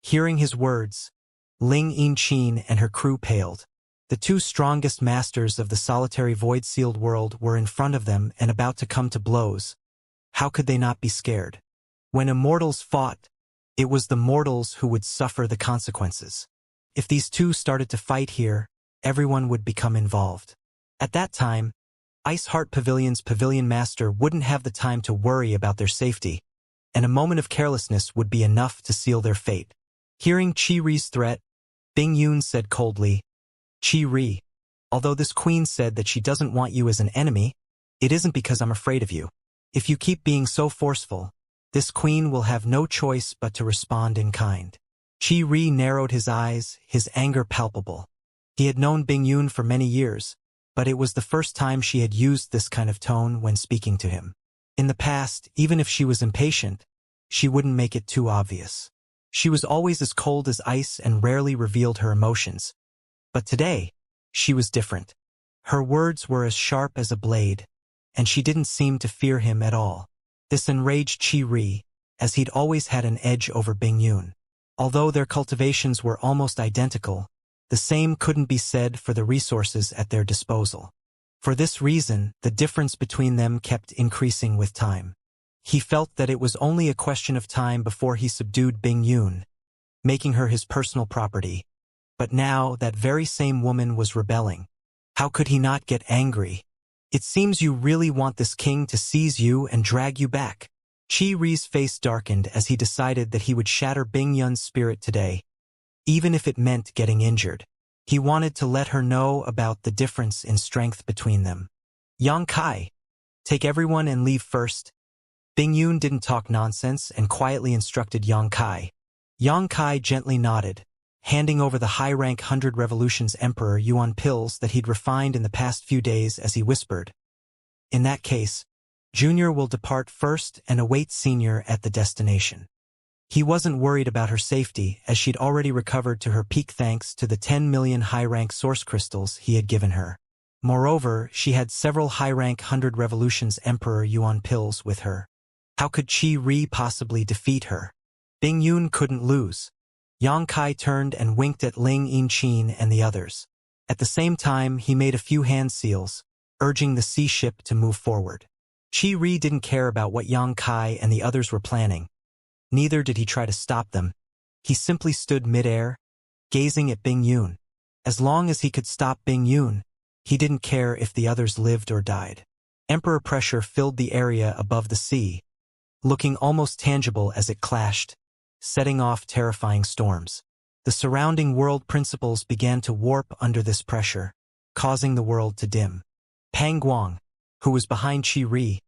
Hearing his words, Ling Yinchin and her crew paled. The two strongest masters of the solitary void-sealed world were in front of them and about to come to blows. How could they not be scared? When immortals fought, it was the mortals who would suffer the consequences. If these two started to fight here, everyone would become involved. At that time, Ice Heart Pavilion's pavilion master wouldn't have the time to worry about their safety, and a moment of carelessness would be enough to seal their fate. Hearing Qi Ri's threat, Bing Yun said coldly, Qi Ri, although this queen said that she doesn't want you as an enemy, it isn't because I'm afraid of you. If you keep being so forceful, this queen will have no choice but to respond in kind. Qi Ri narrowed his eyes, his anger palpable. He had known Bing Yun for many years, but it was the first time she had used this kind of tone when speaking to him. In the past, even if she was impatient, she wouldn't make it too obvious. She was always as cold as ice and rarely revealed her emotions. But today, she was different. Her words were as sharp as a blade, and she didn't seem to fear him at all. This enraged Qi Ri, as he'd always had an edge over Bing Yun. Although their cultivations were almost identical, the same couldn't be said for the resources at their disposal. For this reason, the difference between them kept increasing with time. He felt that it was only a question of time before he subdued Bing Yun, making her his personal property. But now that very same woman was rebelling. How could he not get angry? It seems you really want this king to seize you and drag you back. Qi Ri's face darkened as he decided that he would shatter Bing Yun's spirit today, even if it meant getting injured. He wanted to let her know about the difference in strength between them. Yang Kai, take everyone and leave first. Bing Yun didn't talk nonsense and quietly instructed Yang Kai. Yang Kai gently nodded, handing over the high-rank 100 Revolutions Emperor Yuan pills that he'd refined in the past few days as he whispered, in that case, Junior will depart first and await Senior at the destination. He wasn't worried about her safety as she'd already recovered to her peak thanks to the 10 million high-rank source crystals he had given her. Moreover, she had several high-rank 100 Revolutions Emperor Yuan pills with her. How could Qi Ri possibly defeat her? Bing Yun couldn't lose. Yang Kai turned and winked at Ling Yinchin and the others. At the same time, he made a few hand seals, urging the sea ship to move forward. Qi Ri didn't care about what Yang Kai and the others were planning. Neither did he try to stop them. He simply stood mid-air, gazing at Bing Yun. As long as he could stop Bing Yun, he didn't care if the others lived or died. Emperor pressure filled the area above the sea, looking almost tangible as it clashed, setting off terrifying storms. The surrounding world principles began to warp under this pressure, causing the world to dim. Pang Guang, who was behind Qi Ri,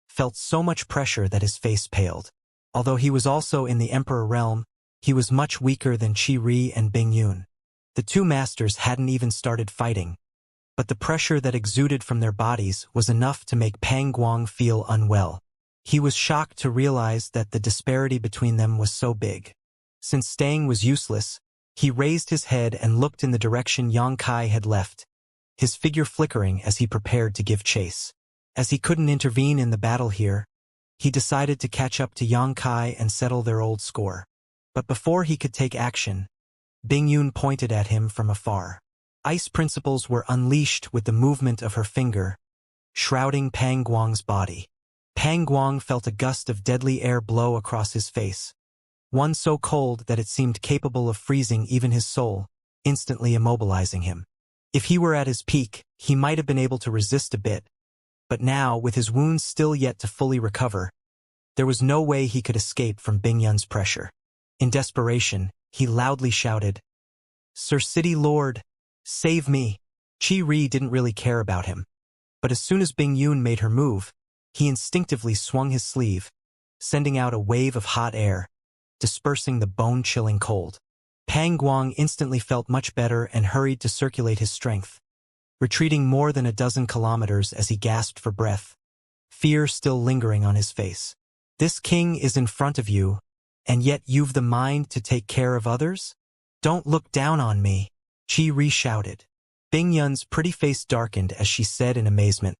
felt so much pressure that his face paled. Although he was also in the Emperor realm, he was much weaker than Qi Ri and Bing Yun. The two masters hadn't even started fighting, but the pressure that exuded from their bodies was enough to make Pang Guang feel unwell. He was shocked to realize that the disparity between them was so big. Since staying was useless, he raised his head and looked in the direction Yang Kai had left, his figure flickering as he prepared to give chase. As he couldn't intervene in the battle here, he decided to catch up to Yang Kai and settle their old score. But before he could take action, Bing Yun pointed at him from afar. Ice principles were unleashed with the movement of her finger, shrouding Pang Guang's body. Pang Guang felt a gust of deadly air blow across his face, one so cold that it seemed capable of freezing even his soul, instantly immobilizing him. If he were at his peak, he might have been able to resist a bit, but now, with his wounds still yet to fully recover, there was no way he could escape from Bing Yun's pressure. In desperation, he loudly shouted, "Sir City Lord, save me!" Qi Ri didn't really care about him, but as soon as Bing Yun made her move, he instinctively swung his sleeve, sending out a wave of hot air, dispersing the bone-chilling cold. Pang Guang instantly felt much better and hurried to circulate his strength, retreating more than a dozen kilometers as he gasped for breath, fear still lingering on his face. This king is in front of you, and yet you've the mind to take care of others? Don't look down on me, Qi Ri shouted. Bing Yun's pretty face darkened as she said in amazement,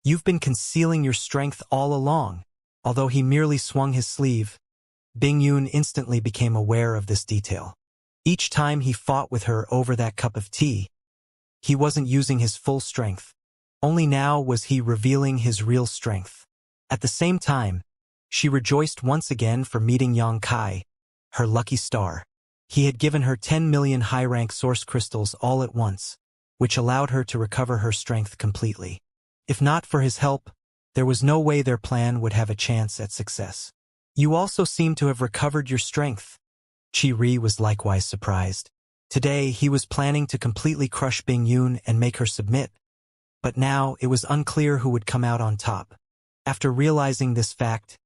"You've been concealing your strength all along." Although he merely swung his sleeve, Bing Yun instantly became aware of this detail. Each time he fought with her over that cup of tea, he wasn't using his full strength. Only now was he revealing his real strength. At the same time, she rejoiced once again for meeting Yang Kai, her lucky star. He had given her 10 million high-rank source crystals all at once, which allowed her to recover her strength completely. If not for his help, there was no way their plan would have a chance at success. You also seem to have recovered your strength. Chi Ri was likewise surprised. Today, he was planning to completely crush Bing Yun and make her submit. But now, it was unclear who would come out on top. After realizing this fact,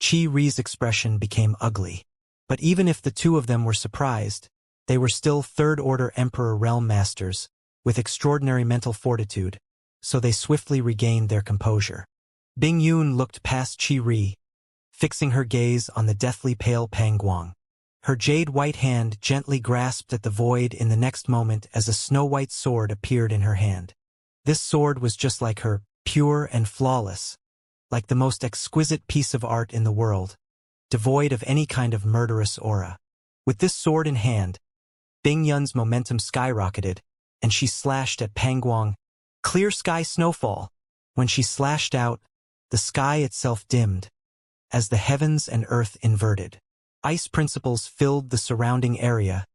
Chi Ri's expression became ugly. But even if the two of them were surprised, they were still third-order Emperor Realm Masters, with extraordinary mental fortitude, so they swiftly regained their composure. Bing Yun looked past Chi Ri, fixing her gaze on the deathly pale Pang Guang. Her jade-white hand gently grasped at the void in the next moment as a snow-white sword appeared in her hand. This sword was just like her, pure and flawless, like the most exquisite piece of art in the world, devoid of any kind of murderous aura. With this sword in hand, Bing Yun's momentum skyrocketed, and she slashed at Pang Guang. Clear sky snowfall. When she slashed out, the sky itself dimmed, as the heavens and earth inverted. Ice principles filled the surrounding area,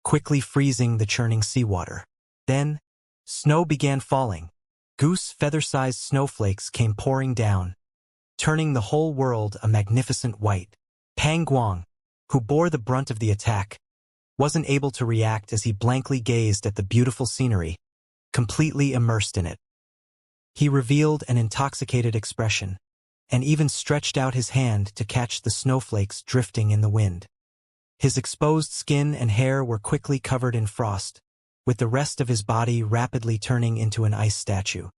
quickly freezing the churning seawater. Then, snow began falling. Goose feather-sized snowflakes came pouring down, turning the whole world a magnificent white. Pang Guang, who bore the brunt of the attack, wasn't able to react as he blankly gazed at the beautiful scenery, completely immersed in it. He revealed an intoxicated expression, and even stretched out his hand to catch the snowflakes drifting in the wind. His exposed skin and hair were quickly covered in frost, with the rest of his body rapidly turning into an ice statue.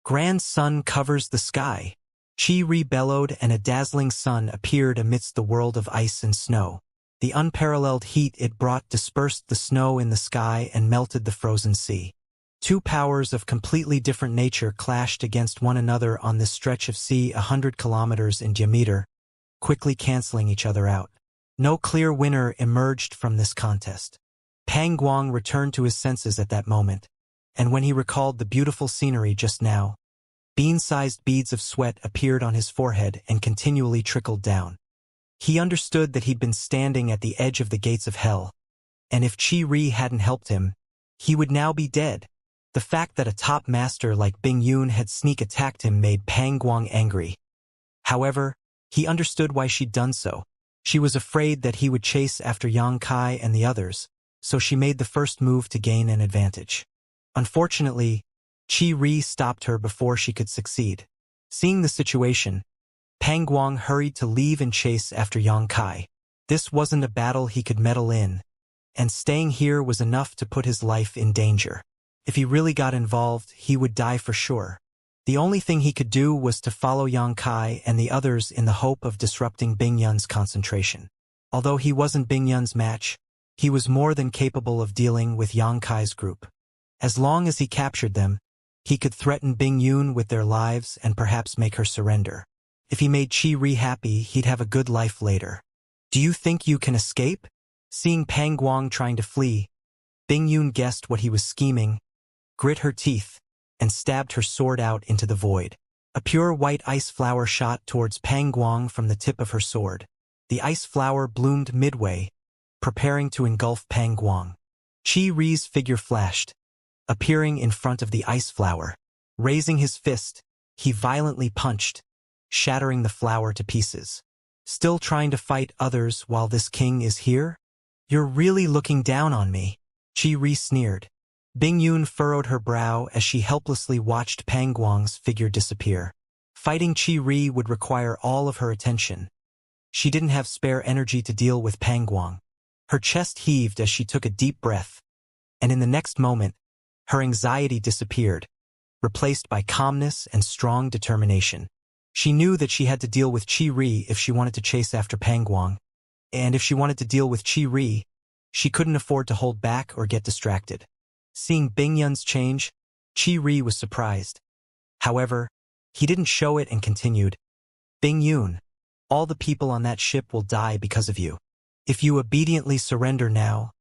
Grand sun covers the sky. Chi Ri bellowed, and a dazzling sun appeared amidst the world of ice and snow. The unparalleled heat it brought dispersed the snow in the sky and melted the frozen sea. Two powers of completely different nature clashed against one another on this stretch of sea 100 kilometers in diameter, quickly canceling each other out. No clear winner emerged from this contest. Pang Guang returned to his senses at that moment, and when he recalled the beautiful scenery just now, bean-sized beads of sweat appeared on his forehead and continually trickled down. He understood that he'd been standing at the edge of the gates of hell, and if Chi Ri hadn't helped him, he would now be dead. The fact that a top master like Bing Yun had sneak attacked him made Pang Guang angry. However, he understood why she'd done so. She was afraid that he would chase after Yang Kai and the others, so she made the first move to gain an advantage. Unfortunately, Chi Ri stopped her before she could succeed. Seeing the situation, Pang Guang hurried to leave and chase after Yang Kai. This wasn't a battle he could meddle in, and staying here was enough to put his life in danger. If he really got involved, he would die for sure. The only thing he could do was to follow Yang Kai and the others in the hope of disrupting Bing Yun's concentration. Although he wasn't Bing Yun's match, he was more than capable of dealing with Yang Kai's group. As long as he captured them, he could threaten Bing Yun with their lives and perhaps make her surrender. If he made Chi Ri happy, he'd have a good life later. Do you think you can escape? Seeing Pang Guang trying to flee, Bing Yun guessed what he was scheming, grit her teeth, and stabbed her sword out into the void. A pure white ice flower shot towards Pang Guang from the tip of her sword. The ice flower bloomed midway, preparing to engulf Pang Guang. Chi Ri's figure flashed, appearing in front of the ice flower. Raising his fist, he violently punched, shattering the flower to pieces. Still trying to fight others while this king is here? You're really looking down on me. Chi Ri sneered. Bing Yun furrowed her brow as she helplessly watched Pang Guang's figure disappear. Fighting Chi Ri would require all of her attention. She didn't have spare energy to deal with Pang Guang. Her chest heaved as she took a deep breath, and in the next moment, her anxiety disappeared, replaced by calmness and strong determination. She knew that she had to deal with Chi Ri if she wanted to chase after Pang Guang, and if she wanted to deal with Chi Ri, she couldn't afford to hold back or get distracted. Seeing Bing Yun's change, Chi Ri was surprised. However, he didn't show it and continued. Bing Yun, All the people on that ship will die because of you. If you obediently surrender now,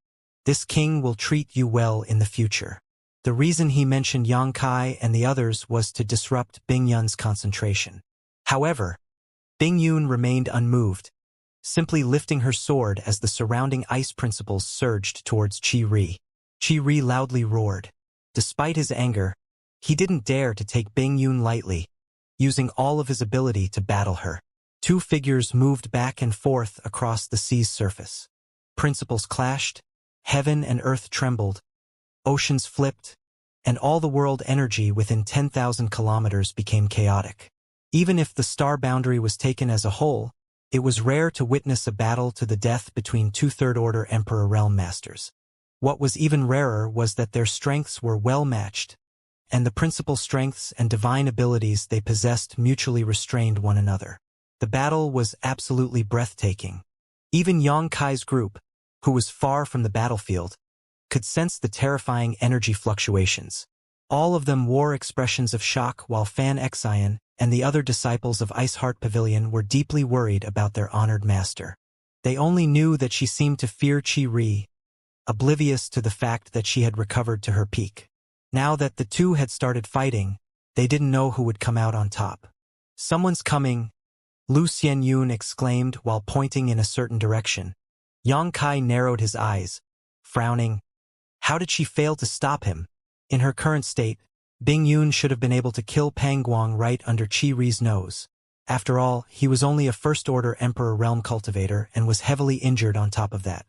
this king will treat you well in the future. The reason he mentioned Yang Kai and the others was to disrupt Bing Yun's concentration. However, Bing Yun remained unmoved, simply lifting her sword as the surrounding ice principles surged towards Qi Ri. Qi Ri loudly roared. Despite his anger, he didn't dare to take Bing Yun lightly, using all of his ability to battle her. Two figures moved back and forth across the sea's surface. Principles clashed, heaven and earth trembled, oceans flipped, and all the world energy within 10,000 kilometers became chaotic. Even if the star boundary was taken as a whole, it was rare to witness a battle to the death between two Third-Order Emperor Realm Masters. What was even rarer was that their strengths were well matched, and the principal strengths and divine abilities they possessed mutually restrained one another. The battle was absolutely breathtaking. Even Yang Kai's group, who was far from the battlefield, could sense the terrifying energy fluctuations. All of them wore expressions of shock, while Fan Xian and the other disciples of Iceheart Pavilion were deeply worried about their honored master. They only knew that she seemed to fear Qi Ri, oblivious to the fact that she had recovered to her peak. Now that the two had started fighting, they didn't know who would come out on top. "Someone's coming," Lu Xianyun exclaimed while pointing in a certain direction. Yang Kai narrowed his eyes, frowning. How did she fail to stop him? In her current state, Bing Yun should have been able to kill Pang Guang right under Qi Ri's nose. After all, he was only a First-Order Emperor Realm Cultivator and was heavily injured on top of that.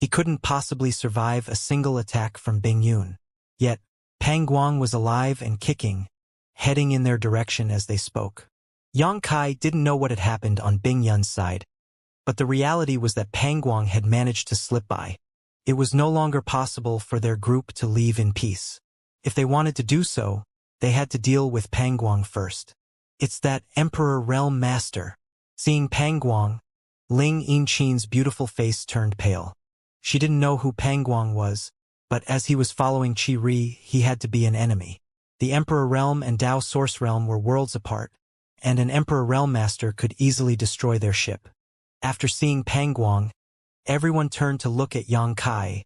He couldn't possibly survive a single attack from Bing Yun. Yet, Pang Guang was alive and kicking, heading in their direction as they spoke. Yang Kai didn't know what had happened on Bing Yun's side, but the reality was that Pang Guang had managed to slip by. It was no longer possible for their group to leave in peace. If they wanted to do so, they had to deal with Pang Guang first. It's that Emperor Realm Master. Seeing Pang Guang, Ling Yinqin's beautiful face turned pale. She didn't know who Pang Guang was, but as he was following Qi Ri, he had to be an enemy. The Emperor Realm and Dao Source Realm were worlds apart, and an Emperor Realm Master could easily destroy their ship. After seeing Pang Guang, everyone turned to look at Yang Kai,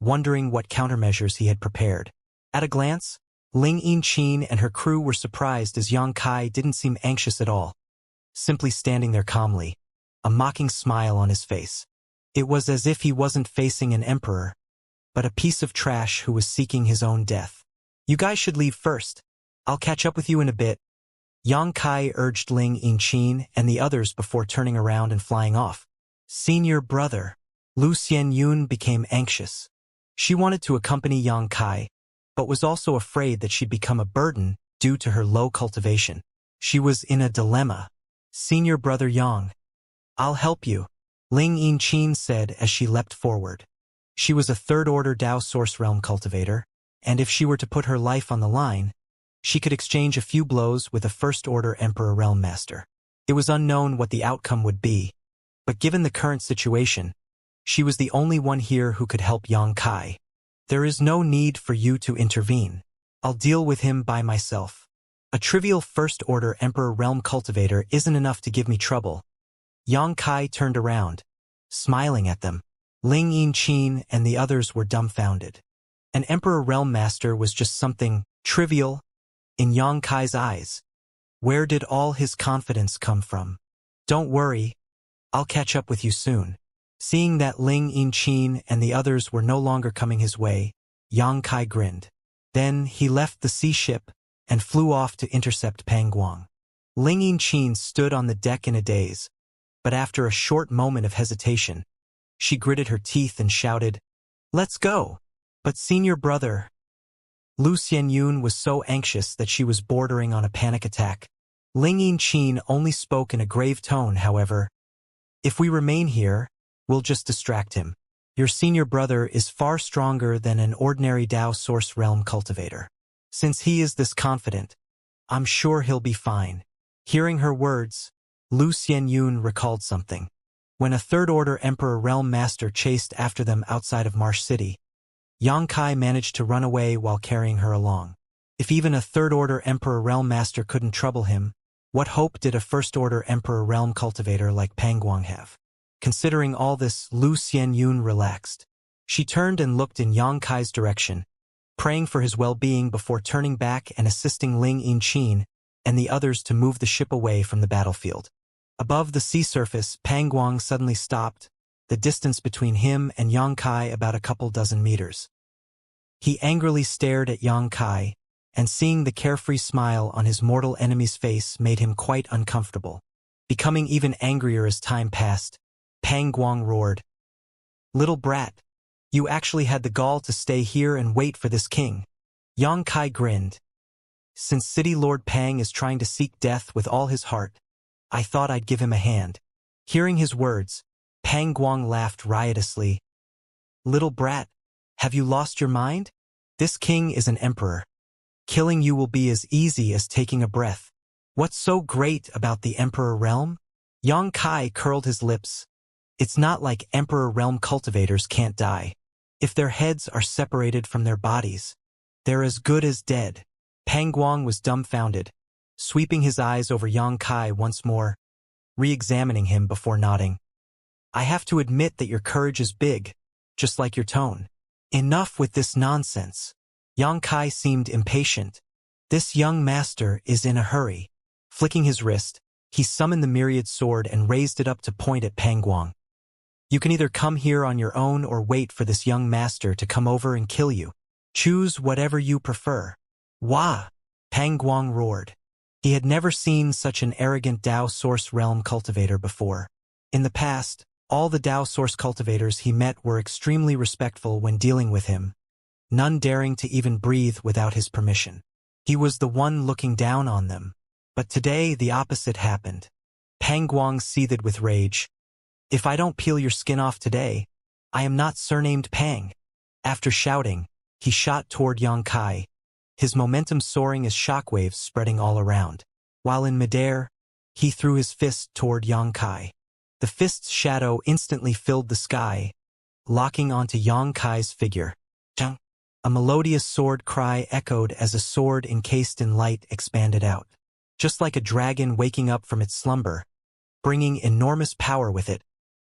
wondering what countermeasures he had prepared. At a glance, Ling Yinqin and her crew were surprised as Yang Kai didn't seem anxious at all, simply standing there calmly, a mocking smile on his face. It was as if he wasn't facing an emperor, but a piece of trash who was seeking his own death. "You guys should leave first. I'll catch up with you in a bit," Yang Kai urged Ling Yinqin and the others before turning around and flying off. Senior brother. Lu Xianyun became anxious. She wanted to accompany Yang Kai, but was also afraid that she'd become a burden due to her low cultivation. She was in a dilemma. "Senior brother Yang, I'll help you," Ling Yinqin said as she leapt forward. She was a Third-Order Dao Source Realm cultivator, and if she were to put her life on the line, she could exchange a few blows with a First-Order Emperor Realm Master. It was unknown what the outcome would be, but given the current situation, she was the only one here who could help Yang Kai. "There is no need for you to intervene. I'll deal with him by myself. A trivial First-Order Emperor Realm cultivator isn't enough to give me trouble." Yang Kai turned around, smiling at them. Ling Yinqin and the others were dumbfounded. An Emperor Realm Master was just something trivial in Yang Kai's eyes. Where did all his confidence come from? "Don't worry, I'll catch up with you soon." Seeing that Ling Yinqin and the others were no longer coming his way, Yang Kai grinned. Then he left the sea ship and flew off to intercept Pang Guang. Ling Yinqin stood on the deck in a daze, but after a short moment of hesitation, she gritted her teeth and shouted, "Let's go!" "But senior brother..." Lu Xianyun was so anxious that she was bordering on a panic attack. Ling Yinqin only spoke in a grave tone, however. "If we remain here, we'll just distract him. Your senior brother is far stronger than an ordinary Dao Source Realm cultivator. Since he is this confident, I'm sure he'll be fine." Hearing her words, Lu Xianyun recalled something. When a Third-Order Emperor Realm Master chased after them outside of Marsh City, Yang Kai managed to run away while carrying her along. If even a Third-Order Emperor Realm Master couldn't trouble him, What hope did a First-Order Emperor realm cultivator like Pangguang have? Considering all this, Lu Xianyun relaxed. She turned and looked in Yang Kai's direction, praying for his well-being before turning back and assisting Ling Yinqin and the others to move the ship away from the battlefield. Above the sea surface, Pangguang suddenly stopped, the distance between him and Yang Kai about a couple dozen meters. He angrily stared at Yang Kai, and seeing the carefree smile on his mortal enemy's face made him quite uncomfortable. Becoming even angrier as time passed, Pangguang roared, "Little brat, you actually had the gall to stay here and wait for this king." Yang Kai grinned. "Since City Lord Pang is trying to seek death with all his heart, I thought I'd give him a hand." Hearing his words, Pangguang laughed riotously. "Little brat, have you lost your mind? This king is an emperor. Killing you will be as easy as taking a breath. What's so great about the Emperor Realm?" Yang Kai curled his lips. "It's not like Emperor Realm cultivators can't die. If their heads are separated from their bodies, they're as good as dead." Pangguang was dumbfounded, sweeping his eyes over Yang Kai once more, re-examining him before nodding. "I have to admit that your courage is big, just like your tone. Enough with this nonsense." Yang Kai seemed impatient. This young master is in a hurry. Flicking his wrist, he summoned the myriad sword and raised it up to point at Pangguang. "You can either come here on your own or wait for this young master to come over and kill you. Choose whatever you prefer." "Wah!" Pangguang roared. He had never seen such an arrogant Dao Source Realm cultivator before. In the past, all the Dao Source cultivators he met were extremely respectful when dealing with him, none daring to even breathe without his permission. He was the one looking down on them. But today the opposite happened. Pangguang seethed with rage. "If I don't peel your skin off today, I am not surnamed Pang." After shouting, he shot toward Yang Kai, his momentum soaring as shockwaves spreading all around. While in midair, he threw his fist toward Yang Kai. The fist's shadow instantly filled the sky, locking onto Yang Kai's figure. Chang! A melodious sword cry echoed as a sword encased in light expanded out. Just like a dragon waking up from its slumber, bringing enormous power with it,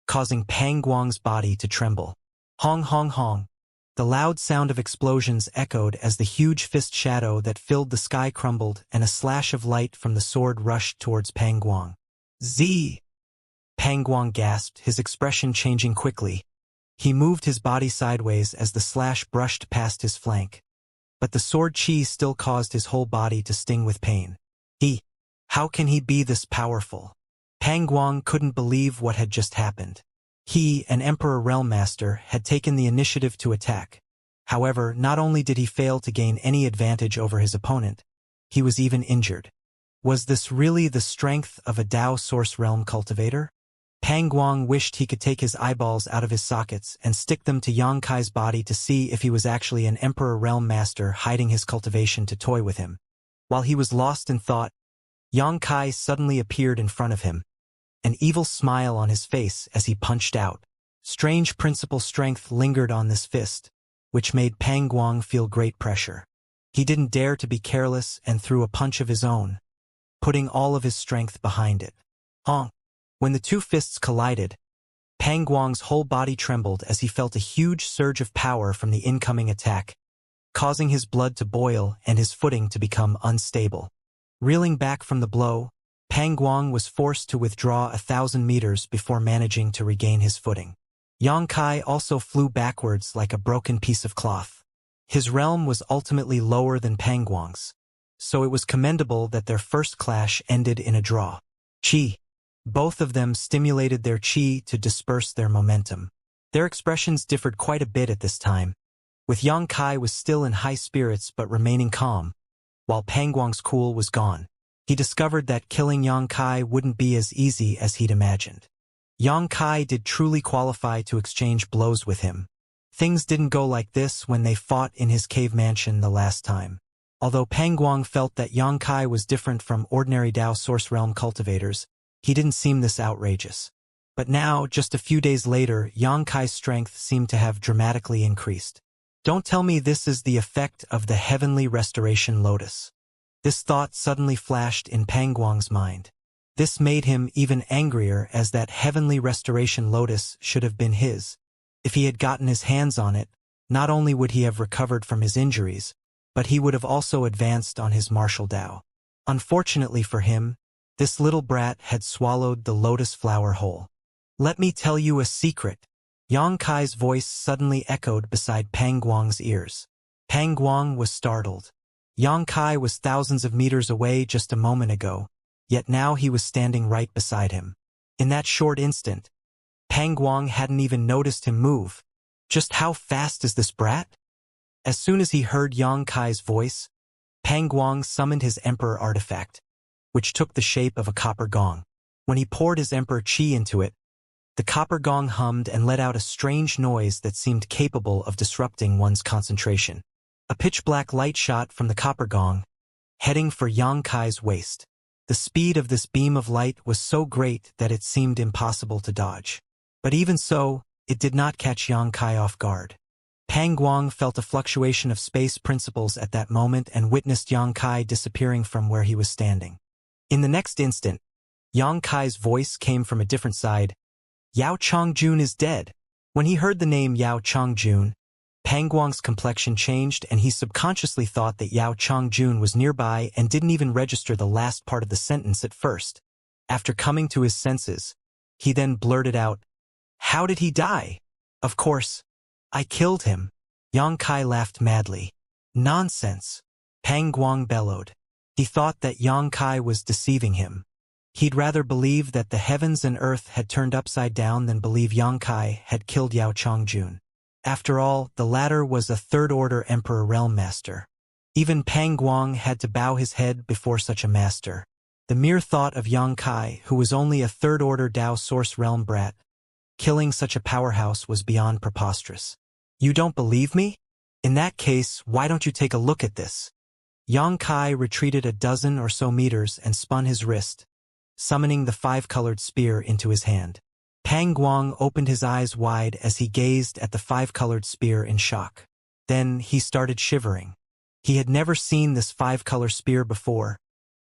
causing Pangguang's body to tremble. Hong hong hong. The loud sound of explosions echoed as the huge fist shadow that filled the sky crumbled and a slash of light from the sword rushed towards Pangguang. "Z!" Pangguang gasped, his expression changing quickly. He moved his body sideways as the slash brushed past his flank. But the sword chi still caused his whole body to sting with pain. How can he be this powerful? Pangguang couldn't believe what had just happened. He, an Emperor Realm Master, had taken the initiative to attack. However, not only did he fail to gain any advantage over his opponent, he was even injured. Was this really the strength of a Dao Source Realm cultivator? Pangguang wished he could take his eyeballs out of his sockets and stick them to Yang Kai's body to see if he was actually an Emperor Realm Master hiding his cultivation to toy with him. While he was lost in thought, Yang Kai suddenly appeared in front of him, an evil smile on his face as he punched out. Strange principal strength lingered on this fist, which made Pangguang feel great pressure. He didn't dare to be careless and threw a punch of his own, putting all of his strength behind it. Honk! When the two fists collided, Pangguang's whole body trembled as he felt a huge surge of power from the incoming attack, causing his blood to boil and his footing to become unstable. Reeling back from the blow, Pangguang was forced to withdraw 1,000 meters before managing to regain his footing. Yang Kai also flew backwards like a broken piece of cloth. His realm was ultimately lower than Pangguang's, so it was commendable that their first clash ended in a draw. Chi. Both of them stimulated their chi to disperse their momentum. Their expressions differed quite a bit at this time, with Yang Kai was still in high spirits but remaining calm, while Pangguang's cool was gone. He discovered that killing Yang Kai wouldn't be as easy as he'd imagined. Yang Kai did truly qualify to exchange blows with him. Things didn't go like this when they fought in his cave mansion the last time. Although Pangguang felt that Yang Kai was different from ordinary Dao Source Realm cultivators, he didn't seem this outrageous. But now, just a few days later, Yang Kai's strength seemed to have dramatically increased. Don't tell me this is the effect of the heavenly restoration lotus. This thought suddenly flashed in Pang Guang's mind. This made him even angrier, as that heavenly restoration lotus should have been his. If he had gotten his hands on it, not only would he have recovered from his injuries, but he would have also advanced on his martial Tao. Unfortunately for him, this little brat had swallowed the lotus flower whole. "Let me tell you a secret." Yang Kai's voice suddenly echoed beside Pang Guang's ears. Pang Guang was startled. Yang Kai was thousands of meters away just a moment ago, yet now he was standing right beside him. In that short instant, Pang Guang hadn't even noticed him move. Just how fast is this brat? As soon as he heard Yang Kai's voice, Pang Guang summoned his Emperor artifact, which took the shape of a copper gong. When he poured his Emperor Qi into it, the copper gong hummed and let out a strange noise that seemed capable of disrupting one's concentration. A pitch-black light shot from the copper gong, heading for Yang Kai's waist. The speed of this beam of light was so great that it seemed impossible to dodge. But even so, it did not catch Yang Kai off guard. Pang Guang felt a fluctuation of space principles at that moment and witnessed Yang Kai disappearing from where he was standing. In the next instant, Yang Kai's voice came from a different side. "Yao Chongjun is dead." When he heard the name Yao Chongjun, Pang Guang's complexion changed, and he subconsciously thought that Yao Chongjun was nearby and didn't even register the last part of the sentence at first. After coming to his senses, he then blurted out, "How did he die?" "Of course, I killed him." Yang Kai laughed madly. "Nonsense," Pang Guang bellowed. He thought that Yang Kai was deceiving him. He'd rather believe that the heavens and earth had turned upside down than believe Yang Kai had killed Yao Chongjun. After all, the latter was a third-order Emperor Realm Master. Even Pang Guang had to bow his head before such a master. The mere thought of Yang Kai, who was only a third-order Tao Source Realm brat, killing such a powerhouse was beyond preposterous. "You don't believe me? In that case, why don't you take a look at this?" Yang Kai retreated a dozen or so meters and spun his wrist, summoning the five-colored spear into his hand. Pang Guang opened his eyes wide as he gazed at the five-colored spear in shock. Then he started shivering. He had never seen this five-color spear before,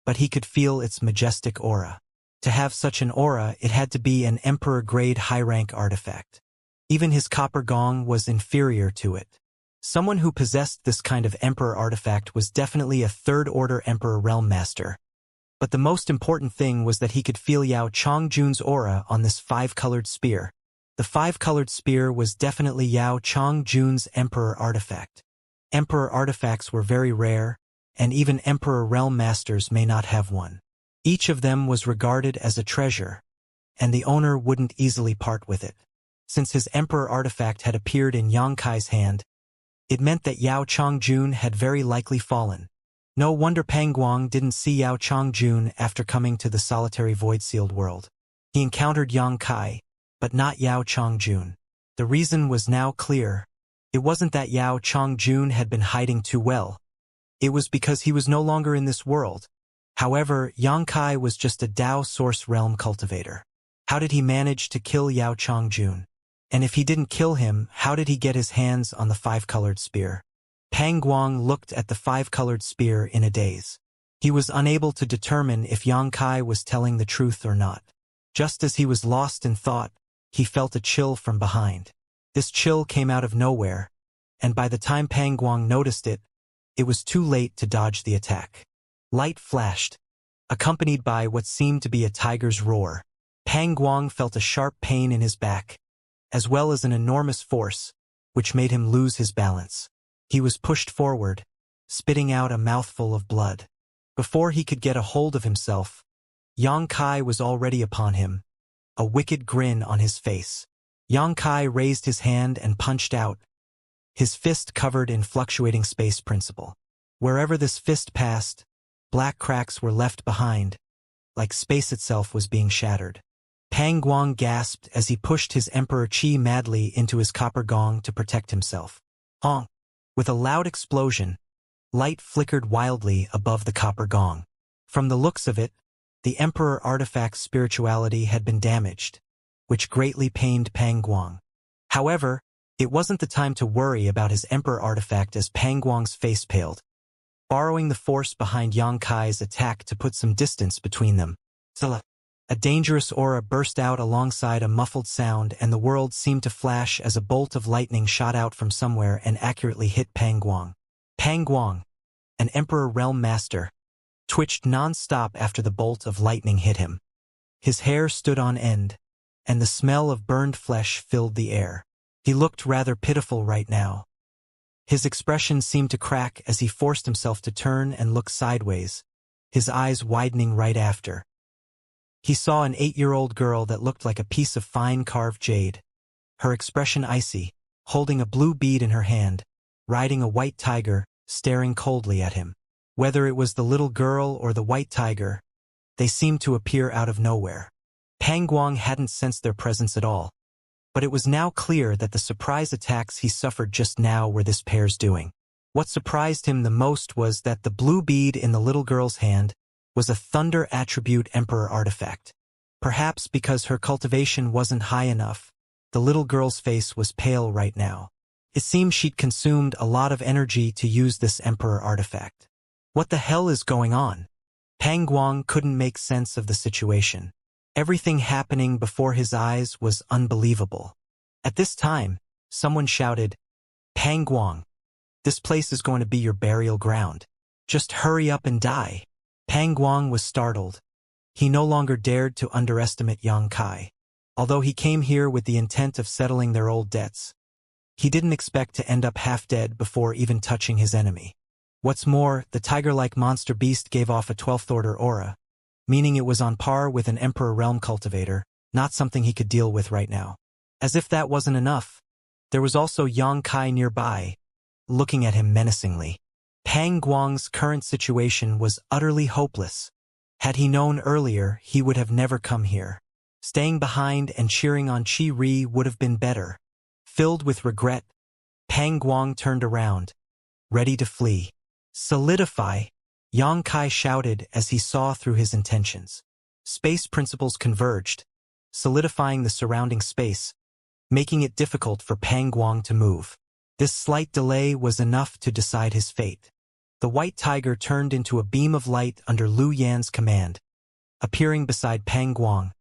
but he could feel its majestic aura. To have such an aura, it had to be an Emperor-grade high-rank artifact. Even his copper gong was inferior to it. Someone who possessed this kind of Emperor artifact was definitely a third-order Emperor Realm Master. But the most important thing was that he could feel Yao Chongjun's aura on this five-colored spear. The five-colored spear was definitely Yao Chongjun's Emperor artifact. Emperor artifacts were very rare, and even Emperor Realm Masters may not have one. Each of them was regarded as a treasure, and the owner wouldn't easily part with it. Since his Emperor artifact had appeared in Yang Kai's hand, it meant that Yao Chongjun had very likely fallen. No wonder Pang Guang didn't see Yao Chongjun after coming to the solitary void-sealed world. He encountered Yang Kai, but not Yao Chongjun. The reason was now clear. It wasn't that Yao Chongjun had been hiding too well. It was because he was no longer in this world. However, Yang Kai was just a Tao Source Realm cultivator. How did he manage to kill Yao Chongjun? And if he didn't kill him, how did he get his hands on the five-colored spear? Pang Guang looked at the five-colored spear in a daze. He was unable to determine if Yang Kai was telling the truth or not. Just as he was lost in thought, he felt a chill from behind. This chill came out of nowhere, and by the time Pang Guang noticed it, it was too late to dodge the attack. Light flashed, accompanied by what seemed to be a tiger's roar. Pang Guang felt a sharp pain in his back, as well as an enormous force, which made him lose his balance. He was pushed forward, spitting out a mouthful of blood. Before he could get a hold of himself, Yang Kai was already upon him, a wicked grin on his face. Yang Kai raised his hand and punched out, his fist covered in fluctuating space principle. Wherever this fist passed, black cracks were left behind, like space itself was being shattered. Pang Guang gasped as he pushed his Emperor Qi madly into his copper gong to protect himself. Honk! With a loud explosion, light flickered wildly above the copper gong. From the looks of it, the Emperor artifact's spirituality had been damaged, which greatly pained Pang Guang. However, it wasn't the time to worry about his Emperor artifact as Pang Guang's face paled. borrowing the force behind Yang Kai's attack to put some distance between them. A dangerous aura burst out alongside a muffled sound, and the world seemed to flash as a bolt of lightning shot out from somewhere and accurately hit Pang Guang. Pang Guang, an Emperor Realm Master, twitched non-stop after the bolt of lightning hit him. His hair stood on end, and the smell of burned flesh filled the air. He looked rather pitiful right now. His expression seemed to crack as he forced himself to turn and look sideways, his eyes widening right after. He saw an 8-year-old girl that looked like a piece of fine carved jade, her expression icy, holding a blue bead in her hand, riding a white tiger, staring coldly at him. Whether it was the little girl or the white tiger, they seemed to appear out of nowhere. Pang Guang hadn't sensed their presence at all, but it was now clear that the surprise attacks he suffered just now were this pair's doing. What surprised him the most was that the blue bead in the little girl's hand was a Thunder Attribute Emperor artifact. Perhaps because her cultivation wasn't high enough, the little girl's face was pale right now. It seemed she'd consumed a lot of energy to use this Emperor artifact. What the hell is going on? Pang Guang couldn't make sense of the situation. Everything happening before his eyes was unbelievable. At this time, someone shouted, "Pang Guang, this place is going to be your burial ground. Just hurry up and die." Pang Guang was startled. He no longer dared to underestimate Yang Kai. Although he came here with the intent of settling their old debts, he didn't expect to end up half dead before even touching his enemy. What's more, the tiger-like monster beast gave off a 12th order aura, meaning it was on par with an Emperor Realm cultivator, not something he could deal with right now. As if that wasn't enough, there was also Yang Kai nearby, looking at him menacingly. Pang Guang's current situation was utterly hopeless. Had he known earlier, he would have never come here. Staying behind and cheering on Chi Ri would have been better. Filled with regret, Pang Guang turned around, ready to flee. "Solidify!" Yang Kai shouted as he saw through his intentions. Space principles converged, solidifying the surrounding space, making it difficult for Pang Guang to move. This slight delay was enough to decide his fate. The white tiger turned into a beam of light under Lu Yan's command, appearing beside Pang Guang,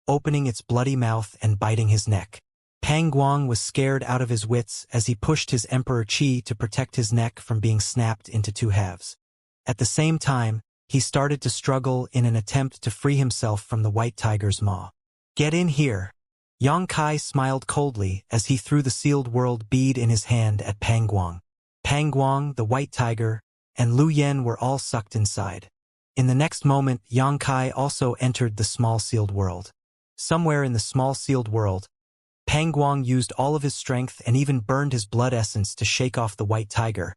opening its bloody mouth and biting his neck. Pang Guang was scared out of his wits as he pushed his Emperor Qi to protect his neck from being snapped into two halves. At the same time, he started to struggle in an attempt to free himself from the white tiger's maw. "Get in here!" Yang Kai smiled coldly as he threw the sealed world bead in his hand at Pang Guang. Pang Guang, the white tiger, and Lu Yan were all sucked inside. In the next moment, Yang Kai also entered the small sealed world. Somewhere in the small sealed world, Pang Guang used all of his strength and even burned his blood essence to shake off the white tiger.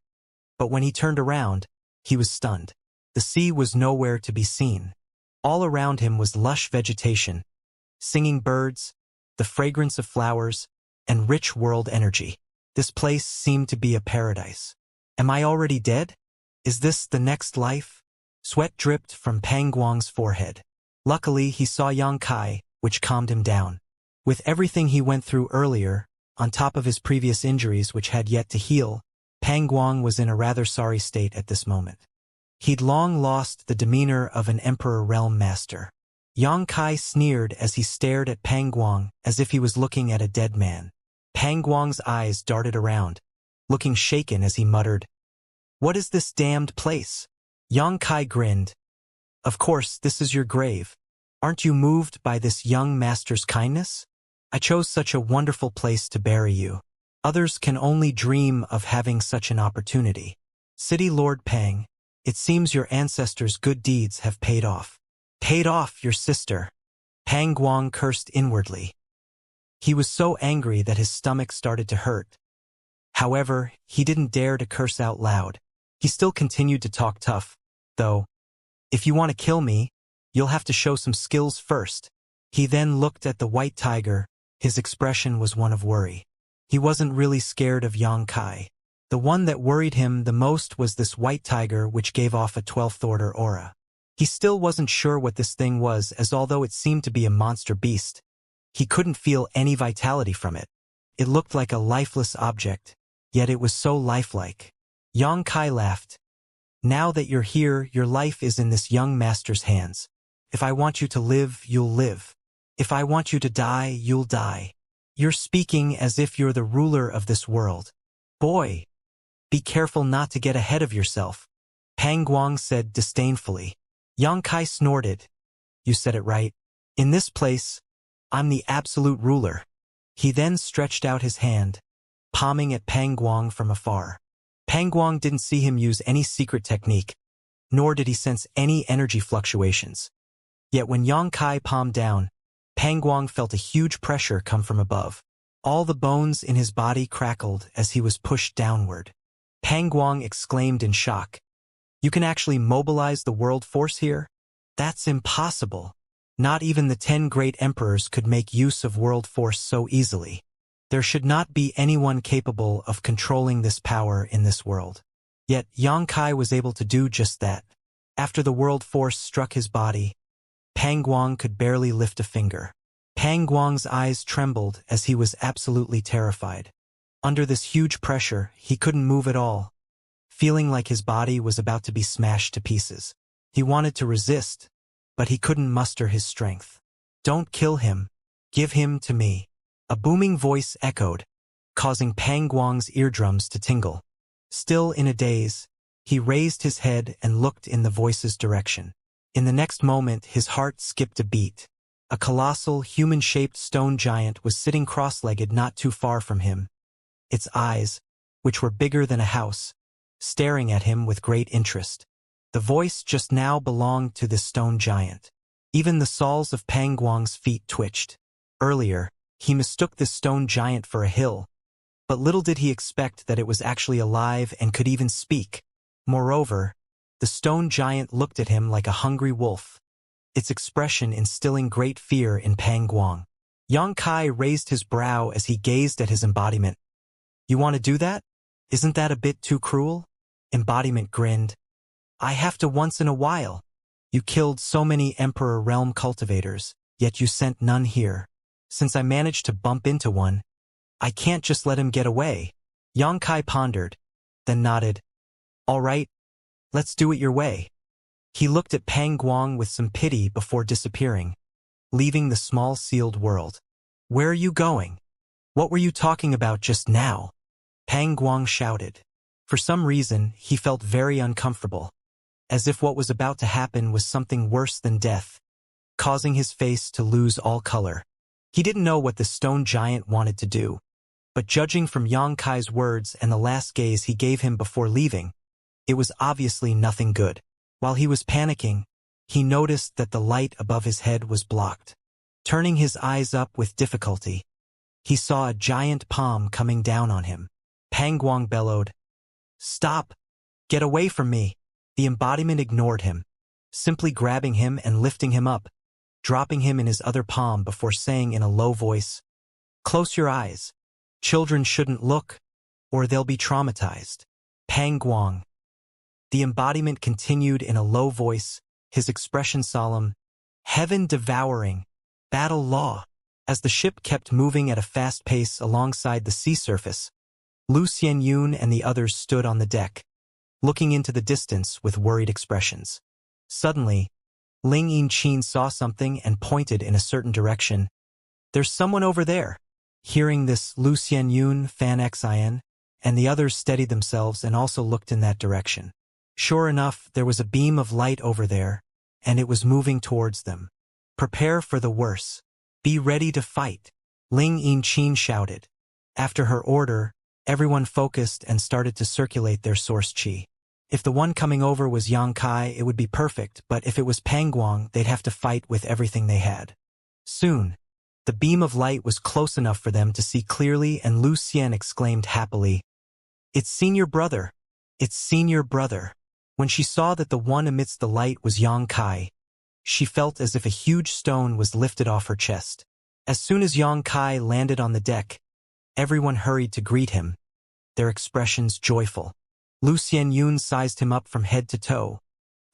But when he turned around, he was stunned. The sea was nowhere to be seen. All around him was lush vegetation, singing birds, the fragrance of flowers, and rich world energy. This place seemed to be a paradise. Am I already dead? Is this the next life? Sweat dripped from Pang Guang's forehead. Luckily, he saw Yang Kai, which calmed him down. With everything he went through earlier, on top of his previous injuries which had yet to heal, Pang Guang was in a rather sorry state at this moment. He'd long lost the demeanor of an Emperor Realm Master. Yang Kai sneered as he stared at Pang Guang as if he was looking at a dead man. Pang Guang's eyes darted around, looking shaken as he muttered, "What is this damned place?" Yang Kai grinned. "Of course, this is your grave. Aren't you moved by this young master's kindness? I chose such a wonderful place to bury you. Others can only dream of having such an opportunity. City Lord Pang, it seems your ancestors' good deeds have paid off." "Paid off, your sister?" Pang Guang cursed inwardly. He was so angry that his stomach started to hurt. However, he didn't dare to curse out loud. He still continued to talk tough, though. "If you want to kill me, you'll have to show some skills first." He then looked at the white tiger. His expression was one of worry. He wasn't really scared of Yang Kai. The one that worried him the most was this white tiger which gave off a 12th order aura. He still wasn't sure what this thing was, as although it seemed to be a monster beast, he couldn't feel any vitality from it. It looked like a lifeless object, yet it was so lifelike. Yang Kai laughed. Now that you're here, your life is in this young master's hands. If I want you to live, you'll live. If I want you to die, you'll die. You're speaking as if you're the ruler of this world. Boy, be careful not to get ahead of yourself, Pang Guang said disdainfully. Yang Kai snorted. You said it right. In this place, I'm the absolute ruler. He then stretched out his hand, palming at Pang Guang from afar. Pang Guang didn't see him use any secret technique, nor did he sense any energy fluctuations. Yet when Yang Kai palmed down, Pang Guang felt a huge pressure come from above. All the bones in his body crackled as he was pushed downward. Pang Guang exclaimed in shock. You can actually mobilize the world force here? That's impossible. Not even the 10 great emperors could make use of world force so easily. There should not be anyone capable of controlling this power in this world. Yet Yang Kai was able to do just that. After the world force struck his body, Pang Guang could barely lift a finger. Pang Guang's eyes trembled as he was absolutely terrified. Under this huge pressure, he couldn't move at all, feeling like his body was about to be smashed to pieces. He wanted to resist, but he couldn't muster his strength. Don't kill him. Give him to me. A booming voice echoed, causing Pang Guang's eardrums to tingle. Still in a daze, he raised his head and looked in the voice's direction. In the next moment, his heart skipped a beat. A colossal, human-shaped stone giant was sitting cross-legged not too far from him. Its eyes, which were bigger than a house, staring at him with great interest. The voice just now belonged to this stone giant. Even the soles of Pang Guang's feet twitched. Earlier, he mistook this stone giant for a hill, but little did he expect that it was actually alive and could even speak. Moreover, the stone giant looked at him like a hungry wolf, its expression instilling great fear in Pang Guang. Yang Kai raised his brow as he gazed at his embodiment. You want to do that? Isn't that a bit too cruel? Embodiment grinned. I have to once in a while. You killed so many Emperor Realm cultivators, yet you sent none here. Since I managed to bump into one, I can't just let him get away. Yang Kai pondered, then nodded. All right, let's do it your way. He looked at Pang Guang with some pity before disappearing, leaving the small sealed world. Where are you going? What were you talking about just now? Pang Guang shouted. For some reason, he felt very uncomfortable, as if what was about to happen was something worse than death, causing his face to lose all color. He didn't know what the stone giant wanted to do, but judging from Yang Kai's words and the last gaze he gave him before leaving, it was obviously nothing good. While he was panicking, he noticed that the light above his head was blocked. Turning his eyes up with difficulty, he saw a giant palm coming down on him. Pang Guang bellowed, Stop! Get away from me! The embodiment ignored him, simply grabbing him and lifting him up, dropping him in his other palm before saying in a low voice, Close your eyes. Children shouldn't look, or they'll be traumatized. Pang Guang. The embodiment continued in a low voice, his expression solemn, Heaven devouring, battle law. As the ship kept moving at a fast pace alongside the sea surface, Lu Xianyun and the others stood on the deck, looking into the distance with worried expressions. Suddenly, Ling Yinchin saw something and pointed in a certain direction. There's someone over there. Hearing this, Lu Xianyun, Fan Xin, and the others steadied themselves and also looked in that direction. Sure enough, there was a beam of light over there, and it was moving towards them. Prepare for the worst. Be ready to fight. Ling Yinchin shouted. After her order, everyone focused and started to circulate their source qi. If the one coming over was Yang Kai, it would be perfect, but if it was Pang Guang, they'd have to fight with everything they had. Soon, the beam of light was close enough for them to see clearly, and Lu Xian exclaimed happily, It's senior brother! It's senior brother! When she saw that the one amidst the light was Yang Kai, she felt as if a huge stone was lifted off her chest. As soon as Yang Kai landed on the deck, everyone hurried to greet him, their expressions joyful. Lu Xianyun sized him up from head to toe,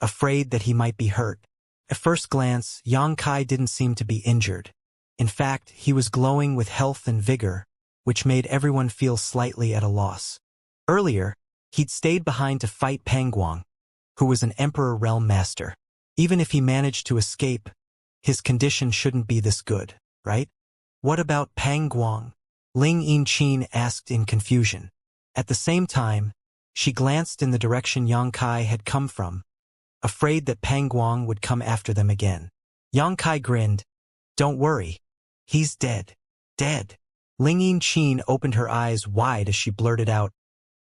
afraid that he might be hurt. At first glance, Yang Kai didn't seem to be injured. In fact, he was glowing with health and vigor, which made everyone feel slightly at a loss. Earlier, he'd stayed behind to fight Pang Guang, who was an Emperor Realm Master. Even if he managed to escape, his condition shouldn't be this good, right? What about Pang Guang? Ling Yinqin asked in confusion. At the same time, she glanced in the direction Yang Kai had come from, afraid that Pang Guang would come after them again. Yang Kai grinned. Don't worry. He's dead. Dead. Ling Yinqin opened her eyes wide as she blurted out,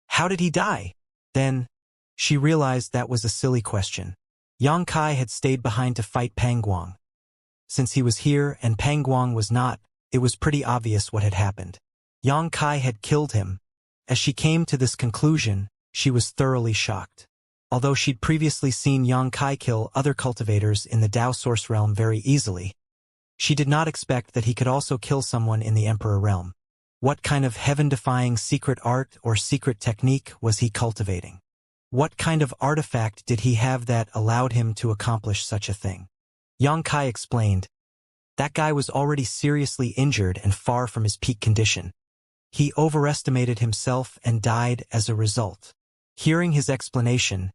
How did he die? Then, she realized that was a silly question. Yang Kai had stayed behind to fight Pang Guang. Since he was here and Pang Guang was not, it was pretty obvious what had happened. Yang Kai had killed him. As she came to this conclusion, she was thoroughly shocked. Although she'd previously seen Yang Kai kill other cultivators in the Dao Source realm very easily, she did not expect that he could also kill someone in the Emperor realm. What kind of heaven-defying secret art or secret technique was he cultivating? What kind of artifact did he have that allowed him to accomplish such a thing? Yang Kai explained. That guy was already seriously injured and far from his peak condition. He overestimated himself and died as a result. Hearing his explanation,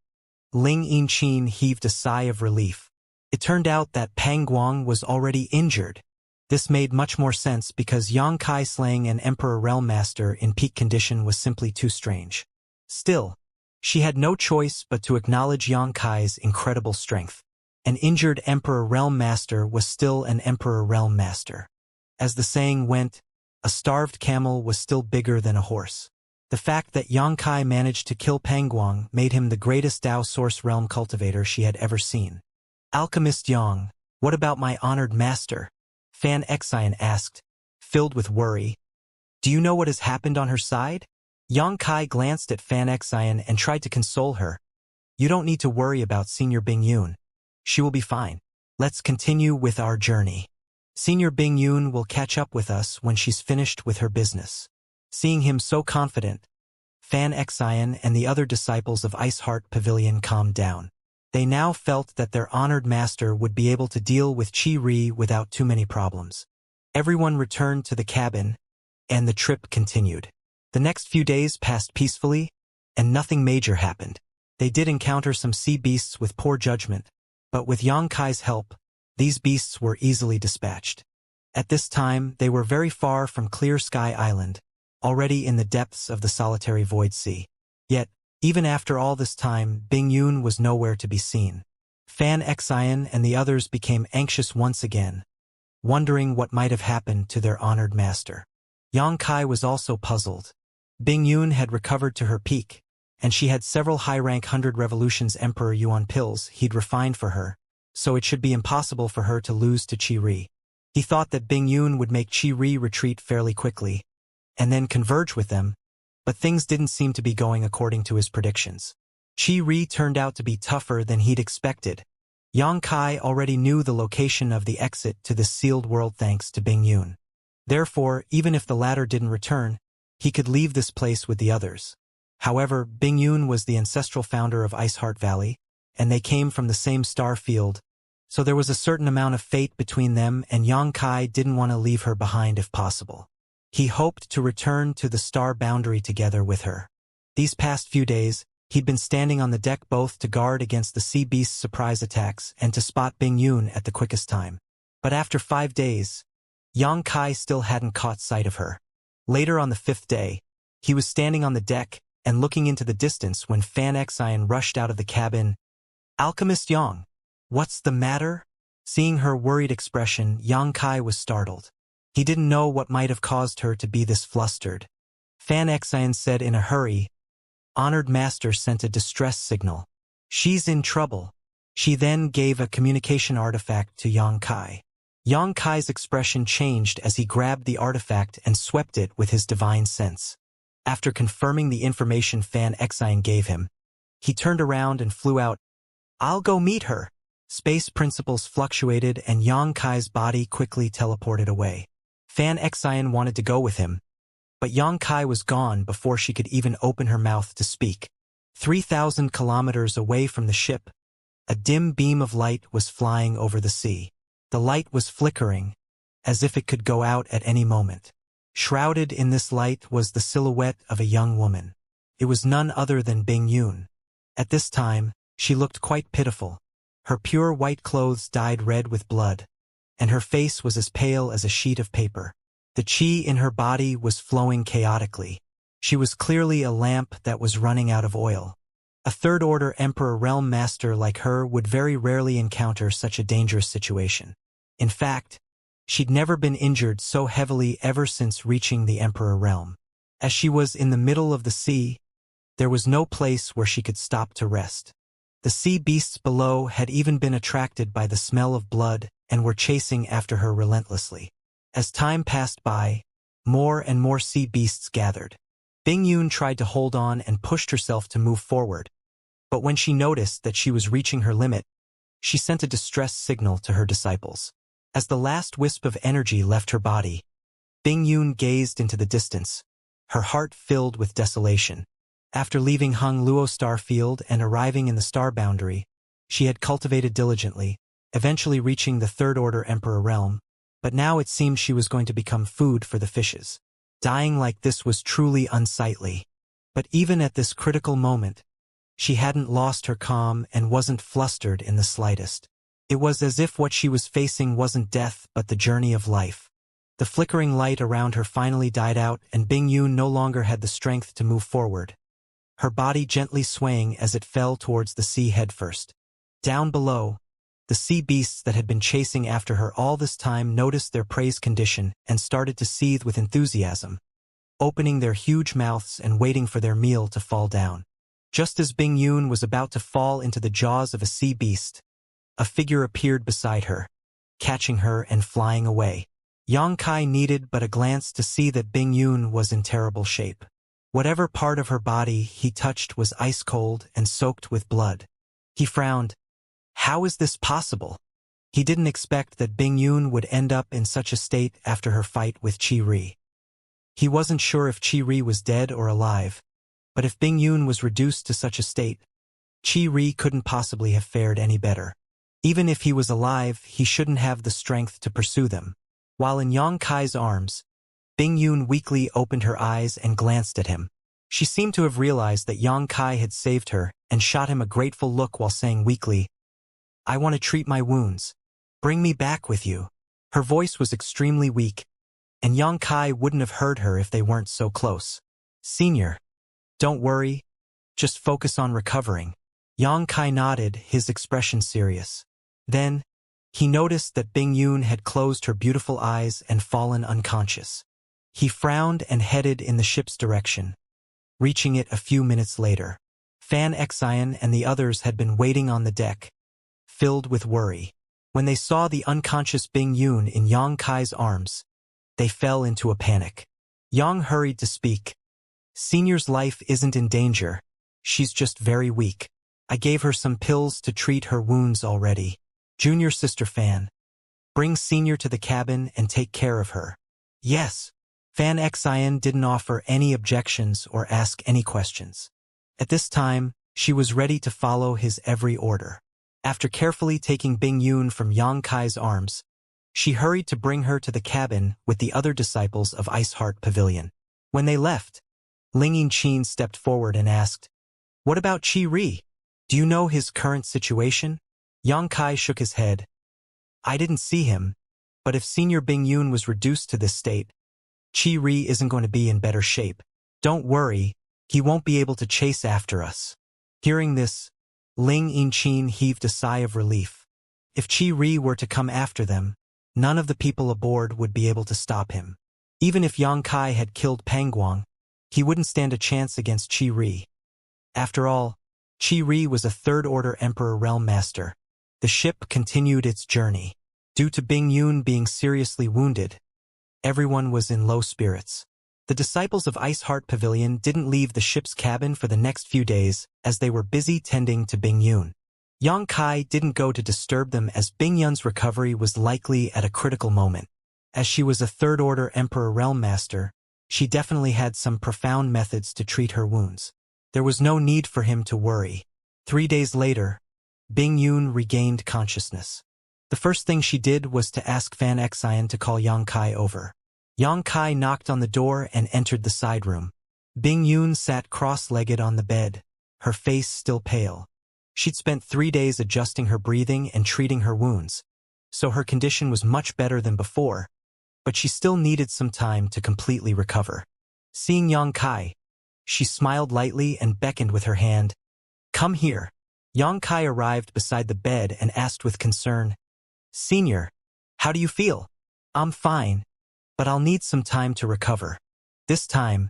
Ling Yinqin heaved a sigh of relief. It turned out that Pang Guang was already injured. This made much more sense because Yang Kai slaying an Emperor Realm Master in peak condition was simply too strange. Still, she had no choice but to acknowledge Yang Kai's incredible strength. An injured Emperor Realm Master was still an Emperor Realm Master. As the saying went, a starved camel was still bigger than a horse. The fact that Yang Kai managed to kill Pang Guang made him the greatest Dao Source realm cultivator she had ever seen. Alchemist Yang, what about my honored master? Fan Xian asked, filled with worry. Do you know what has happened on her side? Yang Kai glanced at Fan Xian and tried to console her. You don't need to worry about Senior Bing Yun. She will be fine. Let's continue with our journey. Senior Bing Yun will catch up with us when she's finished with her business. Seeing him so confident, Fan Xian and the other disciples of Ice Heart Pavilion calmed down. They now felt that their honored master would be able to deal with Qi Ri without too many problems. Everyone returned to the cabin, and the trip continued. The next few days passed peacefully, and nothing major happened. They did encounter some sea beasts with poor judgment, but with Yang Kai's help, these beasts were easily dispatched. At this time, they were very far from Clear Sky Island, already in the depths of the solitary void sea. Yet, even after all this time, Bing Yun was nowhere to be seen. Fan Xian and the others became anxious once again, wondering what might have happened to their honored master. Yang Kai was also puzzled. Bing Yun had recovered to her peak, and she had several high-rank 100 Revolutions Emperor Yuan pills he'd refined for her, so it should be impossible for her to lose to Qi Ri. He thought that Bing Yun would make Qi Ri retreat fairly quickly, and then converge with them, but things didn't seem to be going according to his predictions. Qi Ri turned out to be tougher than he'd expected. Yang Kai already knew the location of the exit to this sealed world thanks to Bing Yun. Therefore, even if the latter didn't return, he could leave this place with the others. However, Bing Yun was the ancestral founder of Ice Heart Valley, and they came from the same star field, so there was a certain amount of fate between them, and Yang Kai didn't want to leave her behind if possible. He hoped to return to the star boundary together with her. These past few days, he'd been standing on the deck both to guard against the sea beast's surprise attacks and to spot Bing Yun at the quickest time. But after 5 days, Yang Kai still hadn't caught sight of her. Later on the 5th day, he was standing on the deck and looking into the distance when Fan Xian rushed out of the cabin. Alchemist Yang, what's the matter? Seeing her worried expression, Yang Kai was startled. He didn't know what might have caused her to be this flustered. Fan Xian said in a hurry, Honored Master sent a distress signal. She's in trouble. She then gave a communication artifact to Yang Kai. Yang Kai's expression changed as he grabbed the artifact and swept it with his divine sense. After confirming the information Fan Xian gave him, he turned around and flew out. I'll go meet her. Space principles fluctuated and Yang Kai's body quickly teleported away. Fan Xian wanted to go with him, but Yang Kai was gone before she could even open her mouth to speak. 3,000 kilometers away from the ship, a dim beam of light was flying over the sea. The light was flickering, as if it could go out at any moment. Shrouded in this light was the silhouette of a young woman. It was none other than Bing Yun. At this time, She looked quite pitiful. Her pure white clothes dyed red with blood, and her face was as pale as a sheet of paper. The qi in her body was flowing chaotically. She was clearly a lamp that was running out of oil. A third-order Emperor Realm Master like her would very rarely encounter such a dangerous situation. In fact, she'd never been injured so heavily ever since reaching the Emperor Realm. As she was in the middle of the sea, there was no place where she could stop to rest. The sea beasts below had even been attracted by the smell of blood and were chasing after her relentlessly. As time passed by, more and more sea beasts gathered. Bingyun tried to hold on and pushed herself to move forward, but when she noticed that she was reaching her limit, she sent a distress signal to her disciples. As the last wisp of energy left her body, Bingyun gazed into the distance, her heart filled with desolation. After leaving Hung Luo star field and arriving in the star boundary, she had cultivated diligently, eventually reaching the third-order Emperor realm, but now it seemed she was going to become food for the fishes. Dying like this was truly unsightly. But even at this critical moment, she hadn't lost her calm and wasn't flustered in the slightest. It was as if what she was facing wasn't death but the journey of life. The flickering light around her finally died out and Bingyun no longer had the strength to move forward, her body gently swaying as it fell towards the sea headfirst. Down below, the sea beasts that had been chasing after her all this time noticed their prey's condition and started to seethe with enthusiasm, opening their huge mouths and waiting for their meal to fall down. Just as Bingyun was about to fall into the jaws of a sea beast, a figure appeared beside her, catching her and flying away. Yang Kai needed but a glance to see that Bingyun was in terrible shape. Whatever part of her body he touched was ice-cold and soaked with blood. He frowned. How is this possible? He didn't expect that Bingyun would end up in such a state after her fight with Qi-Ri. He wasn't sure if Qi-Ri was dead or alive, but if Bingyun was reduced to such a state, Qi-Ri couldn't possibly have fared any better. Even if he was alive, he shouldn't have the strength to pursue them. While in Yang Kai's arms, Bingyun weakly opened her eyes and glanced at him. She seemed to have realized that Yang Kai had saved her and shot him a grateful look while saying weakly, "I want to treat my wounds. Bring me back with you." Her voice was extremely weak, and Yang Kai wouldn't have heard her if they weren't so close. "Senior, don't worry, just focus on recovering." Yang Kai nodded, his expression serious. Then, he noticed that Bingyun had closed her beautiful eyes and fallen unconscious. He frowned and headed in the ship's direction, reaching it a few minutes later. Fan Xian and the others had been waiting on the deck, filled with worry. When they saw the unconscious Bingyun in Yang Kai's arms, they fell into a panic. Yang hurried to speak. "Senior's life isn't in danger. She's just very weak. I gave her some pills to treat her wounds already. Junior Sister Fan, bring Senior to the cabin and take care of her." "Yes." Fan Xian didn't offer any objections or ask any questions. At this time, she was ready to follow his every order. After carefully taking Bingyun from Yang Kai's arms, she hurried to bring her to the cabin with the other disciples of Iceheart Pavilion. When they left, Ling Yinqin stepped forward and asked, "What about Qi-Ri? Do you know his current situation?" Yang Kai shook his head. "I didn't see him, but if Senior Bingyun was reduced to this state, Qi-Ri isn't going to be in better shape. Don't worry, he won't be able to chase after us." Hearing this, Ling Yinqin heaved a sigh of relief. If Qi-Ri were to come after them, none of the people aboard would be able to stop him. Even if Yang Kai had killed Pangguang, he wouldn't stand a chance against Qi-Ri. After all, Qi-Ri was a third-order Emperor Realm Master. The ship continued its journey. Due to Bingyun being seriously wounded, everyone was in low spirits. The disciples of Iceheart Pavilion didn't leave the ship's cabin for the next few days as they were busy tending to Bingyun. Yang Kai didn't go to disturb them as Bingyun's recovery was likely at a critical moment. As she was a third-order Emperor Realm Master, she definitely had some profound methods to treat her wounds. There was no need for him to worry. 3 days later, Bingyun regained consciousness. The first thing she did was to ask Fan Xian to call Yang Kai over. Yang Kai knocked on the door and entered the side room. Bingyun sat cross-legged on the bed, her face still pale. She'd spent 3 days adjusting her breathing and treating her wounds, so her condition was much better than before, but she still needed some time to completely recover. Seeing Yang Kai, she smiled lightly and beckoned with her hand. "Come here." Yang Kai arrived beside the bed and asked with concern, "Senior, how do you feel?" "I'm fine, but I'll need some time to recover. This time,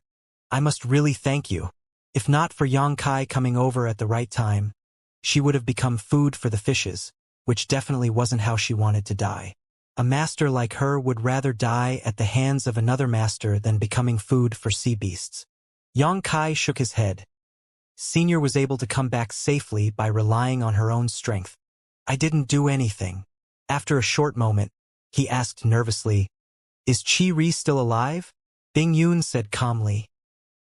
I must really thank you. If not for Yang Kai coming over at the right time, she would have become food for the fishes, which definitely wasn't how she wanted to die. A master like her would rather die at the hands of another master than becoming food for sea beasts." Yang Kai shook his head. Senior was able to come back safely by relying on her own strength. "I didn't do anything." After a short moment, he asked nervously, "Is Chi-Ri still alive?" Bing Yun said calmly,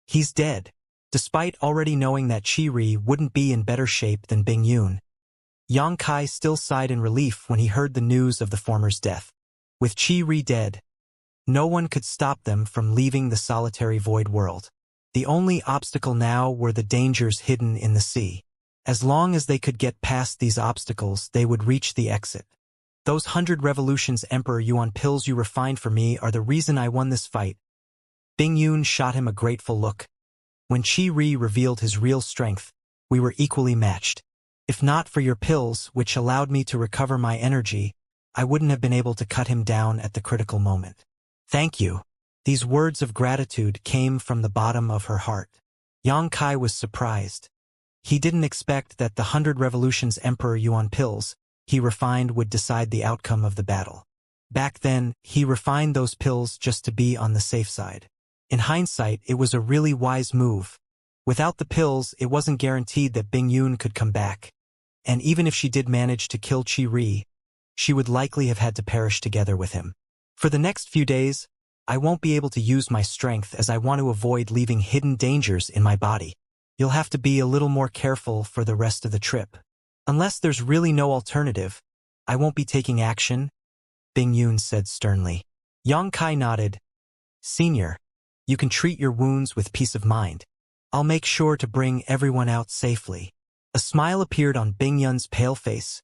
"He's dead." Despite already knowing that Chi-Ri wouldn't be in better shape than Bing Yun, Yang Kai still sighed in relief when he heard the news of the former's death. With Chi-Ri dead, no one could stop them from leaving the solitary void world. The only obstacle now were the dangers hidden in the sea. As long as they could get past these obstacles, they would reach the exit. "Those 100 revolutions Emperor Yuan pills you refined for me are the reason I won this fight." Bing Yun shot him a grateful look. "When Chi-Ri revealed his real strength, we were equally matched. If not for your pills, which allowed me to recover my energy, I wouldn't have been able to cut him down at the critical moment. Thank you." These words of gratitude came from the bottom of her heart. Yang Kai was surprised. He didn't expect that the 100 revolutions Emperor Yuan pills he refined would decide the outcome of the battle. Back then, he refined those pills just to be on the safe side. In hindsight, it was a really wise move. Without the pills, it wasn't guaranteed that Bing Yun could come back. And even if she did manage to kill Chi-Ri, she would likely have had to perish together with him. "For the next few days, I won't be able to use my strength as I want to avoid leaving hidden dangers in my body. You'll have to be a little more careful for the rest of the trip. Unless there's really no alternative, I won't be taking action," Bing Yun said sternly. Yang Kai nodded. "Senior, you can treat your wounds with peace of mind. I'll make sure to bring everyone out safely." A smile appeared on Bing Yun's pale face.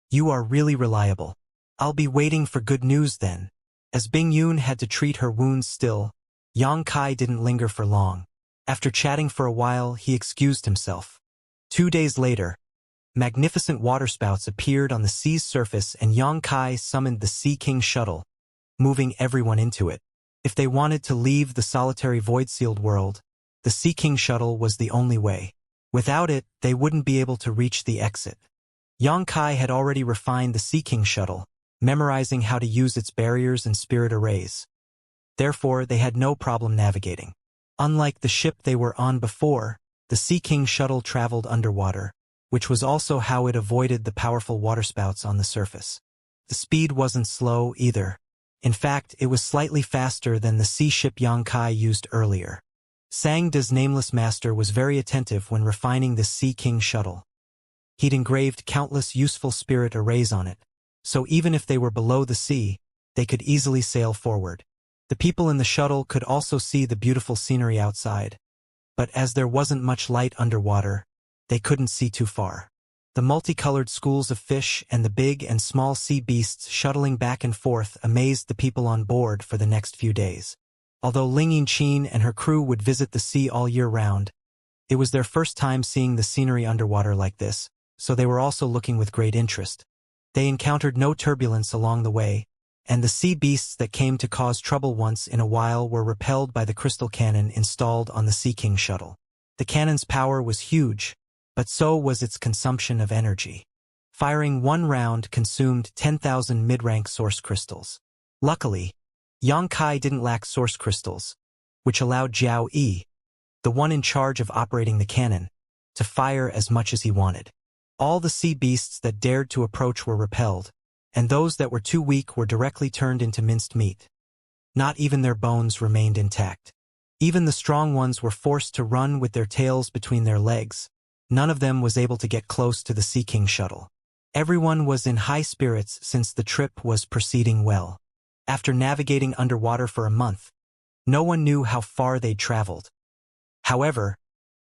"You are really reliable. I'll be waiting for good news then." As Bing Yun had to treat her wounds still, Yang Kai didn't linger for long. After chatting for a while, he excused himself. 2 days later, magnificent waterspouts appeared on the sea's surface and Yang Kai summoned the Sea King shuttle, moving everyone into it. If they wanted to leave the solitary void-sealed world, the Sea King shuttle was the only way. Without it, they wouldn't be able to reach the exit. Yang Kai had already refined the Sea King shuttle, memorizing how to use its barriers and spirit arrays. Therefore, they had no problem navigating. Unlike the ship they were on before, the Sea King shuttle traveled underwater, which was also how it avoided the powerful waterspouts on the surface. The speed wasn't slow either. In fact, it was slightly faster than the sea ship Yang Kai used earlier. Sang Da's nameless master was very attentive when refining the Sea King shuttle. He'd engraved countless useful spirit arrays on it, so even if they were below the sea, they could easily sail forward. The people in the shuttle could also see the beautiful scenery outside, but as there wasn't much light underwater, they couldn't see too far. The multicolored schools of fish and the big and small sea beasts shuttling back and forth amazed the people on board for the next few days. Although Ling Yinchin and her crew would visit the sea all year round, it was their first time seeing the scenery underwater like this, so they were also looking with great interest. They encountered no turbulence along the way, and the sea beasts that came to cause trouble once in a while were repelled by the crystal cannon installed on the Sea King shuttle. The cannon's power was huge, but so was its consumption of energy. Firing one round consumed 10,000 mid-rank source crystals. Luckily, Yang Kai didn't lack source crystals, which allowed Jiao Yi, the one in charge of operating the cannon, to fire as much as he wanted. All the sea beasts that dared to approach were repelled, and those that were too weak were directly turned into minced meat. Not even their bones remained intact. Even the strong ones were forced to run with their tails between their legs. None of them was able to get close to the Sea King shuttle. Everyone was in high spirits since the trip was proceeding well. After navigating underwater for a month, no one knew how far they'd traveled. However,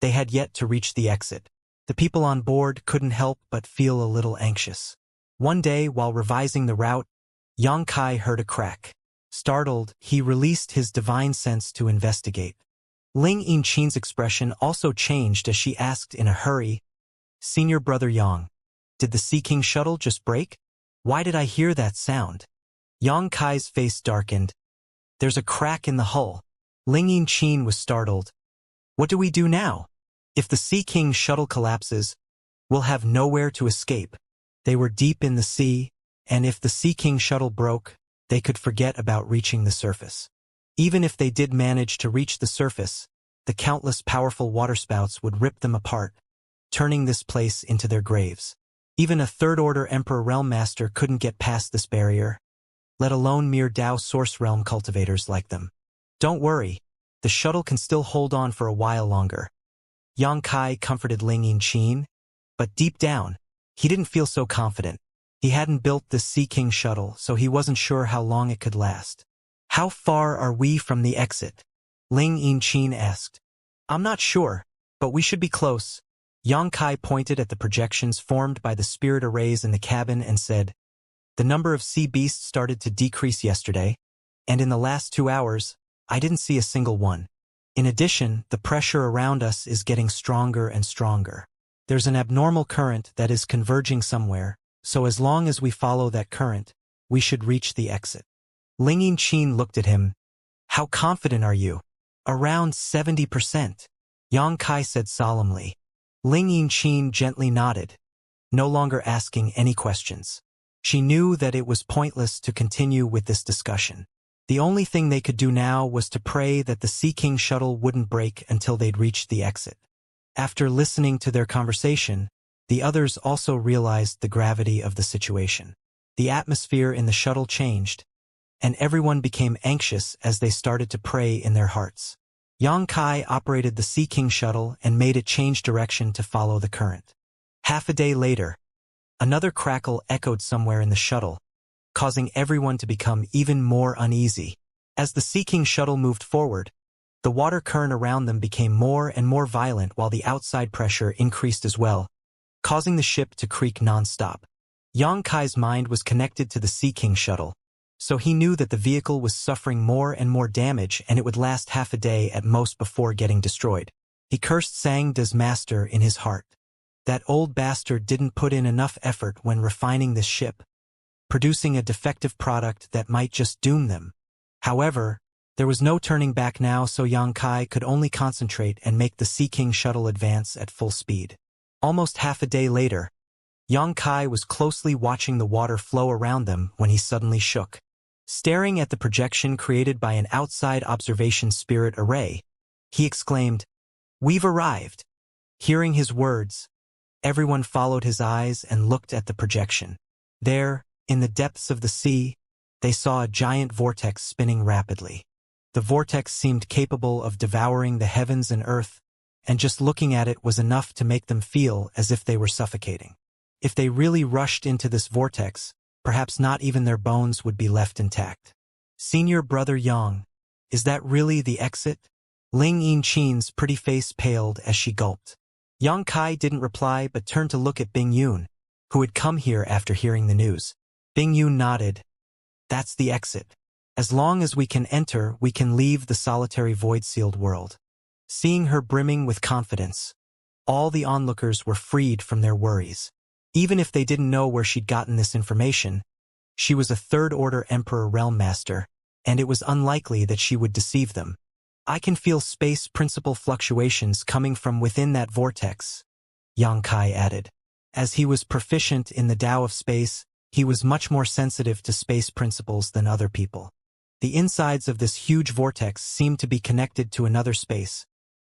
they had yet to reach the exit. The people on board couldn't help but feel a little anxious. One day, while revising the route, Xianxia heard a crack. Startled, he released his divine sense to investigate. Ling Yinqin's expression also changed as she asked in a hurry, "Senior Brother Yang, did the Sea King shuttle just break? Why did I hear that sound?" Xianxia's face darkened. "There's a crack in the hull." Ling Yinqin was startled. "What do we do now? If the Sea King shuttle collapses, we'll have nowhere to escape." They were deep in the sea, and if the Sea King shuttle broke, they could forget about reaching the surface. Even if they did manage to reach the surface, the countless powerful waterspouts would rip them apart, turning this place into their graves. Even a third-order Emperor Realm Master couldn't get past this barrier, let alone mere Dao Source Realm cultivators like them. "Don't worry, the shuttle can still hold on for a while longer." Xianxia comforted Ling Yinqin, but deep down, he didn't feel so confident. He hadn't built this Sea King shuttle, so he wasn't sure how long it could last. "How far are we from the exit?" Ling Yinqin asked. "I'm not sure, but we should be close." Xianxia pointed at the projections formed by the spirit arrays in the cabin and said, "The number of sea beasts started to decrease yesterday, and in the last 2 hours, I didn't see a single one. In addition, the pressure around us is getting stronger and stronger. There's an abnormal current that is converging somewhere, so as long as we follow that current, we should reach the exit." Ling Yinqin looked at him. "How confident are you?" "Around 70%, Xianxia said solemnly. Ling Yinqin gently nodded, no longer asking any questions. She knew that it was pointless to continue with this discussion. The only thing they could do now was to pray that the Sea King shuttle wouldn't break until they'd reached the exit. After listening to their conversation, the others also realized the gravity of the situation. The atmosphere in the shuttle changed, and everyone became anxious as they started to pray in their hearts. Xianxia operated the Sea King shuttle and made it change direction to follow the current. Half a day later, another crackle echoed somewhere in the shuttle, causing everyone to become even more uneasy. As the Sea King shuttle moved forward, the water current around them became more and more violent while the outside pressure increased as well, causing the ship to creak non-stop. Xianxia's mind was connected to the Sea King shuttle, so he knew that the vehicle was suffering more and more damage and it would last half a day at most before getting destroyed. He cursed Sang Da's master in his heart. That old bastard didn't put in enough effort when refining this ship, producing a defective product that might just doom them. However, there was no turning back now, so Xianxia could only concentrate and make the Sea King shuttle advance at full speed. Almost half a day later, Xianxia was closely watching the water flow around them when he suddenly shook. Staring at the projection created by an outside observation spirit array, he exclaimed, "We've arrived." Hearing his words, everyone followed his eyes and looked at the projection. There, in the depths of the sea, they saw a giant vortex spinning rapidly. The vortex seemed capable of devouring the heavens and earth, and just looking at it was enough to make them feel as if they were suffocating. If they really rushed into this vortex, perhaps not even their bones would be left intact. "Senior Brother Yang, is that really the exit?" Ling Yinqin's pretty face paled as she gulped. Xianxia didn't reply but turned to look at Bing Yun, who had come here after hearing the news. Bing Yun nodded. "That's the exit. As long as we can enter, we can leave the solitary void-sealed world." Seeing her brimming with confidence, all the onlookers were freed from their worries. Even if they didn't know where she'd gotten this information, she was a third-order Emperor Realm Master, and it was unlikely that she would deceive them. "I can feel space principle fluctuations coming from within that vortex," Xianxia added. As he was proficient in the Tao of space, he was much more sensitive to space principles than other people. The insides of this huge vortex seemed to be connected to another space,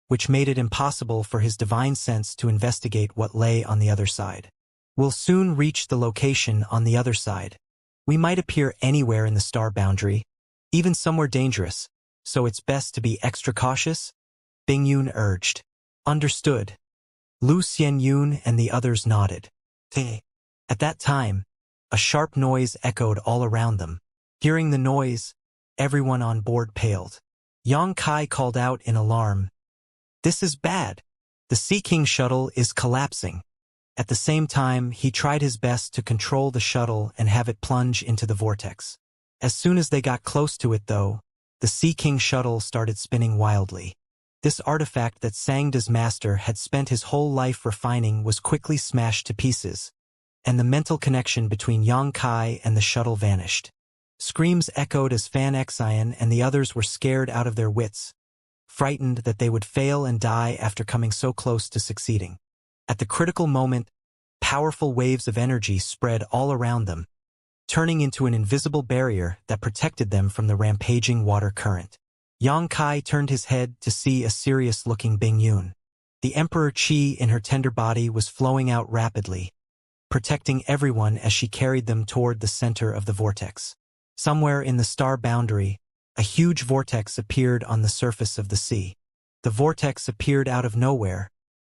which made it impossible for his divine sense to investigate what lay on the other side. "We'll soon reach the location on the other side. We might appear anywhere in the star boundary, even somewhere dangerous, so it's best to be extra cautious," Bing Yun urged. "Understood." Lu Xianyun and the others nodded. At that time, a sharp noise echoed all around them. Hearing the noise, everyone on board paled. Xianxia called out in alarm, "This is bad. The Sea King shuttle is collapsing. At the same time, he tried his best to control the shuttle and have it plunge into the vortex. As soon as they got close to it, though, the Sea King shuttle started spinning wildly. This artifact that Sangda's master had spent his whole life refining was quickly smashed to pieces, and the mental connection between Yang Kai and the shuttle vanished. Screams echoed as Xianxia and the others were scared out of their wits, frightened that they would fail and die after coming so close to succeeding. At the critical moment, powerful waves of energy spread all around them, turning into an invisible barrier that protected them from the rampaging water current. Yang Kai turned his head to see a serious-looking Bing Yun. The Emperor Qi in her tender body was flowing out rapidly, protecting everyone as she carried them toward the center of the vortex. Somewhere in the star boundary, a huge vortex appeared on the surface of the sea. The vortex appeared out of nowhere,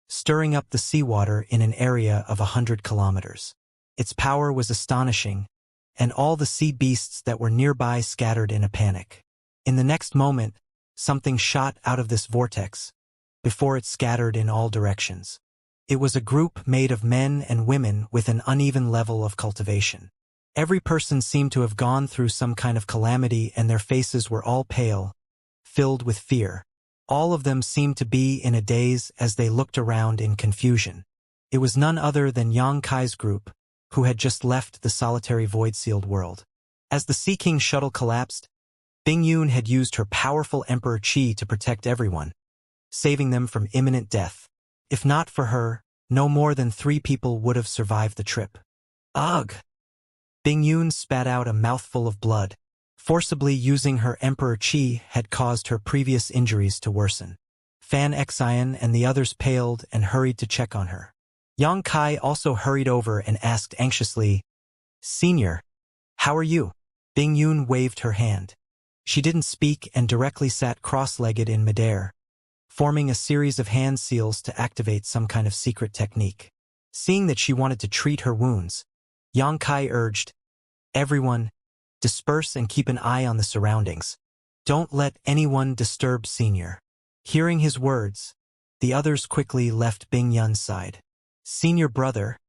stirring up the seawater in an area of 100 kilometers. Its power was astonishing, and all the sea beasts that were nearby scattered in a panic. In the next moment, something shot out of this vortex, before it scattered in all directions. It was a group made of men and women with an uneven level of cultivation. Every person seemed to have gone through some kind of calamity, and their faces were all pale, filled with fear. All of them seemed to be in a daze as they looked around in confusion. It was none other than Yang Kai's group, who had just left the solitary void-sealed world. As the Sea King shuttle collapsed, Bing Yun had used her powerful Emperor Qi to protect everyone, saving them from imminent death. If not for her, no more than 3 people would have survived the trip. Ugh! Bing Yun spat out a mouthful of blood. Forcibly using her Emperor Qi had caused her previous injuries to worsen. Xianxia and the others paled and hurried to check on her. Yang Kai also hurried over and asked anxiously, "Senior, how are you?" Bing Yun waved her hand. She didn't speak and directly sat cross-legged in midair, forming a series of hand seals to activate some kind of secret technique. Seeing that she wanted to treat her wounds, Yang Kai urged, "Everyone, disperse and keep an eye on the surroundings. Don't let anyone disturb Senior." Hearing his words, the others quickly left Bing Yun's side. "Senior brother,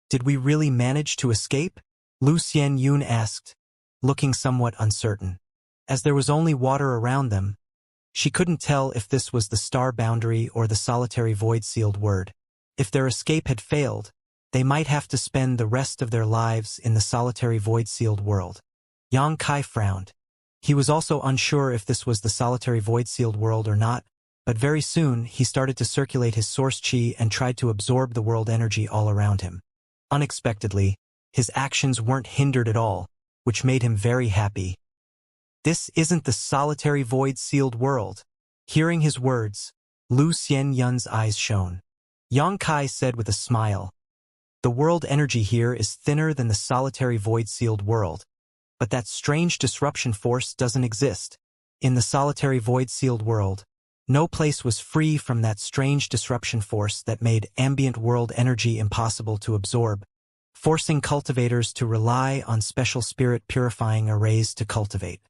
did we really manage to escape?" Lu Xianyun asked, looking somewhat uncertain. As there was only water around them, she couldn't tell if this was the star boundary or the solitary void-sealed world. If their escape had failed, they might have to spend the rest of their lives in the solitary void-sealed world. Yang Kai frowned. He was also unsure if this was the solitary void-sealed world or not, but very soon he started to circulate his source chi and tried to absorb the world energy all around him. Unexpectedly, his actions weren't hindered at all, which made him very happy. "This isn't the solitary void-sealed world." Hearing his words, Lu Xianyun's eyes shone. Yang Kai said with a smile, "The world energy here is thinner than the solitary void-sealed world, but that strange disruption force doesn't exist. In the solitary void-sealed world, no place was free from that strange disruption force that made ambient world energy impossible to absorb, forcing cultivators to rely on special spirit purifying arrays to cultivate.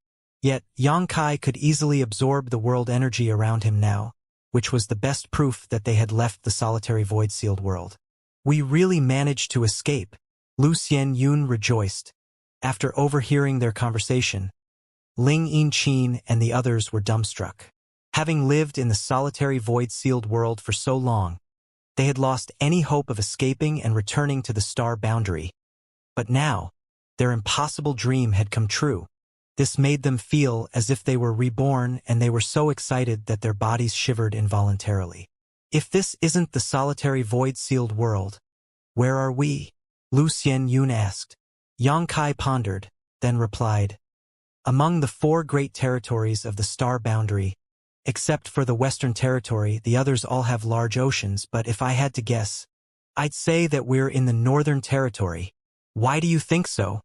Yet, Yang Kai could easily absorb the world energy around him now, which was the best proof that they had left the solitary void-sealed world. "We really managed to escape," Lu Xianyun rejoiced. After overhearing their conversation, Ling Yiqin and the others were dumbstruck. Having lived in the solitary void-sealed world for so long, they had lost any hope of escaping and returning to the star boundary. But now, their impossible dream had come true. This made them feel as if they were reborn, and they were so excited that their bodies shivered involuntarily. "If this isn't the solitary void-sealed world, where are we?" Lu Xianyun asked. Yang Kai pondered, then replied, "Among the 4 great territories of the star boundary, except for the Western Territory, the others all have large oceans, but if I had to guess, I'd say that we're in the Northern Territory." "Why do you think so?"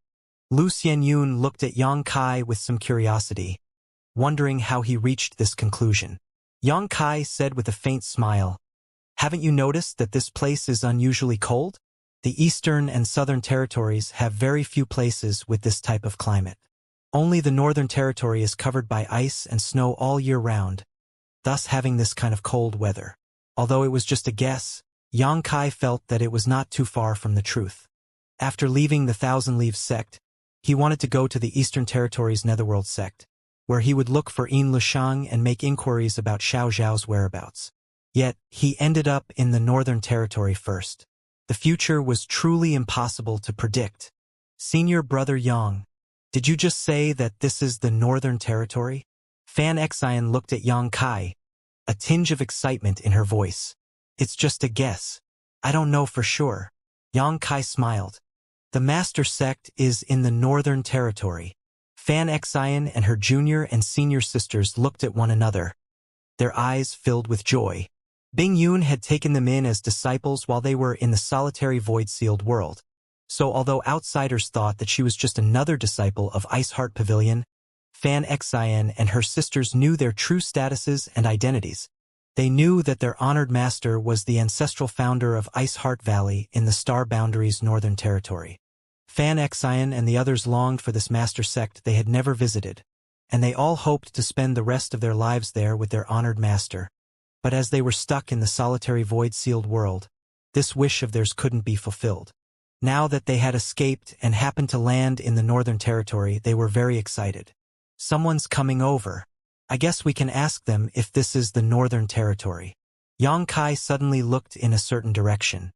Lu Xianyun looked at Yang Kai with some curiosity, wondering how he reached this conclusion. Yang Kai said with a faint smile, "Haven't you noticed that this place is unusually cold? The Eastern and Southern Territories have very few places with this type of climate. Only the Northern Territory is covered by ice and snow all year round, thus having this kind of cold weather." Although it was just a guess, Xianxia felt that it was not too far from the truth. After leaving the Thousand Leaves sect, he wanted to go to the Eastern Territories Netherworld sect, where he would look for Yin Lushang and make inquiries about Xiao Zhao's whereabouts. Yet, he ended up in the Northern Territory first. The future was truly impossible to predict. Senior Brother Yang, did you just say that this is the Northern Territory? Fan Xian looked at Xianxia, a tinge of excitement in her voice. It's just a guess. I don't know for sure. Xianxia smiled. The Master Sect is in the Northern Territory. Fan Xian and her junior and senior sisters looked at one another, their eyes filled with joy. Bing Yun had taken them in as disciples while they were in the solitary void-sealed world. So although outsiders thought that she was just another disciple of Iceheart Pavilion, Fan Xian and her sisters knew their true statuses and identities. They knew that their honored master was the ancestral founder of Iceheart Valley in the Star Boundaries Northern Territory. Fan Xian and the others longed for this master sect they had never visited, and they all hoped to spend the rest of their lives there with their honored master. But as they were stuck in the solitary void-sealed world, this wish of theirs couldn't be fulfilled. Now that they had escaped and happened to land in the Northern Territory, they were very excited. Someone's coming over. I guess we can ask them if this is the Northern Territory. Xianxia suddenly looked in a certain direction.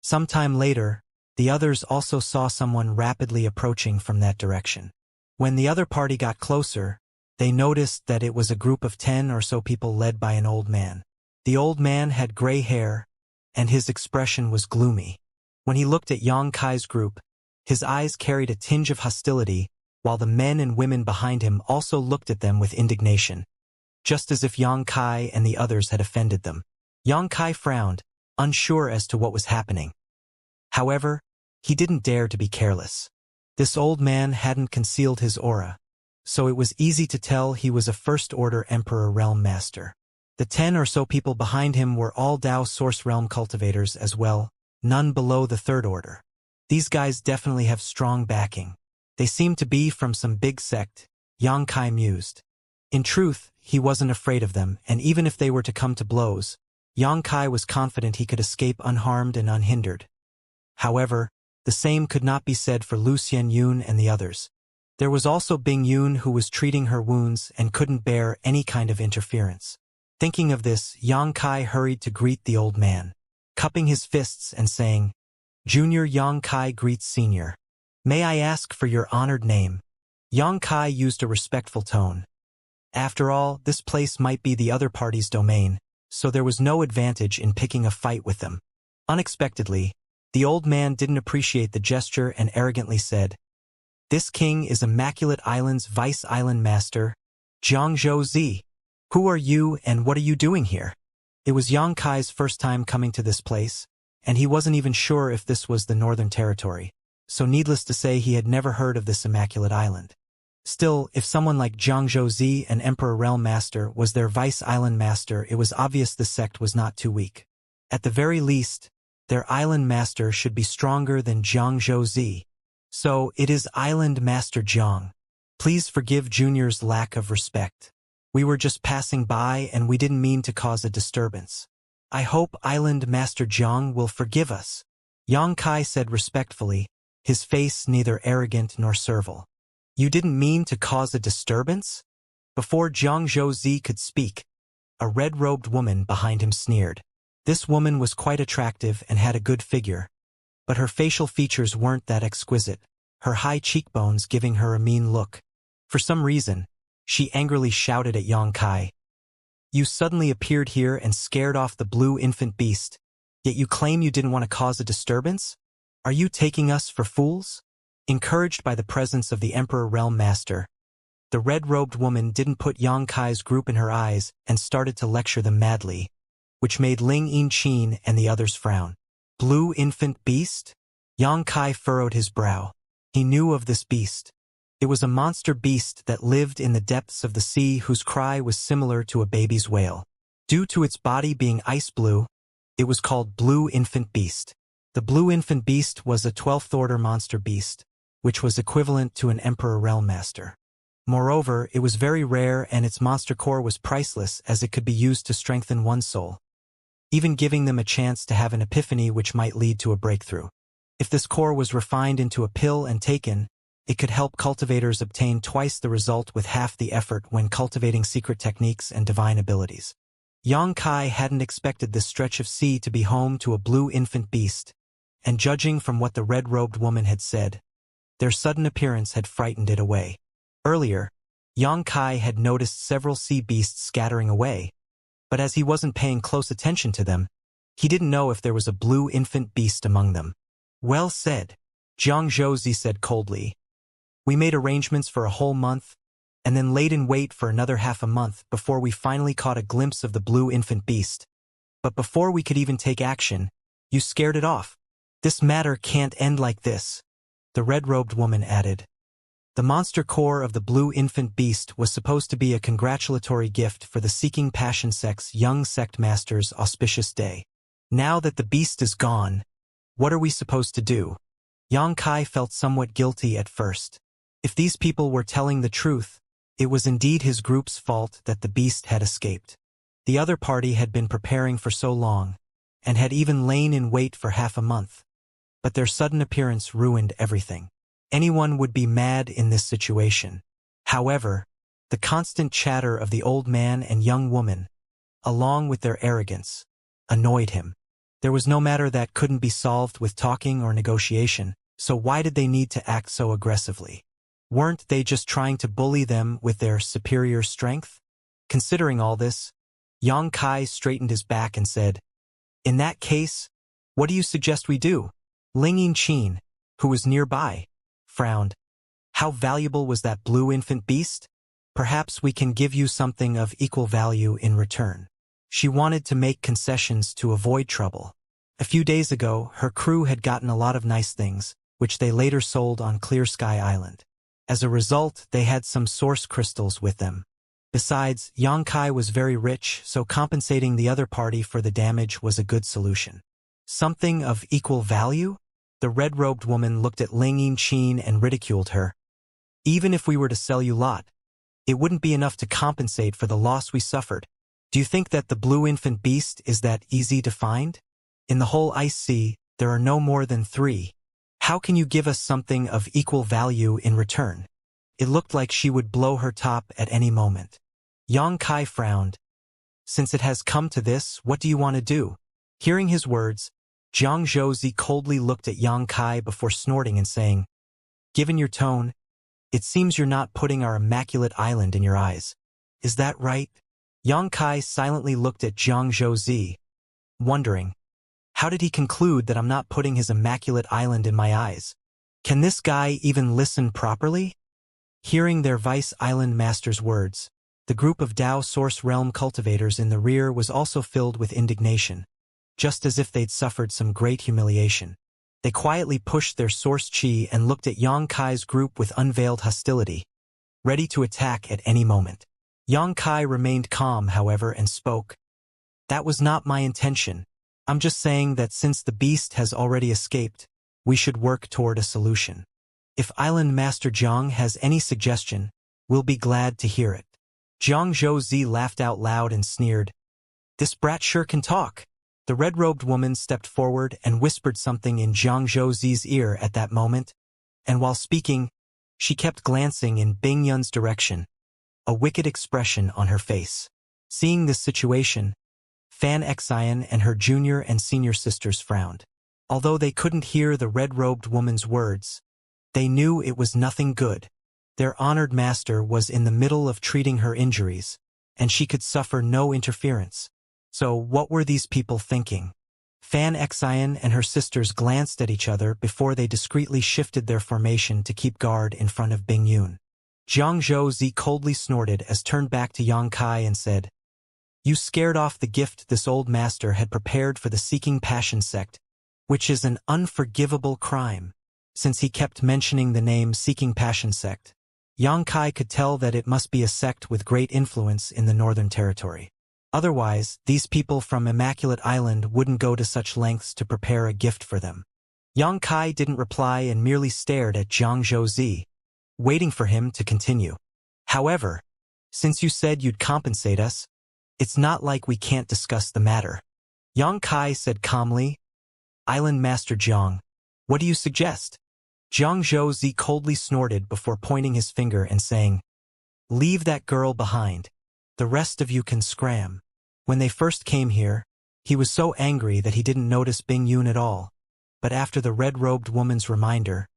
Sometime later, the others also saw someone rapidly approaching from that direction. When the other party got closer, they noticed that it was a group of 10 or so people led by an old man. The old man had gray hair, and his expression was gloomy. When he looked at Xianxia's group, his eyes carried a tinge of hostility, while the men and women behind him also looked at them with indignation, just as if Xianxia and the others had offended them. Xianxia frowned, unsure as to what was happening. However, he didn't dare to be careless. This old man hadn't concealed his aura, so it was easy to tell he was a First-Order Emperor Realm Master. The 10 or so people behind him were all Dao Source Realm cultivators as well, none below the Third Order. These guys definitely have strong backing. They seem to be from some big sect, Xianxia mused. In truth, he wasn't afraid of them, and even if they were to come to blows, Xianxia was confident he could escape unharmed and unhindered. However, the same could not be said for Lu Xianyun and the others. There was also Bing Yun who was treating her wounds and couldn't bear any kind of interference. Thinking of this, Xianxia hurried to greet the old man, cupping his fists and saying, "Junior Xianxia greets Senior. May I ask for your honored name?" Xianxia used a respectful tone. After all, this place might be the other party's domain, so there was no advantage in picking a fight with them. Unexpectedly, the old man didn't appreciate the gesture and arrogantly said, "This king is Immaculate Island's Vice Island Master, Zhangzhou Zi. Who are you and what are you doing here?" It was Xianxia's first time coming to this place, and he wasn't even sure if this was the Northern Territory, so needless to say he had never heard of this Immaculate Island. Still, if someone like Zhangzhou Zi, an Emperor Realm Master, was their Vice Island Master, it was obvious the sect was not too weak. At the very least, their Island Master should be stronger than Zhangzhou Zi. So, it is Island Master Zhang. Please forgive Junior's lack of respect. We were just passing by and we didn't mean to cause a disturbance. I hope Island Master Zhang will forgive us," Xianxia said respectfully, his face neither arrogant nor servile. "You didn't mean to cause a disturbance?" Before Zhangzhou Zi could speak, a red-robed woman behind him sneered. This woman was quite attractive and had a good figure, but her facial features weren't that exquisite, her high cheekbones giving her a mean look. For some reason, she angrily shouted at Xianxia, "You suddenly appeared here and scared off the blue infant beast, yet you claim you didn't want to cause a disturbance? Are you taking us for fools?" Encouraged by the presence of the Emperor Realm Master, the red-robed woman didn't put Xianxia's group in her eyes and started to lecture them madly, which made Ling Yinchin and the others frown. Blue infant beast? Xianxia furrowed his brow. He knew of this beast. It was a monster beast that lived in the depths of the sea whose cry was similar to a baby's wail. Due to its body being ice blue, it was called Blue Infant Beast. The Blue Infant Beast was a 12th order monster beast, which was equivalent to an Emperor Realm Master. Moreover, it was very rare and its monster core was priceless as it could be used to strengthen one's soul. even giving them a chance to have an epiphany which might lead to a breakthrough. If this core was refined into a pill and taken, it could help cultivators obtain twice the result with half the effort when cultivating secret techniques and divine abilities. Xianxia hadn't expected this stretch of sea to be home to a blue infant beast, and judging from what the red-robed woman had said, their sudden appearance had frightened it away. Earlier, Xianxia had noticed several sea beasts scattering away, but as he wasn't paying close attention to them, he didn't know if there was a blue infant beast among them. Well said, Xianxia said coldly. We made arrangements for a whole month, and then laid in wait for another half a month before we finally caught a glimpse of the blue infant beast. But before we could even take action, you scared it off. This matter can't end like this, the red-robed woman added. The monster core of the blue infant beast was supposed to be a congratulatory gift for the Seeking Passion sect's young sect master's auspicious day. Now that the beast is gone, what are we supposed to do? Xianxia felt somewhat guilty at first. If these people were telling the truth, it was indeed his group's fault that the beast had escaped. The other party had been preparing for so long, and had even lain in wait for half a month. But their sudden appearance ruined everything. Anyone would be mad in this situation. However, the constant chatter of the old man and young woman, along with their arrogance, annoyed him. There was no matter that couldn't be solved with talking or negotiation, so why did they need to act so aggressively? Weren't they just trying to bully them with their superior strength? Considering all this, Xianxia straightened his back and said, "In that case, what do you suggest we do?" Ling Yinqin, who was nearby, frowned. How valuable was that blue infant beast? Perhaps we can give you something of equal value in return. She wanted to make concessions to avoid trouble. A few days ago, her crew had gotten a lot of nice things, which they later sold on Clear Sky Island. As a result, they had some source crystals with them. Besides, Xianxia was very rich, so compensating the other party for the damage was a good solution. Something of equal value? The red-robed woman looked at Ling Yinqin and ridiculed her. Even if we were to sell you lot, it wouldn't be enough to compensate for the loss we suffered. Do you think that the blue infant beast is that easy to find? In the whole ice sea, there are no more than 3. How can you give us something of equal value in return? It looked like she would blow her top at any moment. Xianxia frowned. Since it has come to this, what do you want to do? Hearing his words, Xianxia coldly looked at Xianxia before snorting and saying, "Given your tone, it seems you're not putting our immaculate island in your eyes. Is that right?" Xianxia silently looked at Xianxia, wondering, how did he conclude that I'm not putting his immaculate island in my eyes? Can this guy even listen properly? Hearing their Vice Island Master's words, the group of Dao Source Realm cultivators in the rear was also filled with indignation, just as if they'd suffered some great humiliation. They quietly pushed their source chi and looked at Xianxia's group with unveiled hostility, ready to attack at any moment. Xianxia remained calm, however, and spoke. "That was not my intention. I'm just saying that since the beast has already escaped, we should work toward a solution. If Island Master Zhang has any suggestion, we'll be glad to hear it." Xianxia laughed out loud and sneered. "This brat sure can talk." The red-robed woman stepped forward and whispered something in Xianxia's ear at that moment, and while speaking, she kept glancing in Bing Yun's direction, a wicked expression on her face. Seeing this situation, Fan Xian and her junior and senior sisters frowned. Although they couldn't hear the red-robed woman's words, they knew it was nothing good. Their honored master was in the middle of treating her injuries, and she could suffer no interference. So what were these people thinking? Fan Xian and her sisters glanced at each other before they discreetly shifted their formation to keep guard in front of Bing Yun. Xianxia coldly snorted as turned back to Xianxia and said, "You scared off the gift this old master had prepared for the Seeking Passion sect, which is an unforgivable crime." Since he kept mentioning the name Seeking Passion sect, Xianxia could tell that it must be a sect with great influence in the Northern Territory. Otherwise, these people from Immaculate Island wouldn't go to such lengths to prepare a gift for them. Xianxia didn't reply and merely stared at Xianxia, waiting for him to continue. "However, since you said you'd compensate us, it's not like we can't discuss the matter. Yang Kai said calmly. Island Master Jiang, what do you suggest? Jiang Zhouzi coldly snorted before pointing his finger and saying, leave that girl behind. The rest of you can scram. When they first came here, he was so angry that he didn't notice Bing Yun at all. But after the red-robed woman's reminder,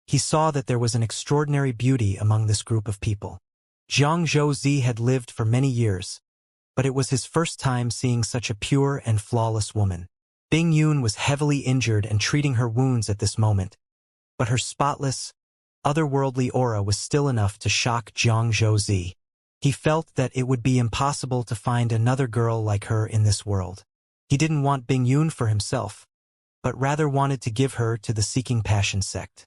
he saw that there was an extraordinary beauty among this group of people. Jiang Zhouzi had lived for many years, but it was his first time seeing such a pure and flawless woman. Bing Yun was heavily injured and treating her wounds at this moment, but her spotless, otherworldly aura was still enough to shock Jiang Zhouzi. He felt that it would be impossible to find another girl like her in this world. He didn't want Bing Yun for himself, but rather wanted to give her to the Seeking Passion sect.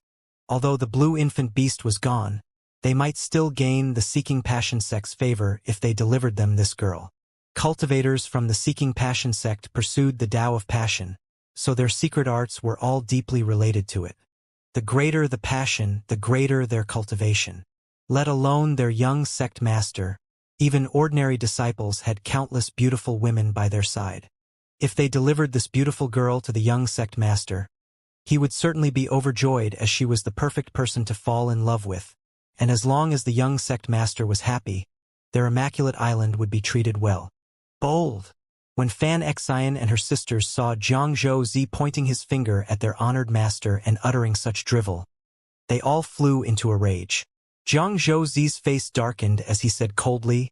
Although the blue infant beast was gone, they might still gain the Seeking Passion sect's favor if they delivered them this girl. Cultivators from the Seeking Passion sect pursued the Tao of Passion, so their secret arts were all deeply related to it. The greater the passion, the greater their cultivation. Let alone their young sect master, even ordinary disciples had countless beautiful women by their side. If they delivered this beautiful girl to the young sect master, he would certainly be overjoyed as she was the perfect person to fall in love with, and as long as the young sect master was happy, their immaculate island would be treated well. Bold! When Fan Xian and her sisters saw Jiang Zhouzi pointing his finger at their honored master and uttering such drivel, they all flew into a rage. Jiang Zhouzi's face darkened as he said coldly,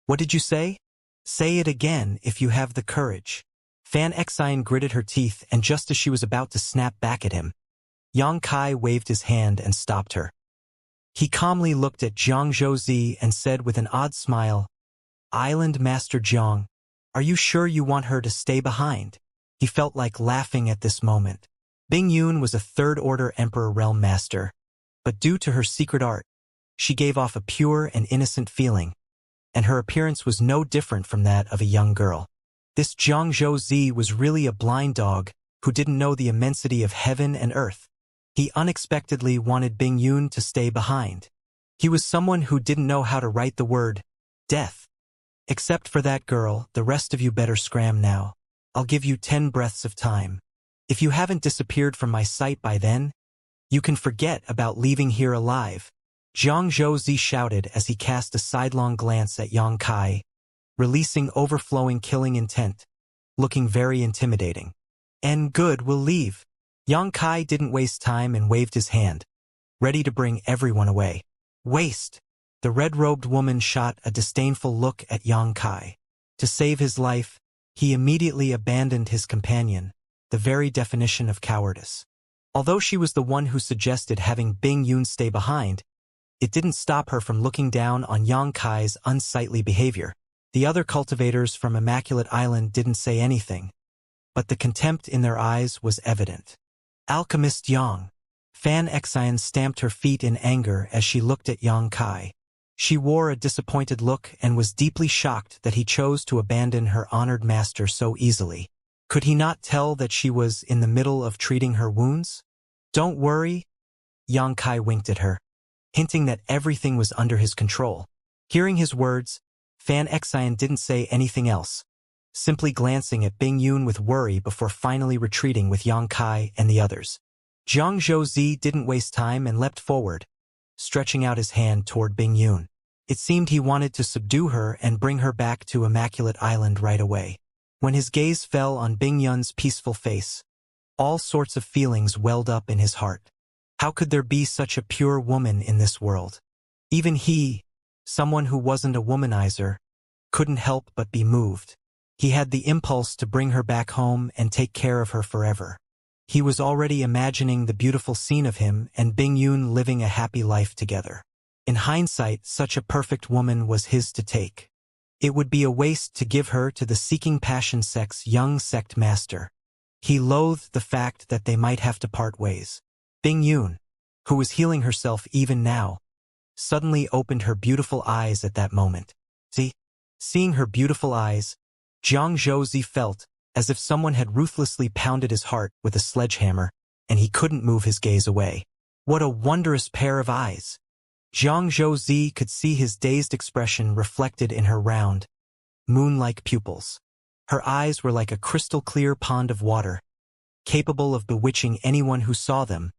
what did you say? Say it again if you have the courage. Fan Xian gritted her teeth, and just as she was about to snap back at him, Yang Kai waved his hand and stopped her. He calmly looked at Jiang Zhouzi and said with an odd smile, Island Master Jiang, are you sure you want her to stay behind? He felt like laughing at this moment. Bing Yun was a third-order Emperor Realm Master, but due to her secret art, she gave off a pure and innocent feeling, and her appearance was no different from that of a young girl. This Jiang Zhouzi was really a blind dog who didn't know the immensity of heaven and earth. He unexpectedly wanted Bing Yun to stay behind. He was someone who didn't know how to write the word death. Except for that girl, the rest of you better scram now. I'll give you 10 breaths of time. If you haven't disappeared from my sight by then, you can forget about leaving here alive. Jiang Zhouzi shouted as he cast a sidelong glance at Yang Kai, releasing overflowing killing intent, looking very intimidating. And good, we'll leave. Yang Kai didn't waste time and waved his hand, ready to bring everyone away. Waste! The red-robed woman shot a disdainful look at Yang Kai. To save his life, he immediately abandoned his companion, the very definition of cowardice. Although she was the one who suggested having Bing Yun stay behind, it didn't stop her from looking down on Yang Kai's unsightly behavior. The other cultivators from Immaculate Island didn't say anything, but the contempt in their eyes was evident. Alchemist Yang. Fan Xian stamped her feet in anger as she looked at Yang Kai. She wore a disappointed look and was deeply shocked that he chose to abandon her honored master so easily. Could he not tell that she was in the middle of treating her wounds? Don't worry. Yang Kai winked at her, hinting that everything was under his control. Hearing his words, Fan Xian didn't say anything else, simply glancing at Bing Yun with worry before finally retreating with Yang Kai and the others. Jiang Zhouzi didn't waste time and leapt forward, stretching out his hand toward Bing Yun. It seemed he wanted to subdue her and bring her back to Immaculate Island right away. When his gaze fell on Bing Yun's peaceful face, all sorts of feelings welled up in his heart. How could there be such a pure woman in this world? Even he, someone who wasn't a womanizer, couldn't help but be moved. He had the impulse to bring her back home and take care of her forever. He was already imagining the beautiful scene of him and Bing Yun living a happy life together. In hindsight, such a perfect woman was his to take. It would be a waste to give her to the Seeking Passion sect's young sect master. He loathed the fact that they might have to part ways. Bing Yun, who was healing herself even now, suddenly opened her beautiful eyes at that moment. Seeing her beautiful eyes, Jiang Zhouzi felt as if someone had ruthlessly pounded his heart with a sledgehammer, and he couldn't move his gaze away. What a wondrous pair of eyes! Jiang Zhouzi could see his dazed expression reflected in her round, moon-like pupils. Her eyes were like a crystal-clear pond of water, capable of bewitching anyone who saw them,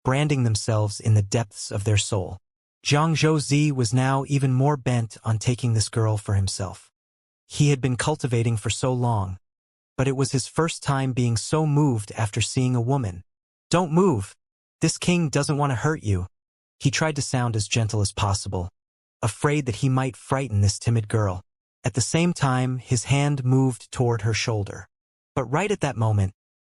branding themselves in the depths of their soul. Zhang Zhouzi was now even more bent on taking this girl for himself. He had been cultivating for so long, but it was his first time being so moved after seeing a woman. "Don't move. This king doesn't want to hurt you." He tried to sound as gentle as possible, afraid that he might frighten this timid girl. At the same time, his hand moved toward her shoulder. But right at that moment,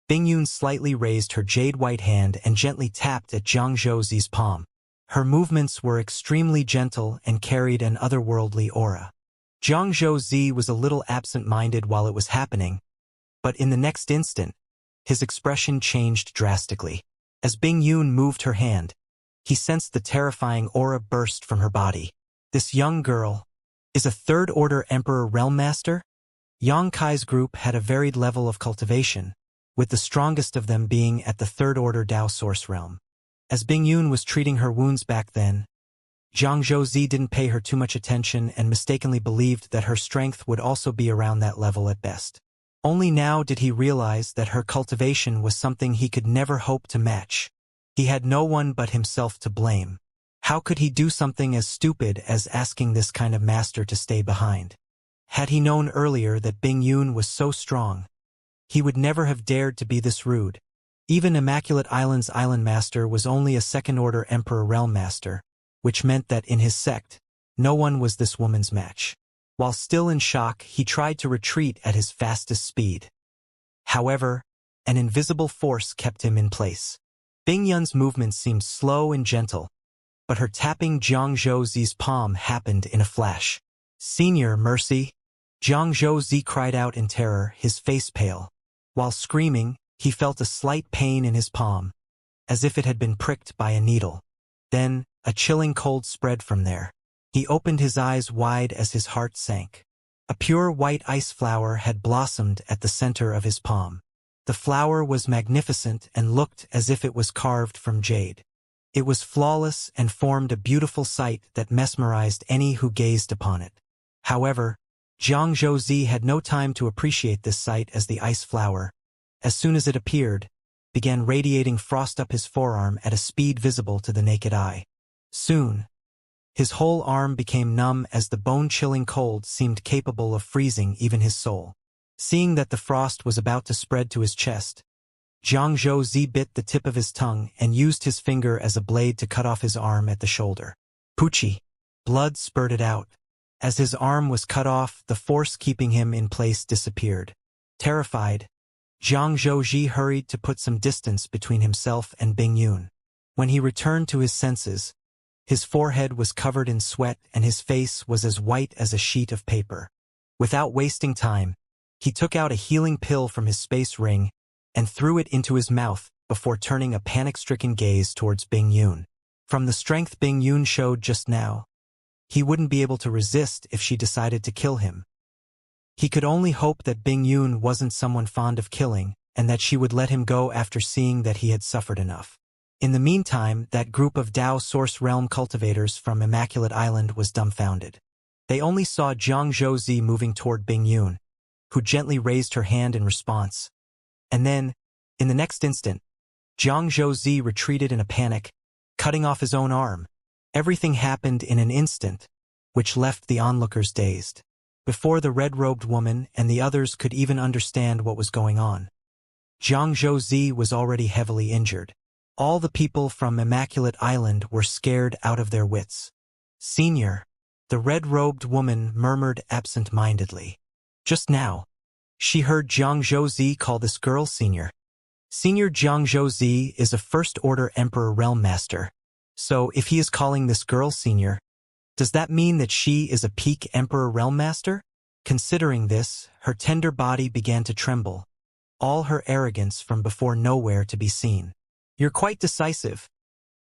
Bingyun slightly raised her jade-white hand and gently tapped at Zhang Zhouzi's palm. Her movements were extremely gentle and carried an otherworldly aura. Zhang Zhouzi was a little absent-minded while it was happening, but in the next instant, his expression changed drastically. As Bingyun moved her hand, he sensed the terrifying aura burst from her body. This young girl is a third-order Emperor Realm Master? Yang Kai's group had a varied level of cultivation, with the strongest of them being at the third-order Dao Source Realm. As Bingyun was treating her wounds back then, Zhang Zhouzi didn't pay her too much attention and mistakenly believed that her strength would also be around that level at best. Only now did he realize that her cultivation was something he could never hope to match. He had no one but himself to blame. How could he do something as stupid as asking this kind of master to stay behind? Had he known earlier that Bingyun was so strong, he would never have dared to be this rude. Even Immaculate Island's island master was only a second-order Emperor Realm Master, which meant that in his sect, no one was this woman's match. While still in shock, he tried to retreat at his fastest speed. However, an invisible force kept him in place. Bingyun's movements seemed slow and gentle, but her tapping Zhang Zhouzi's palm happened in a flash. "Senior, mercy!" Zhang Zhouzi cried out in terror, his face pale. While screaming, he felt a slight pain in his palm, as if it had been pricked by a needle. Then, a chilling cold spread from there. He opened his eyes wide as his heart sank. A pure white ice flower had blossomed at the center of his palm. The flower was magnificent and looked as if it was carved from jade. It was flawless and formed a beautiful sight that mesmerized any who gazed upon it. However, Zhang Zhouzi had no time to appreciate this sight as the ice flower, as soon as it appeared, began radiating frost up his forearm at a speed visible to the naked eye. Soon, his whole arm became numb as the bone-chilling cold seemed capable of freezing even his soul. Seeing that the frost was about to spread to his chest, Zhang Zhouzi bit the tip of his tongue and used his finger as a blade to cut off his arm at the shoulder. Poochie! Blood spurted out. As his arm was cut off, the force keeping him in place disappeared. Terrified, Zhang Zhouzi hurried to put some distance between himself and Bingyun. When he returned to his senses, his forehead was covered in sweat and his face was as white as a sheet of paper. Without wasting time, he took out a healing pill from his space ring and threw it into his mouth before turning a panic-stricken gaze towards Bingyun. From the strength Bingyun showed just now, he wouldn't be able to resist if she decided to kill him. He could only hope that Bingyun wasn't someone fond of killing and that she would let him go after seeing that he had suffered enough. In the meantime, that group of Dao Source Realm cultivators from Immaculate Island was dumbfounded. They only saw Zhang Zhouzi moving toward Bingyun, who gently raised her hand in response. And then, in the next instant, Zhang Zhouzi retreated in a panic, cutting off his own arm. Everything happened in an instant, which left the onlookers dazed. Before the red-robed woman and the others could even understand what was going on, Zhang Zhouzi was already heavily injured. All the people from Immaculate Island were scared out of their wits. "Senior," the red-robed woman murmured absent-mindedly. Just now, she heard Zhang Zhouzi call this girl Senior. Senior Zhang Zhouzi is a first-order Emperor Realm Master, so if he is calling this girl Senior, does that mean that she is a peak Emperor Realm Master? Considering this, her tender body began to tremble, all her arrogance from before nowhere to be seen. "You're quite decisive."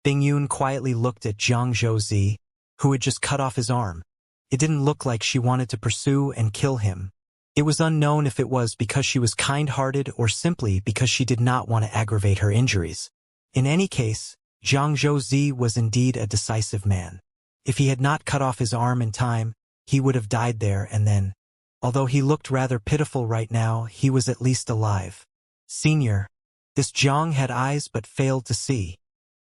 Bingyun quietly looked at Zhang Zhouzi, who had just cut off his arm. It didn't look like she wanted to pursue and kill him. It was unknown if it was because she was kind-hearted or simply because she did not want to aggravate her injuries. In any case, Zhang Zhouzi was indeed a decisive man. If he had not cut off his arm in time, he would have died there and then. Although he looked rather pitiful right now, he was at least alive. Senior. This Jiang had eyes but failed to see.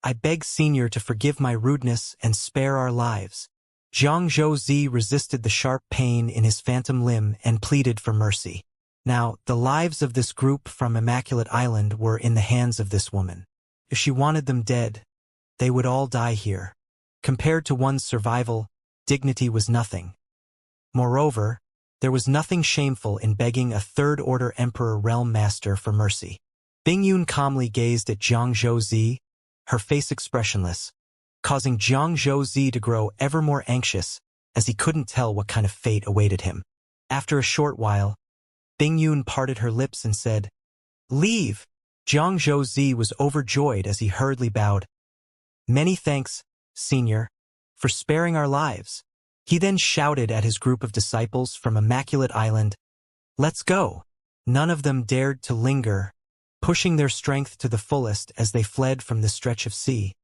I beg Senior to forgive my rudeness and spare our lives. Jiang Zhouzi resisted the sharp pain in his phantom limb and pleaded for mercy. Now, the lives of this group from Immaculate Island were in the hands of this woman. If she wanted them dead, they would all die here. Compared to one's survival, dignity was nothing. Moreover, there was nothing shameful in begging a third-order Emperor Realm Master for mercy. Bingyun calmly gazed at Jiang Zhouzi, her face expressionless, causing Jiang Zhouzi to grow ever more anxious as he couldn't tell what kind of fate awaited him. After a short while, Bingyun parted her lips and said, "Leave!" Jiang Zhouzi was overjoyed as he hurriedly bowed. "Many thanks, Senior, for sparing our lives." He then shouted at his group of disciples from Immaculate Island, "Let's go!" None of them dared to linger, pushing their strength to the fullest as they fled from this stretch of sea,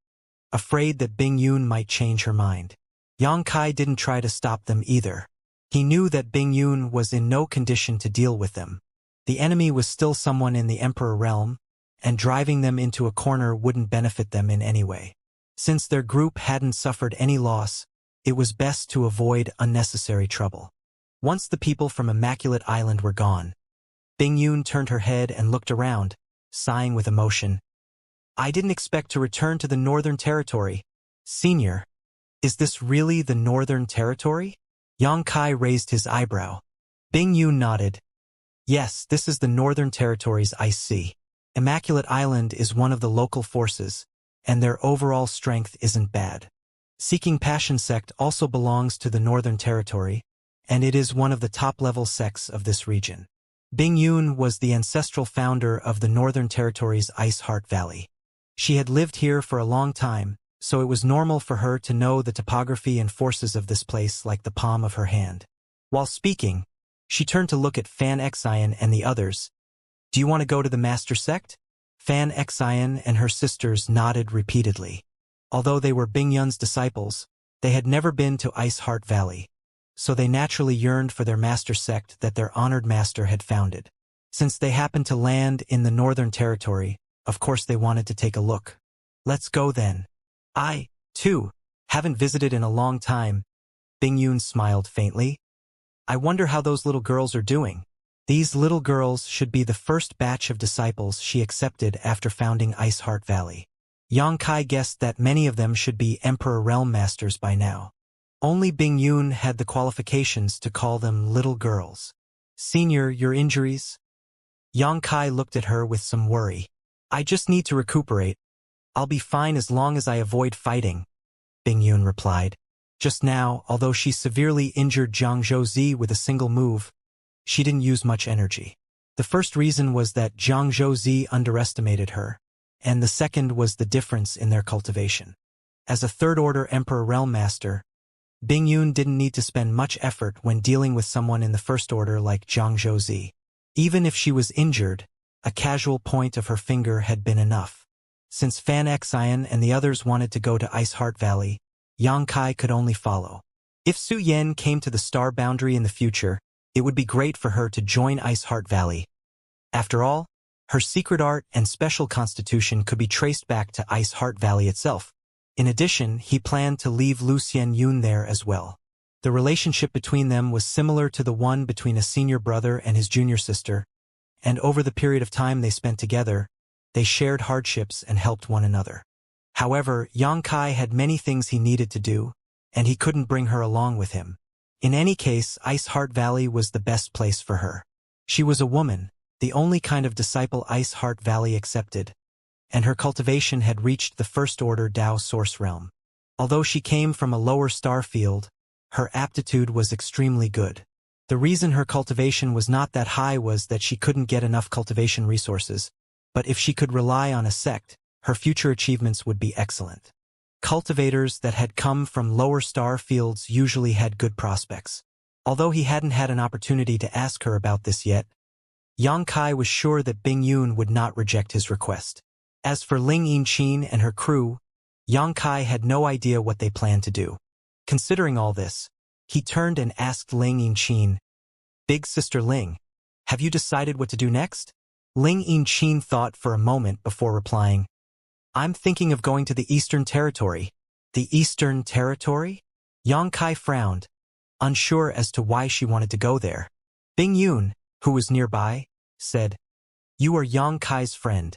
afraid that Bingyun might change her mind. Yang Kai didn't try to stop them either. He knew that Bingyun was in no condition to deal with them. The enemy was still someone in the Emperor realm, and driving them into a corner wouldn't benefit them in any way. Since their group hadn't suffered any loss, it was best to avoid unnecessary trouble. Once the people from Immaculate Island were gone, Bingyun turned her head and looked around, sighing with emotion. "I didn't expect to return to the Northern Territory. Senior, is this really the Northern Territory?" Yang Kai raised his eyebrow. Bingyun nodded. "Yes, this is the Northern Territory's Ice Sea. Immaculate Island is one of the local forces, and their overall strength isn't bad. Seeking Passion sect also belongs to the Northern Territory, and it is one of the top-level sects of this region." Bingyun was the ancestral founder of the Northern Territory's Ice Heart Valley. She had lived here for a long time, so it was normal for her to know the topography and forces of this place like the palm of her hand. While speaking, she turned to look at Fan Xian and the others. "Do you want to go to the Master Sect?" Fan Xian and her sisters nodded repeatedly. Although they were Bingyun's disciples, they had never been to Ice Heart Valley, so they naturally yearned for their Master Sect that their honored master had founded. Since they happened to land in the Northern Territory, of course they wanted to take a look. "Let's go then. I, too, haven't visited in a long time." Bingyun smiled faintly. "I wonder how those little girls are doing." These little girls should be the first batch of disciples she accepted after founding Ice Heart Valley. Yang Kai guessed that many of them should be Emperor Realm Masters by now. Only Bingyun had the qualifications to call them little girls. "Senior, your injuries?" Yang Kai looked at her with some worry. "I just need to recuperate. I'll be fine as long as I avoid fighting," Bingyun replied. Just now, although she severely injured Jiang Zhouzi with a single move, she didn't use much energy. The first reason was that Jiang Zhouzi underestimated her, and the second was the difference in their cultivation. As a third-order Emperor Realm Master, Bingyun didn't need to spend much effort when dealing with someone in the first order like Jiang Zhouzi. Even if she was injured, a casual point of her finger had been enough. Since Fan Xian and the others wanted to go to Ice Heart Valley, Yang Kai could only follow. If Su Yen came to the star boundary in the future, it would be great for her to join Ice Heart Valley. After all, her secret art and special constitution could be traced back to Ice Heart Valley itself. In addition, he planned to leave Lu Xianyun there as well. The relationship between them was similar to the one between a senior brother and his junior sister, and over the period of time they spent together, they shared hardships and helped one another. However, Yang Kai had many things he needed to do, and he couldn't bring her along with him. In any case, Ice Heart Valley was the best place for her. She was a woman, the only kind of disciple Ice Heart Valley accepted, and her cultivation had reached the first-order Dao Source Realm. Although she came from a lower star field, her aptitude was extremely good. The reason her cultivation was not that high was that she couldn't get enough cultivation resources, but if she could rely on a sect, her future achievements would be excellent. Cultivators that had come from lower star fields usually had good prospects. Although he hadn't had an opportunity to ask her about this yet, Yang Kai was sure that Bingyun would not reject his request. As for Ling Yinqin and her crew, Yang Kai had no idea what they planned to do. Considering all this, he turned and asked Ling Yinqin, Big Sister Ling, have you decided what to do next? Ling Yinchin thought for a moment before replying, I'm thinking of going to the Eastern Territory. The Eastern Territory? Yang Kai frowned, unsure as to why she wanted to go there. Bing Yun, who was nearby, said, You are Yang Kai's friend,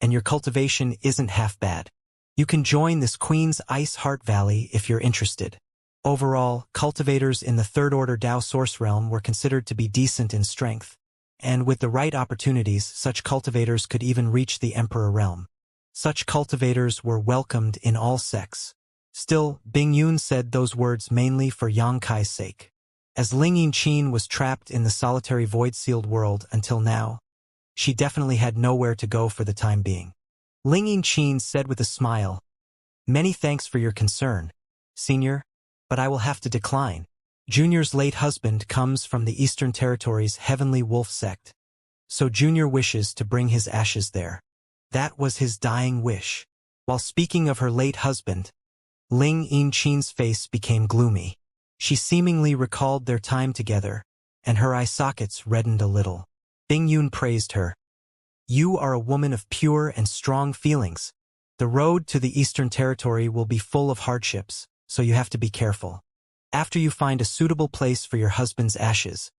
and your cultivation isn't half bad. You can join this Queen's Ice Heart Valley if you're interested. Overall, cultivators in the Third Order Dao Source Realm were considered to be decent in strength, and with the right opportunities, such cultivators could even reach the Emperor Realm. Such cultivators were welcomed in all sects. Still, Bing Yun said those words mainly for Yang Kai's sake. As Ling Yinchin was trapped in the solitary void-sealed world until now, she definitely had nowhere to go for the time being. Ling Yinchin said with a smile, Many thanks for your concern, Senior, but I will have to decline. Junior's late husband comes from the Eastern Territory's Heavenly Wolf sect, so Junior wishes to bring his ashes there. That was his dying wish. While speaking of her late husband, Ling Yinchin's face became gloomy. She seemingly recalled their time together, and her eye sockets reddened a little. Bing Yun praised her. You are a woman of pure and strong feelings. The road to the Eastern Territory will be full of hardships, so you have to be careful. After you find a suitable place for your husband's ashes,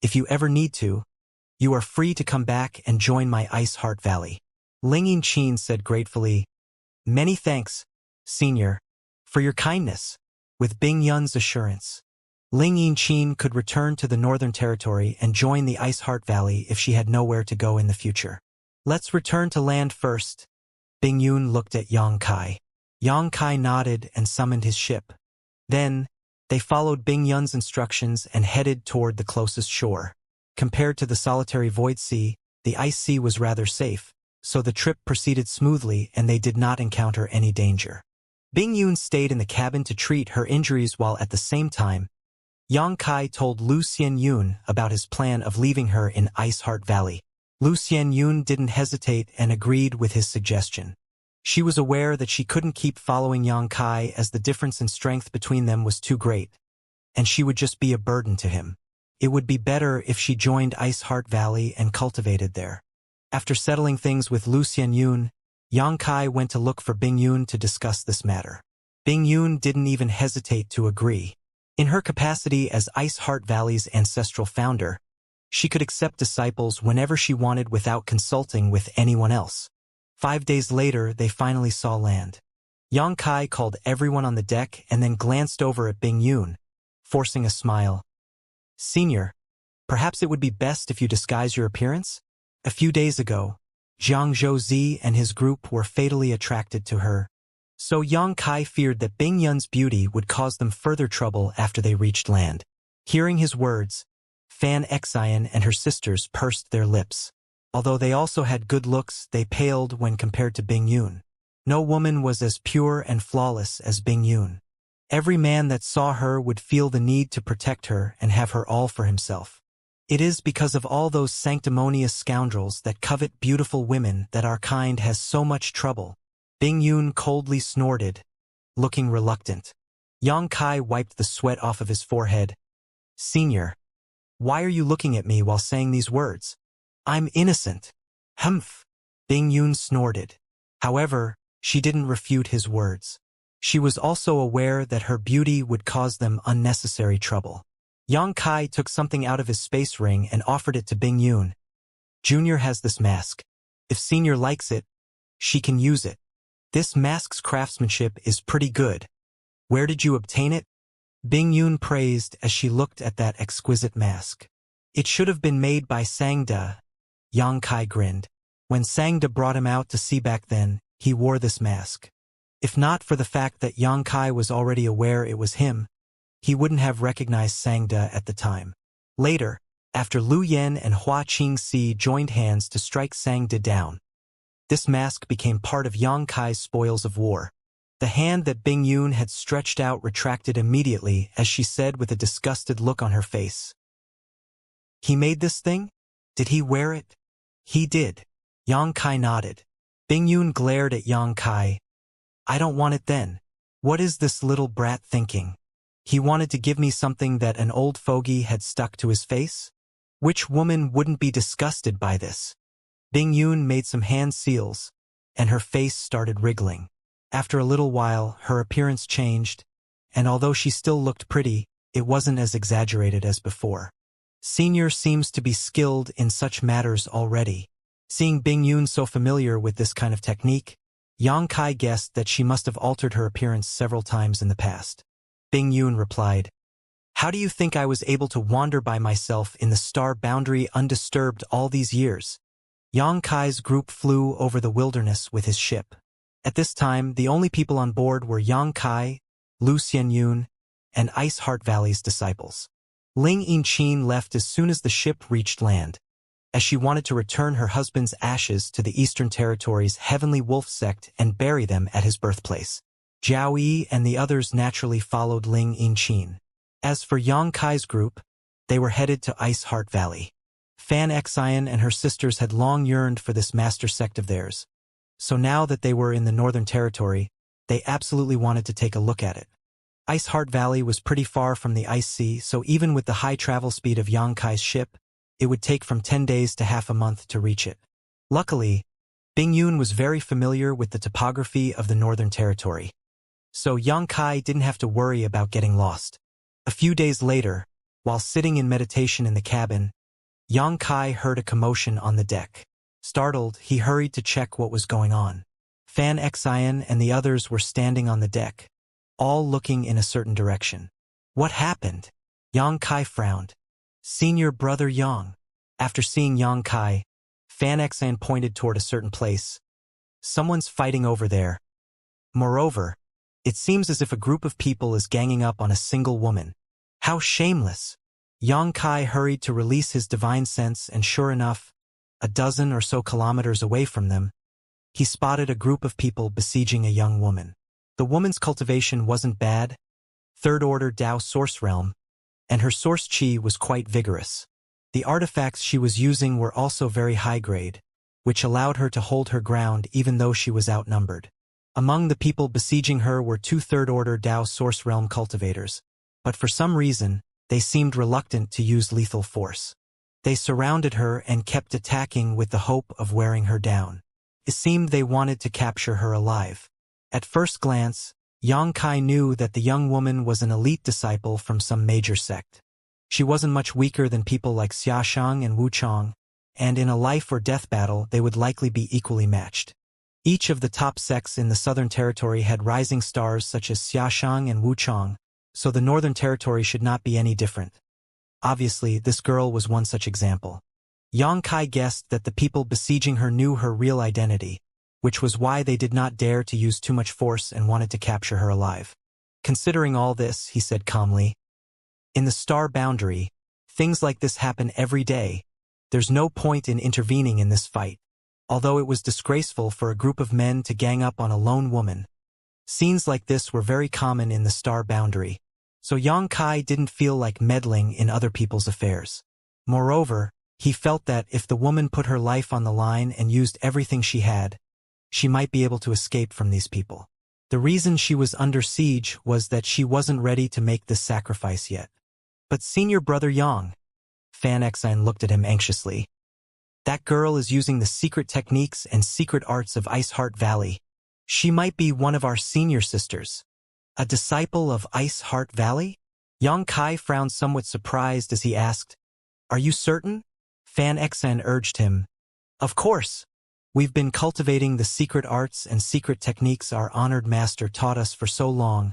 if you ever need to, you are free to come back and join my Ice Heart Valley. Ling Yinchin said gratefully, Many thanks, Senior, for your kindness. With Bing Yun's assurance, Ling Yinchin could return to the Northern Territory and join the Ice Heart Valley if she had nowhere to go in the future. Let's return to land first. Bing Yun looked at Yang Kai. Yang Kai nodded and summoned his ship. Then, they followed Bing Yun's instructions and headed toward the closest shore. Compared to the solitary void sea, the ice sea was rather safe, so the trip proceeded smoothly and they did not encounter any danger. Bing Yun stayed in the cabin to treat her injuries while at the same time, Yang Kai told Lu Xianyun about his plan of leaving her in Ice Heart Valley. Lu Xianyun didn't hesitate and agreed with his suggestion. She was aware that she couldn't keep following Yang Kai as the difference in strength between them was too great, and she would just be a burden to him. It would be better if she joined Ice Heart Valley and cultivated there. After settling things with Lu Xianyun, Yang Kai went to look for Bing Yun to discuss this matter. Bing Yun didn't even hesitate to agree. In her capacity as Ice Heart Valley's ancestral founder, she could accept disciples whenever she wanted without consulting with anyone else. 5 days later, they finally saw land. Yang Kai called everyone on the deck and then glanced over at Bing Yun, forcing a smile. Senior, perhaps it would be best if you disguise your appearance? A few days ago, Jiang Zhouzi and his group were fatally attracted to her, so Yang Kai feared that Bing Yun's beauty would cause them further trouble after they reached land. Hearing his words, Fan Xian and her sisters pursed their lips. Although they also had good looks, they paled when compared to Bing Yun. No woman was as pure and flawless as Bing Yun. Every man that saw her would feel the need to protect her and have her all for himself. It is because of all those sanctimonious scoundrels that covet beautiful women that our kind has so much trouble. Bing Yun coldly snorted, looking reluctant. Yang Kai wiped the sweat off of his forehead. Senior, why are you looking at me while saying these words? I'm innocent. Humph. Bing Yun snorted. However, she didn't refute his words. She was also aware that her beauty would cause them unnecessary trouble. Yang Kai took something out of his space ring and offered it to Bing Yun. Junior has this mask. If Senior likes it, she can use it. This mask's craftsmanship is pretty good. Where did you obtain it? Bing Yun praised as she looked at that exquisite mask. It should have been made by Sangda. Yang Kai grinned. When Sangda brought him out to sea back then, he wore this mask. If not for the fact that Yang Kai was already aware it was him, he wouldn't have recognized Sangda at the time. Later, after Lu Yen and Hua Qingxi joined hands to strike Sangda down, this mask became part of Yang Kai's spoils of war. The hand that Bing Yun had stretched out retracted immediately as she said with a disgusted look on her face. He made this thing? Did he wear it? He did. Yang Kai nodded. Bing Yun glared at Yang Kai. I don't want it then. What is this little brat thinking? He wanted to give me something that an old fogey had stuck to his face? Which woman wouldn't be disgusted by this? Bing Yun made some hand seals, and her face started wriggling. After a little while, her appearance changed, and although she still looked pretty, it wasn't as exaggerated as before. Senior seems to be skilled in such matters already. Seeing Bing Yun so familiar with this kind of technique, Yang Kai guessed that she must have altered her appearance several times in the past. Bing Yun replied, "How do you think I was able to wander by myself in the star boundary undisturbed all these years?" Yang Kai's group flew over the wilderness with his ship. At this time, the only people on board were Yang Kai, Lu Xianyun, and Ice Heart Valley's disciples. Ling Yinqin left as soon as the ship reached land, as she wanted to return her husband's ashes to the Eastern Territory's Heavenly Wolf sect and bury them at his birthplace. Zhao Yi and the others naturally followed Ling Yinqin. As for Yang Kai's group, they were headed to Ice Heart Valley. Fan Xian and her sisters had long yearned for this master sect of theirs, so now that they were in the Northern Territory, they absolutely wanted to take a look at it. Ice Heart Valley was pretty far from the Ice Sea, so even with the high travel speed of Yang Kai's ship, it would take from 10 days to half a month to reach it. Luckily, Bing Yun was very familiar with the topography of the Northern Territory, so Yang Kai didn't have to worry about getting lost. A few days later, while sitting in meditation in the cabin, Yang Kai heard a commotion on the deck. Startled, he hurried to check what was going on. Fan Xian and the others were standing on the deck, all looking in a certain direction. What happened? Yang Kai frowned. Senior brother Yang. After seeing Yang Kai, Fan Xian pointed toward a certain place. Someone's fighting over there. Moreover, it seems as if a group of people is ganging up on a single woman. How shameless! Yang Kai hurried to release his divine sense, and sure enough, a dozen or so kilometers away from them, he spotted a group of people besieging a young woman. The woman's cultivation wasn't bad, third-order Dao source realm, and her source chi was quite vigorous. The artifacts she was using were also very high-grade, which allowed her to hold her ground even though she was outnumbered. Among the people besieging her were 2 third-order Dao source realm cultivators, but for some reason, they seemed reluctant to use lethal force. They surrounded her and kept attacking with the hope of wearing her down. It seemed they wanted to capture her alive. At first glance, Yang Kai knew that the young woman was an elite disciple from some major sect. She wasn't much weaker than people like Xiaxia and Wuchang, and in a life-or-death battle they would likely be equally matched. Each of the top sects in the Southern Territory had rising stars such as Xiaxia and Wuchang, so the Northern Territory should not be any different. Obviously, this girl was one such example. Yang Kai guessed that the people besieging her knew her real identity, which was why they did not dare to use too much force and wanted to capture her alive. Considering all this, he said calmly, in the star boundary, things like this happen every day. There's no point in intervening in this fight. Although it was disgraceful for a group of men to gang up on a lone woman, scenes like this were very common in the star boundary, so Yang Kai didn't feel like meddling in other people's affairs. Moreover, he felt that if the woman put her life on the line and used everything she had, she might be able to escape from these people. The reason she was under siege was that she wasn't ready to make this sacrifice yet. But senior brother Yang, Fan Xian looked at him anxiously. That girl is using the secret techniques and secret arts of Ice Heart Valley. She might be one of our senior sisters. A disciple of Ice Heart Valley? Yang Kai frowned somewhat surprised as he asked, Are you certain? Fan Xian urged him. Of course. We've been cultivating the secret arts and secret techniques our honored master taught us for so long.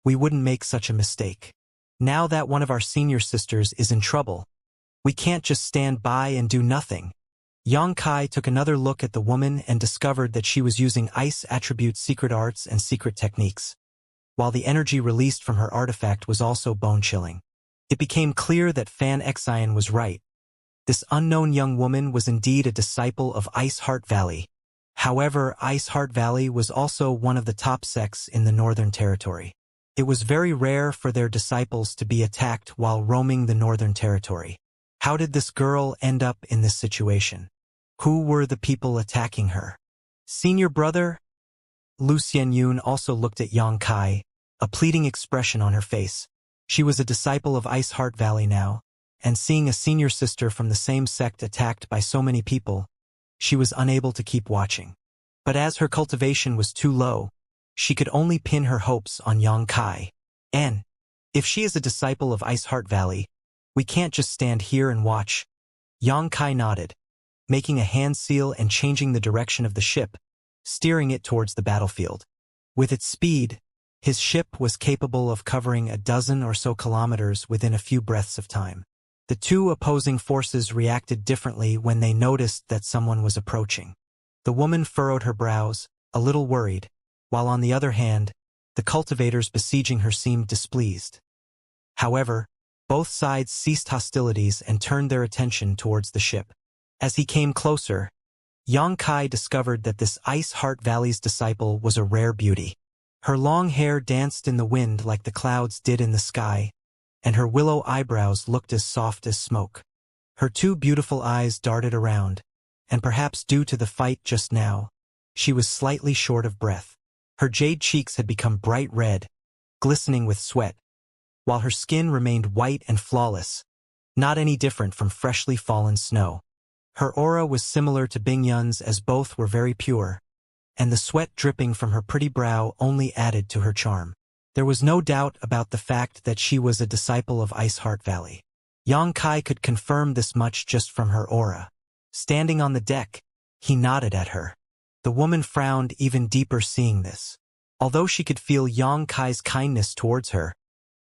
We wouldn't make such a mistake. Now that one of our senior sisters is in trouble, we can't just stand by and do nothing. Yang Kai took another look at the woman and discovered that she was using ice attribute secret arts and secret techniques, while the energy released from her artifact was also bone-chilling. It became clear that Fan Xian was right. This unknown young woman was indeed a disciple of Ice Heart Valley. However, Ice Heart Valley was also one of the top sects in the Northern Territory. It was very rare for their disciples to be attacked while roaming the Northern Territory. How did this girl end up in this situation? Who were the people attacking her? Senior brother? Lu Xianyun also looked at Yang Kai, a pleading expression on her face. She was a disciple of Ice Heart Valley now, and seeing a senior sister from the same sect attacked by so many people, she was unable to keep watching. But as her cultivation was too low, she could only pin her hopes on Xianxia. And if she is a disciple of Ice Heart Valley, we can't just stand here and watch. Xianxia nodded, making a hand seal and changing the direction of the ship, steering it towards the battlefield. With its speed, his ship was capable of covering a dozen or so kilometers within a few breaths of time. The two opposing forces reacted differently when they noticed that someone was approaching. The woman furrowed her brows, a little worried, while on the other hand, the cultivators besieging her seemed displeased. However, both sides ceased hostilities and turned their attention towards the ship. As he came closer, Xianxia discovered that this Ice Heart Valley's disciple was a rare beauty. Her long hair danced in the wind like the clouds did in the sky, and her willow eyebrows looked as soft as smoke. Her two beautiful eyes darted around, and perhaps due to the fight just now, she was slightly short of breath. Her jade cheeks had become bright red, glistening with sweat, while her skin remained white and flawless, not any different from freshly fallen snow. Her aura was similar to Bingyun's as both were very pure, and the sweat dripping from her pretty brow only added to her charm. There was no doubt about the fact that she was a disciple of Ice Heart Valley. Xianxia could confirm this much just from her aura. Standing on the deck, he nodded at her. The woman frowned even deeper seeing this. Although she could feel Xianxia's kindness towards her,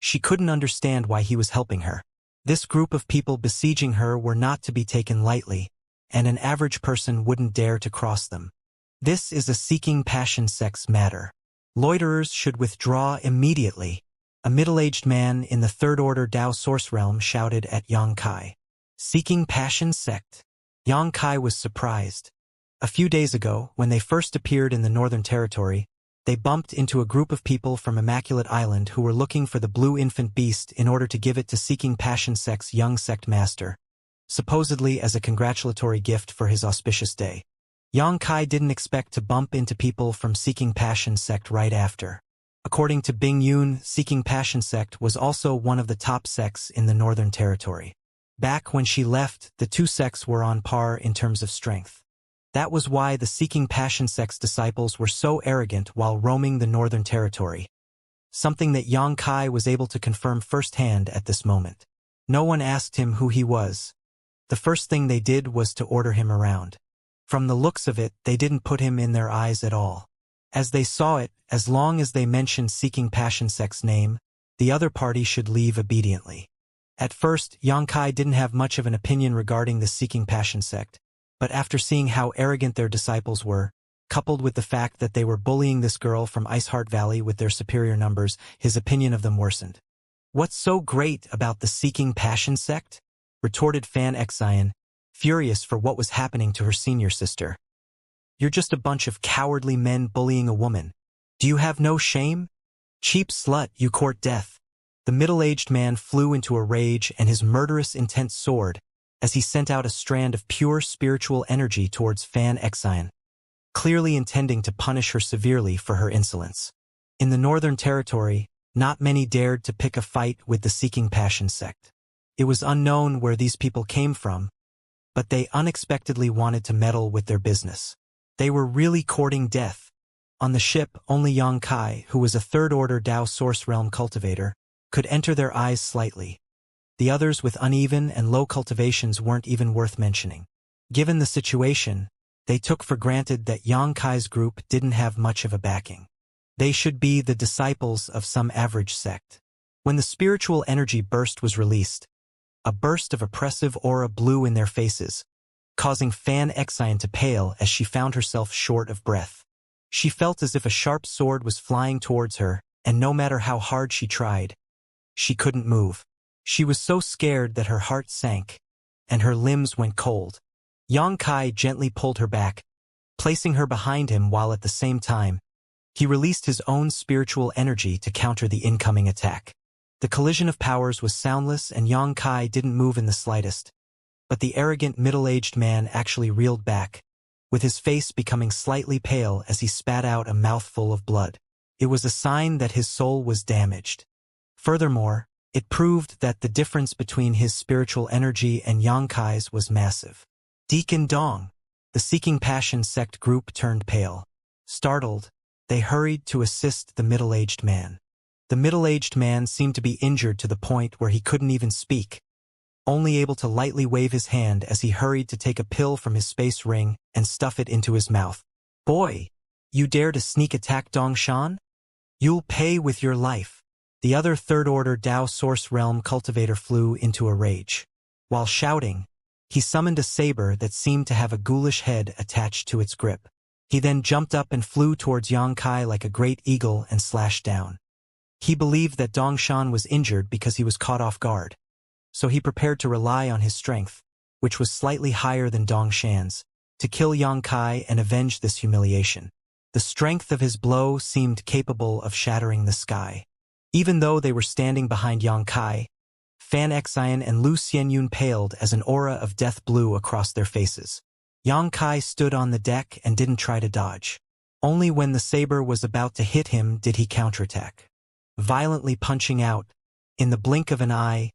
she couldn't understand why he was helping her. This group of people besieging her were not to be taken lightly, and an average person wouldn't dare to cross them. This is a seeking passion sex matter. Loiterers should withdraw immediately. A middle-aged man in the Third Order Dao Source Realm shouted at Xianxia. Seeking passion sect? Xianxia was surprised. A few days ago, when they first appeared in the Northern Territory, they bumped into a group of people from Immaculate Island who were looking for the blue infant beast in order to give it to Seeking Passion Sect's young sect master, supposedly as a congratulatory gift for his auspicious day. Xianxia didn't expect to bump into people from Seeking Passion Sect right after. According to Bing Yun, Seeking Passion Sect was also one of the top sects in the Northern Territory. Back when she left, the two sects were on par in terms of strength. That was why the Seeking Passion Sect's disciples were so arrogant while roaming the Northern Territory, something that Xianxia was able to confirm firsthand at this moment. No one asked him who he was. The first thing they did was to order him around. From the looks of it, they didn't put him in their eyes at all. As they saw it, as long as they mentioned Seeking Passion Sect's name, the other party should leave obediently. At first, Xianxia didn't have much of an opinion regarding the Seeking Passion Sect, but after seeing how arrogant their disciples were, coupled with the fact that they were bullying this girl from Ice Heart Valley with their superior numbers, his opinion of them worsened. "What's so great about the Seeking Passion Sect?" retorted Fan Xian, furious for what was happening to her senior sister. "You're just a bunch of cowardly men bullying a woman. Do you have no shame? Cheap slut, you court death." The middle-aged man flew into a rage and his murderous intent soared as he sent out a strand of pure spiritual energy towards Fan Xian, clearly intending to punish her severely for her insolence. In the Northern Territory, not many dared to pick a fight with the Seeking Passion Sect. It was unknown where these people came from, but they unexpectedly wanted to meddle with their business. They were really courting death. On the ship, only Xianxia, who was a third-order Dao Source Realm cultivator, could enter their eyes slightly. The others with uneven and low cultivations weren't even worth mentioning. Given the situation, they took for granted that Xianxia's group didn't have much of a backing. They should be the disciples of some average sect. When the spiritual energy burst was released, a burst of oppressive aura blew in their faces, causing Fan Xian to pale as she found herself short of breath. She felt as if a sharp sword was flying towards her, and no matter how hard she tried, she couldn't move. She was so scared that her heart sank, and her limbs went cold. Xianxia gently pulled her back, placing her behind him while at the same time, he released his own spiritual energy to counter the incoming attack. The collision of powers was soundless and Xianxia didn't move in the slightest, but the arrogant middle-aged man actually reeled back, with his face becoming slightly pale as he spat out a mouthful of blood. It was a sign that his soul was damaged. Furthermore, It proved that the difference between his spiritual energy and Xianxia's was massive. Deacon Dong, the Seeking Passion sect group, turned pale. Startled, they hurried to assist the middle-aged man. The middle-aged man seemed to be injured to the point where he couldn't even speak, only able to lightly wave his hand as he hurried to take a pill from his space ring and stuff it into his mouth. "Boy, you dare to sneak attack Dongshan? You'll pay with your life." The other third-order Dao Source Realm cultivator flew into a rage. While shouting, he summoned a saber that seemed to have a ghoulish head attached to its grip. He then jumped up and flew towards Xianxia like a great eagle and slashed down. He believed that Dongshan was injured because he was caught off guard, so he prepared to rely on his strength, which was slightly higher than Dongshan's, to kill Xianxia and avenge this humiliation. The strength of his blow seemed capable of shattering the sky. Even though they were standing behind Xianxia, Fan Xian and Lu Xianyun paled as an aura of death blew across their faces. Xianxia stood on the deck and didn't try to dodge. Only when the saber was about to hit him did he counterattack. Violently punching out, in the blink of an eye,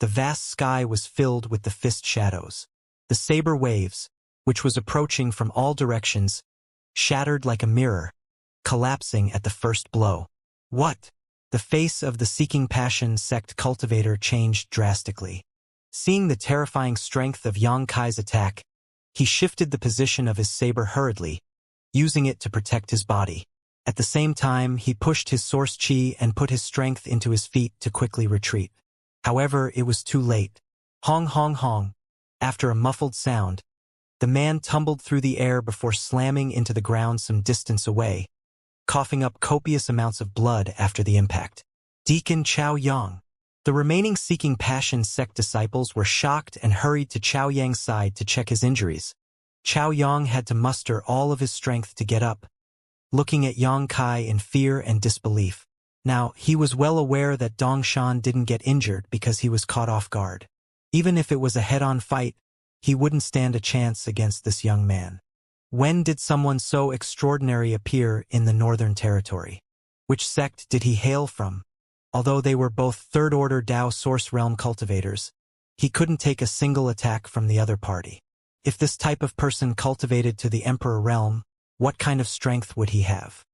the vast sky was filled with the fist shadows. The saber waves, which was approaching from all directions, shattered like a mirror, collapsing at the first blow. What? The face of the Seeking Passion sect cultivator changed drastically. Seeing the terrifying strength of Xianxia's attack, he shifted the position of his saber hurriedly, using it to protect his body. At the same time, he pushed his source chi and put his strength into his feet to quickly retreat. However, it was too late. Hong hong hong. After a muffled sound, the man tumbled through the air before slamming into the ground some distance away, coughing up copious amounts of blood after the impact. Deacon Chao Yang. The remaining Seeking Passion sect disciples were shocked and hurried to Chao Yang's side to check his injuries. Chao Yang had to muster all of his strength to get up, looking at Xianxia in fear and disbelief. Now, he was well aware that Dongshan didn't get injured because he was caught off guard. Even if it was a head-on fight, he wouldn't stand a chance against this young man. When did someone so extraordinary appear in the Northern Territory? Which sect did he hail from? Although they were both third-order Dao Source Realm cultivators, he couldn't take a single attack from the other party. If this type of person cultivated to the Emperor Realm, what kind of strength would he have?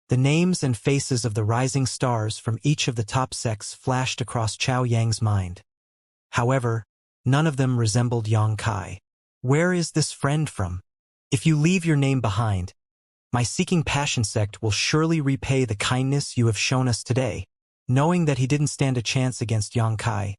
The names and faces of the rising stars from each of the top sects flashed across Chao Yang's mind. However, none of them resembled Xianxia. Where is this friend from? If you leave your name behind, my Seeking Passion sect will surely repay the kindness you have shown us today. Knowing that he didn't stand a chance against Xianxia,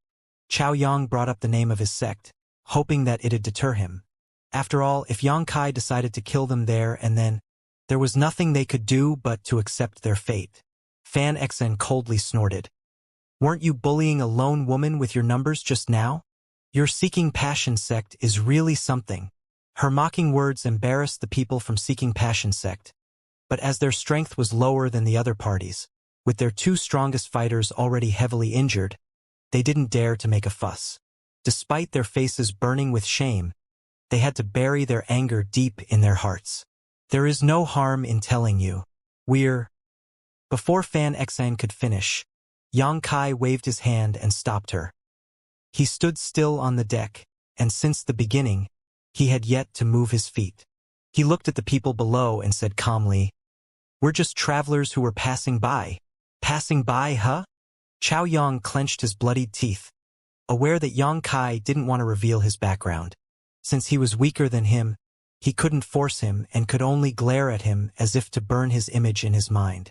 Chao Yang brought up the name of his sect, hoping that it'd deter him. After all, if Xianxia decided to kill them there and then, there was nothing they could do but to accept their fate. Fan Xian coldly snorted. Weren't you bullying a lone woman with your numbers just now? Your Seeking Passion sect is really something. Her mocking words embarrassed the people from Seeking Passion sect. But as their strength was lower than the other parties, with their two strongest fighters already heavily injured, they didn't dare to make a fuss. Despite their faces burning with shame, they had to bury their anger deep in their hearts. There is no harm in telling you. Before Fan Xian could finish, Xianxia waved his hand and stopped her. He stood still on the deck, and since the beginning, he had yet to move his feet. He looked at the people below and said calmly, "We're just travelers who were passing by." "Passing by, huh?" Chao Yang clenched his bloodied teeth, aware that Xianxia didn't want to reveal his background. Since he was weaker than him, he couldn't force him and could only glare at him as if to burn his image in his mind.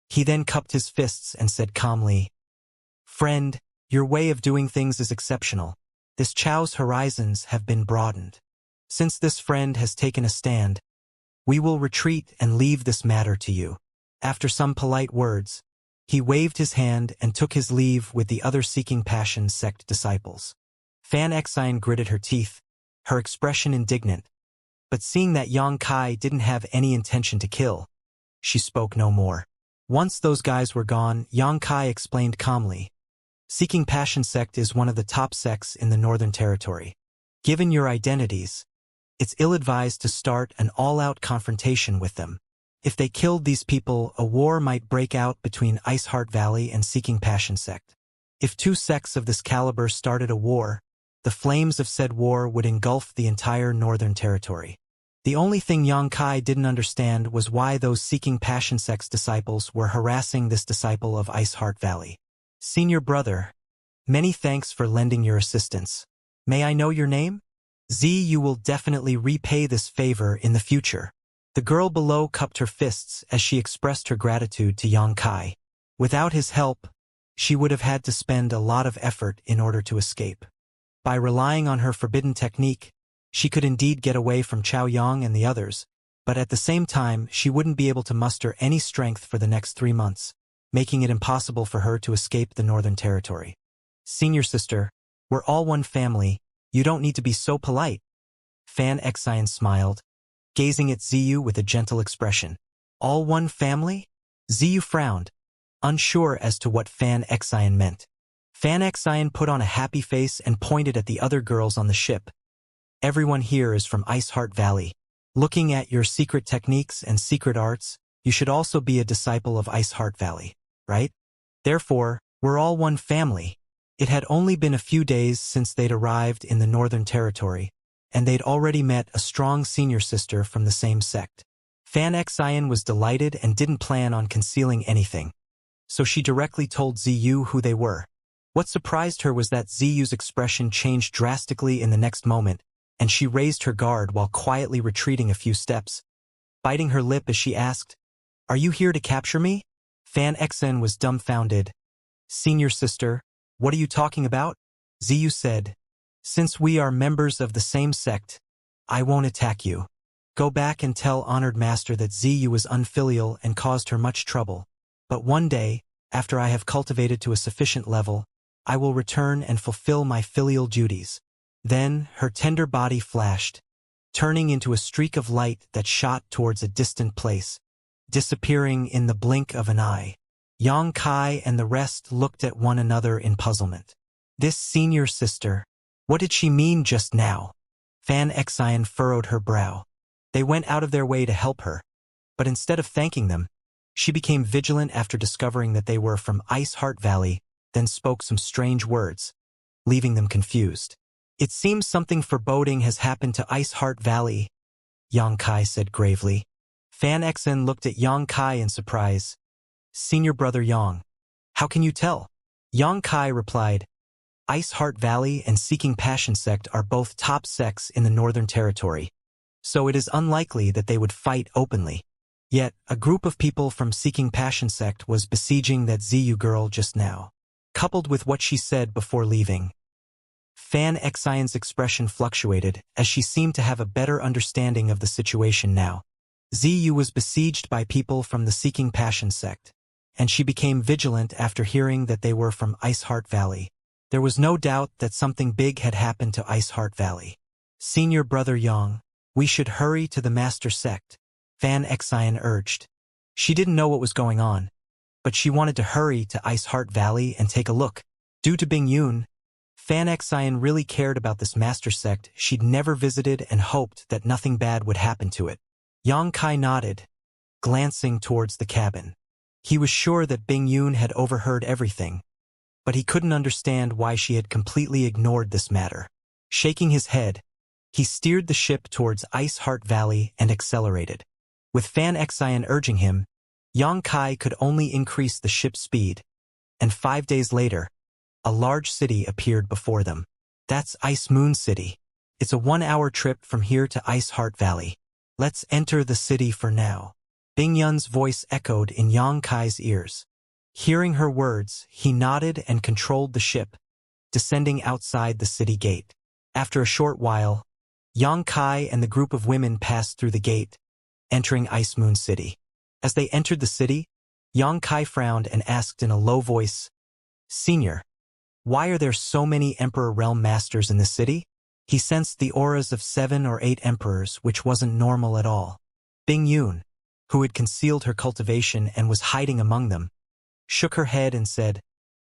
He then cupped his fists and said calmly, "Friend, your way of doing things is exceptional. This Chao's horizons have been broadened. Since this friend has taken a stand, we will retreat and leave this matter to you." After some polite words, he waved his hand and took his leave with the other Seeking Passion sect disciples. Fan Xian gritted her teeth, her expression indignant, but seeing that Xianxia didn't have any intention to kill, she spoke no more. Once those guys were gone, Xianxia explained calmly, "Seeking Passion sect is one of the top sects in the Northern Territory. Given your identities, it's ill-advised to start an all-out confrontation with them. If they killed these people, a war might break out between Iceheart Valley and Seeking Passion sect. If two sects of this caliber started a war, the flames of said war would engulf the entire northern territory. The only thing Xianxia didn't understand was why those seeking passion sect's disciples were harassing this disciple of Ice Heart Valley. Senior brother, many thanks for lending your assistance. May I know your name? You will definitely repay this favor in the future. The girl below cupped her fists as she expressed her gratitude to Xianxia. Without his help, she would have had to spend a lot of effort in order to escape. By relying on her forbidden technique, she could indeed get away from Chaoyang and the others, but at the same time she wouldn't be able to muster any strength for the next 3 months, making it impossible for her to escape the northern territory. Senior sister, we're all one family, you don't need to be so polite. Fan Xian smiled, gazing at Ziyu with a gentle expression. All one family? Ziyu frowned, unsure as to what Fan Xian meant. Fan Xian put on a happy face and pointed at the other girls on the ship. Everyone here is from Ice Heart Valley. Looking at your secret techniques and secret arts, you should also be a disciple of Ice Heart Valley, right? Therefore, we're all one family. It had only been a few days since they'd arrived in the Northern Territory, and they'd already met a strong senior sister from the same sect. Fan Xian was delighted and didn't plan on concealing anything, so she directly told Ziyu who they were. What surprised her was that Ziyu's expression changed drastically in the next moment, and she raised her guard while quietly retreating a few steps. Biting her lip as she asked, "Are you here to capture me?" Fan Xian was dumbfounded. "Senior sister, what are you talking about?" Ziyu said. "Since we are members of the same sect, I won't attack you. Go back and tell Honored Master that Ziyu was unfilial and caused her much trouble. But one day, after I have cultivated to a sufficient level, I will return and fulfill my filial duties." Then her tender body flashed, turning into a streak of light that shot towards a distant place, disappearing in the blink of an eye. Xianxia and the rest looked at one another in puzzlement. This senior sister, what did she mean just now? Fan Xian furrowed her brow. They went out of their way to help her, but instead of thanking them, she became vigilant after discovering that they were from Ice Heart Valley, then spoke some strange words, leaving them confused. "It seems something foreboding has happened to Ice Heart Valley," Xianxia said gravely. Fan Xian looked at Xianxia in surprise. "Senior brother Yang, how can you tell?" Xianxia replied, "Ice Heart Valley and Seeking Passion Sect are both top sects in the Northern Territory, so it is unlikely that they would fight openly. Yet, a group of people from Seeking Passion Sect was besieging that Ziyu girl just now." Coupled with what she said before leaving, Fan Xian's expression fluctuated as she seemed to have a better understanding of the situation now. Ziyu was besieged by people from the Seeking Passion sect, and she became vigilant after hearing that they were from Ice Heart Valley. There was no doubt that something big had happened to Ice Heart Valley. "Senior brother Yang, we should hurry to the master sect," Fan Xian urged. She didn't know what was going on, but she wanted to hurry to Ice Heart Valley and take a look. Due to Bing Yun, Fan Xian really cared about this master sect she'd never visited and hoped that nothing bad would happen to it. Xianxia nodded, glancing towards the cabin. He was sure that Bing Yun had overheard everything, but he couldn't understand why she had completely ignored this matter. Shaking his head, he steered the ship towards Ice Heart Valley and accelerated. With Fan Xian urging him, Xianxia could only increase the ship's speed, and 5 days later, a large city appeared before them. "That's Ice Moon City. It's a 1-hour trip from here to Ice Heart Valley. Let's enter the city for now." Bing Yun's voice echoed in Xianxia's ears. Hearing her words, he nodded and controlled the ship, descending outside the city gate. After a short while, Xianxia and the group of women passed through the gate, entering Ice Moon City. As they entered the city, Xianxia frowned and asked in a low voice, "Senior, why are there so many Emperor Realm Masters in this city?" He sensed the auras of 7 or 8 emperors, which wasn't normal at all. Bing Yun, who had concealed her cultivation and was hiding among them, shook her head and said,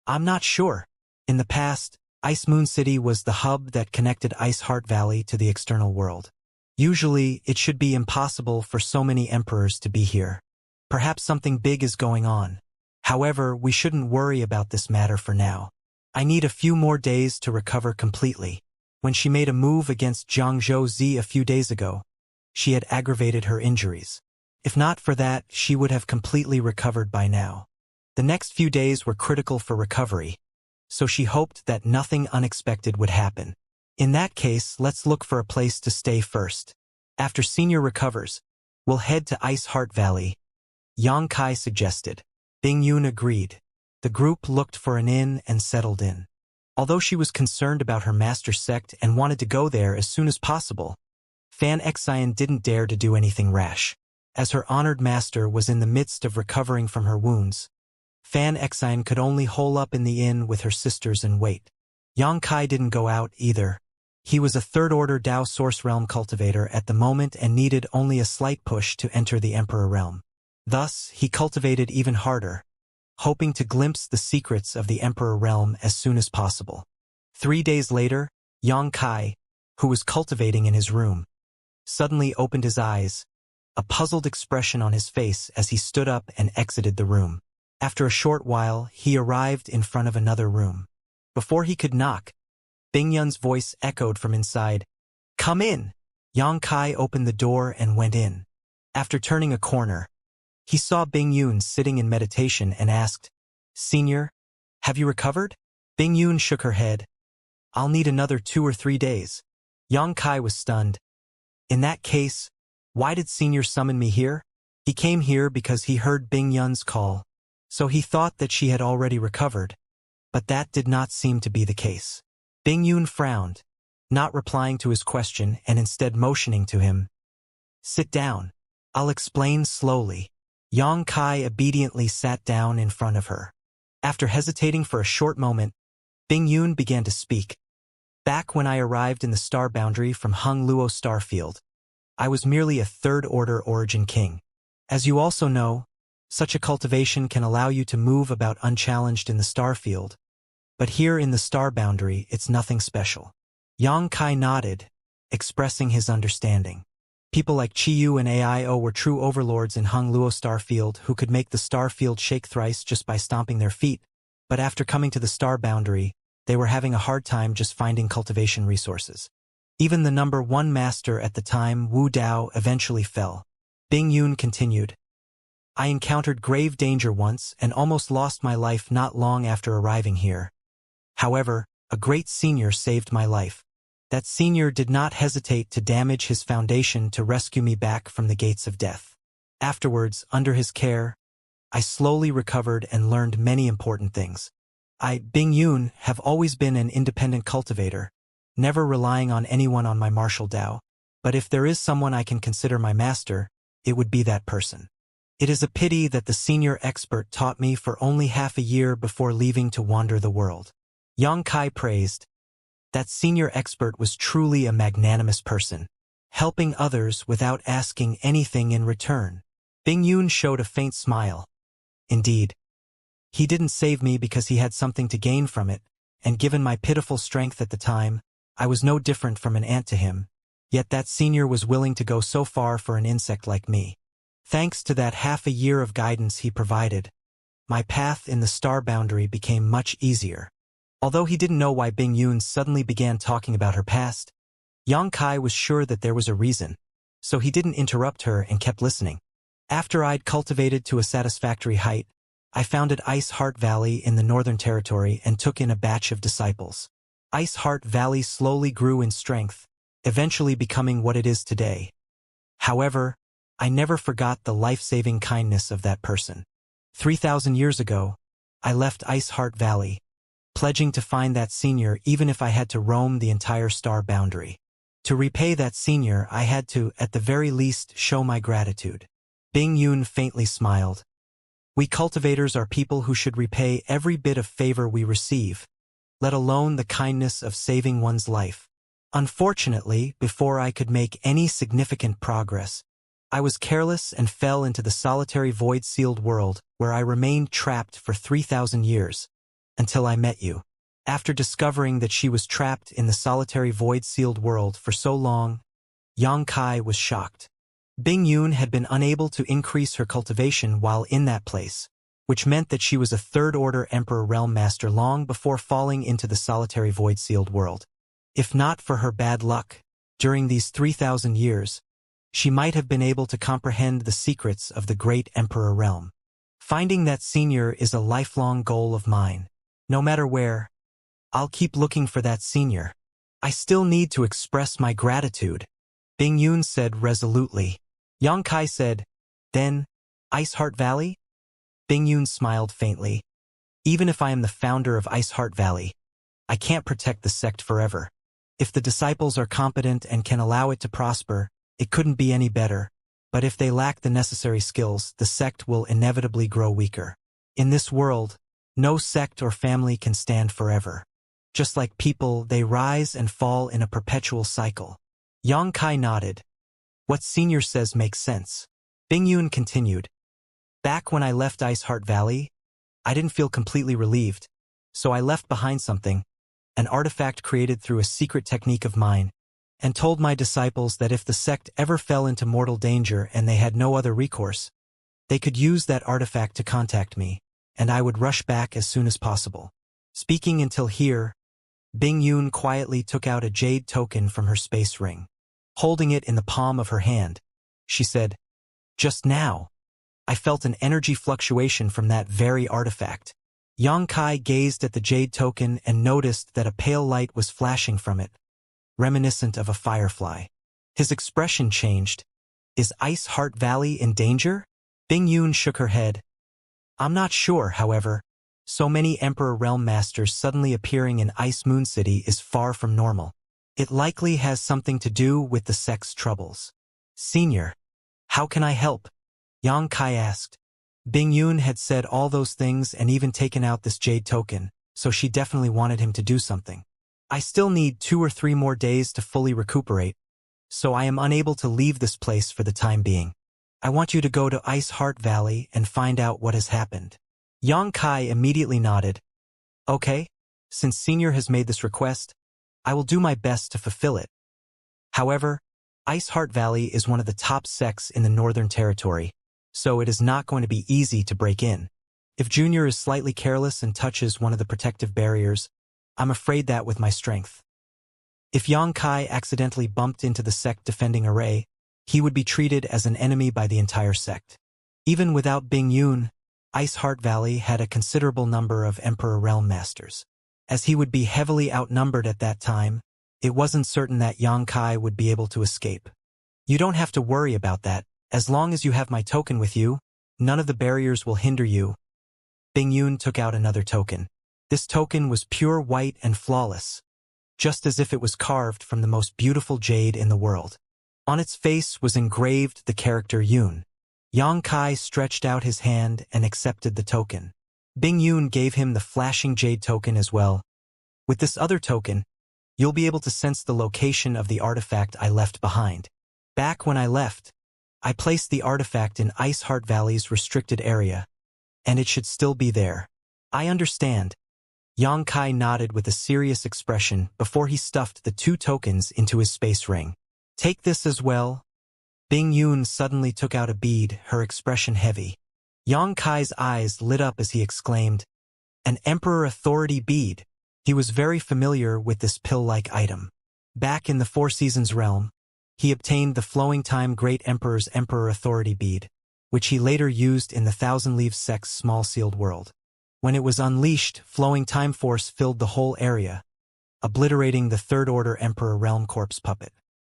"I'm not sure. In the past, Ice Moon City was the hub that connected Ice Heart Valley to the external world. Usually, it should be impossible for so many emperors to be here. Perhaps something big is going on. However, we shouldn't worry about this matter for now. I need a few more days to recover completely. When she made a move against Zhangzhou Zi a few days ago, she had aggravated her injuries. If not for that, she would have completely recovered by now. The next few days were critical for recovery, so she hoped that nothing unexpected would happen. In that case, let's look for a place to stay first. After Senior recovers, we'll head to Ice Heart Valley, Yang Kai suggested. Bing Yun agreed. The group looked for an inn and settled in. Although she was concerned about her master sect and wanted to go there as soon as possible, Fan Xian didn't dare to do anything rash. As her honored master was in the midst of recovering from her wounds, Fan Xian could only hole up in the inn with her sisters and wait. Yang Kai didn't go out either. He was a third-order Dao Source Realm cultivator at the moment and needed only a slight push to enter the Emperor Realm. Thus, he cultivated even harder, hoping to glimpse the secrets of the Emperor Realm as soon as possible. 3 days later, Yang Kai, who was cultivating in his room, suddenly opened his eyes, a puzzled expression on his face as he stood up and exited the room. After a short while, he arrived in front of another room. Before he could knock, Bing Yun's voice echoed from inside. "Come in!" Yang Kai opened the door and went in. After turning a corner, he saw Bing Yun sitting in meditation and asked, "Senior, have you recovered?" Bing Yun shook her head. "I'll need another 2 or 3 days." Yang Kai was stunned. "In that case, why did Senior summon me here?" He came here because he heard Bing Yun's call, so he thought that she had already recovered, but that did not seem to be the case. Bing Yun frowned, not replying to his question and instead motioning to him. "Sit down. I'll explain slowly." Yang Kai obediently sat down in front of her. After hesitating for a short moment, Bing Yun began to speak. "Back when I arrived in the star boundary from Hung Luo Starfield, I was merely a third-order origin king. As you also know, such a cultivation can allow you to move about unchallenged in the star field, but here in the star boundary, it's nothing special." Yang Kai nodded, expressing his understanding. People like Chiyu and AIO were true overlords in Hung Luo Starfield who could make the star field shake thrice just by stomping their feet, but after coming to the star boundary, they were having a hard time just finding cultivation resources. Even the number 1 master at the time, Wu Dao, eventually fell. Bing Yun continued. "I encountered grave danger once and almost lost my life not long after arriving here. However, a great senior saved my life. That senior did not hesitate to damage his foundation to rescue me back from the gates of death. Afterwards, under his care, I slowly recovered and learned many important things. I, Bing Yun, have always been an independent cultivator, never relying on anyone on my martial Dao. But if there is someone I can consider my master, it would be that person. It is a pity that the senior expert taught me for only half a year before leaving to wander the world." Yang Kai praised. That senior expert was truly a magnanimous person, helping others without asking anything in return. Bing Yun showed a faint smile. Indeed, he didn't save me because he had something to gain from it, and given my pitiful strength at the time, I was no different from an ant to him, yet that senior was willing to go so far for an insect like me. Thanks to that half a year of guidance he provided, my path in the star boundary became much easier. Although he didn't know why Bing Yun suddenly began talking about her past, Yang Kai was sure that there was a reason, so he didn't interrupt her and kept listening. After I'd cultivated to a satisfactory height, I founded Ice Heart Valley in the Northern Territory and took in a batch of disciples. Ice Heart Valley slowly grew in strength, eventually becoming what it is today. However, I never forgot the life-saving kindness of that person. 3,000 years ago, I left Ice Heart Valley, pledging to find that senior even if I had to roam the entire star boundary. To repay that senior, I had to, at the very least, show my gratitude. Bing Yun faintly smiled. We cultivators are people who should repay every bit of favor we receive, let alone the kindness of saving one's life. Unfortunately, before I could make any significant progress, I was careless and fell into the solitary void-sealed world where I remained trapped for 3,000 years. Until I met you. After discovering that she was trapped in the solitary void-sealed world for so long, Yang Kai was shocked. Bing Yun had been unable to increase her cultivation while in that place, which meant that she was a third-order Emperor Realm Master long before falling into the solitary void-sealed world. If not for her bad luck, during these 3,000 years, she might have been able to comprehend the secrets of the great Emperor Realm. Finding that senior is a lifelong goal of mine. No matter where, I'll keep looking for that senior. I still need to express my gratitude, Bing Yun said resolutely. Yang Kai said, then, Ice Heart Valley? Bing Yun smiled faintly. Even if I am the founder of Ice Heart Valley, I can't protect the sect forever. If the disciples are competent and can allow it to prosper, it couldn't be any better. But if they lack the necessary skills, the sect will inevitably grow weaker. In this world, no sect or family can stand forever. Just like people, they rise and fall in a perpetual cycle. Yang Kai nodded. What senior says makes sense. Bing Yun continued. Back when I left Ice Heart Valley, I didn't feel completely relieved, so I left behind something, an artifact created through a secret technique of mine, and told my disciples that if the sect ever fell into mortal danger and they had no other recourse, they could use that artifact to contact me, and I would rush back as soon as possible. Speaking until here, Bing Yun quietly took out a jade token from her space ring. Holding it in the palm of her hand, she said, just now, I felt an energy fluctuation from that very artifact. Yang Kai gazed at the jade token and noticed that a pale light was flashing from it, reminiscent of a firefly. His expression changed. Is Ice Heart Valley in danger? Bing Yun shook her head. I'm not sure, however. So many Emperor Realm Masters suddenly appearing in Ice Moon City is far from normal. It likely has something to do with the sect's troubles. Senior, how can I help? Yang Kai asked. Bing Yun had said all those things and even taken out this jade token, so she definitely wanted him to do something. I still need 2 or 3 more days to fully recuperate, so I am unable to leave this place for the time being. I want you to go to Ice Heart Valley and find out what has happened. Yang Kai immediately nodded. Okay, since Senior has made this request, I will do my best to fulfill it. However, Ice Heart Valley is one of the top sects in the Northern Territory, so it is not going to be easy to break in. If Junior is slightly careless and touches one of the protective barriers, I'm afraid that with my strength. If Yang Kai accidentally bumped into the sect defending array, he would be treated as an enemy by the entire sect. Even without Bing Yun, Ice Heart Valley had a considerable number of Emperor Realm Masters. As he would be heavily outnumbered at that time, it wasn't certain that Yang Kai would be able to escape. You don't have to worry about that. As long as you have my token with you, none of the barriers will hinder you. Bing Yun took out another token. This token was pure white and flawless, just as if it was carved from the most beautiful jade in the world. On its face was engraved the character Yun. Yang Kai stretched out his hand and accepted the token. Bing Yun gave him the flashing jade token as well. With this other token, you'll be able to sense the location of the artifact I left behind. Back when I left, I placed the artifact in Ice Heart Valley's restricted area, and it should still be there. I understand. Yang Kai nodded with a serious expression before he stuffed the 2 tokens into his space ring. Take this as well. Bing Yun suddenly took out a bead, her expression heavy. Yang Kai's eyes lit up as he exclaimed, an Emperor Authority bead. He was very familiar with this pill-like item. Back in the Four Seasons realm, he obtained the Flowing Time Great Emperor's Emperor Authority bead, which he later used in the Thousand Leaves sect's small sealed world. When it was unleashed, Flowing Time Force filled the whole area, obliterating the Third Order Emperor Realm Corpse puppet.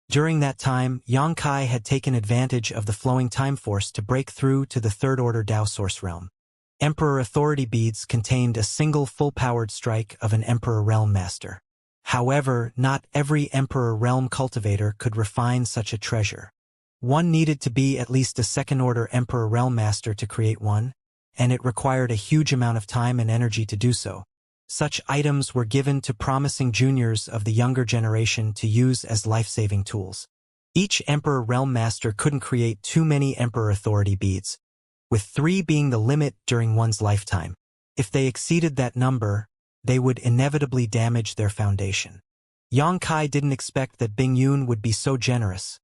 During that time, Yang Kai had taken advantage of the Flowing Time Force to break through to the Third Order Dao Source realm. Emperor Authority beads contained a single full-powered strike of an Emperor Realm Master. However, not every Emperor Realm cultivator could refine such a treasure. One needed to be at least a second-order Emperor Realm Master to create one, and it required a huge amount of time and energy to do so. Such items were given to promising juniors of the younger generation to use as life-saving tools. Each Emperor Realm Master couldn't create too many Emperor Authority beads, with 3 being the limit during one's lifetime. If they exceeded that number, they would inevitably damage their foundation. Yang Kai didn't expect that Bing Yun would be so generous,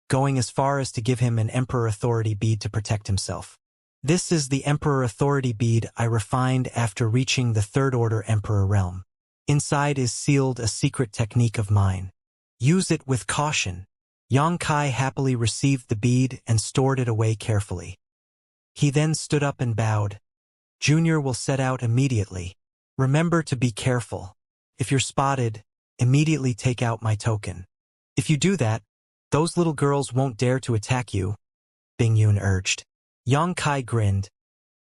going as far as to give him an Emperor Authority bead to protect himself. This is the Emperor Authority bead I refined after reaching the Third Order Emperor realm. Inside is sealed a secret technique of mine. Use it with caution. Yang Kai happily received the bead and stored it away carefully. He then stood up and bowed. Junior will set out immediately. Remember to be careful. If you're spotted, immediately take out my token. If you do that, those little girls won't dare to attack you, Bingyun urged. Yang Kai grinned.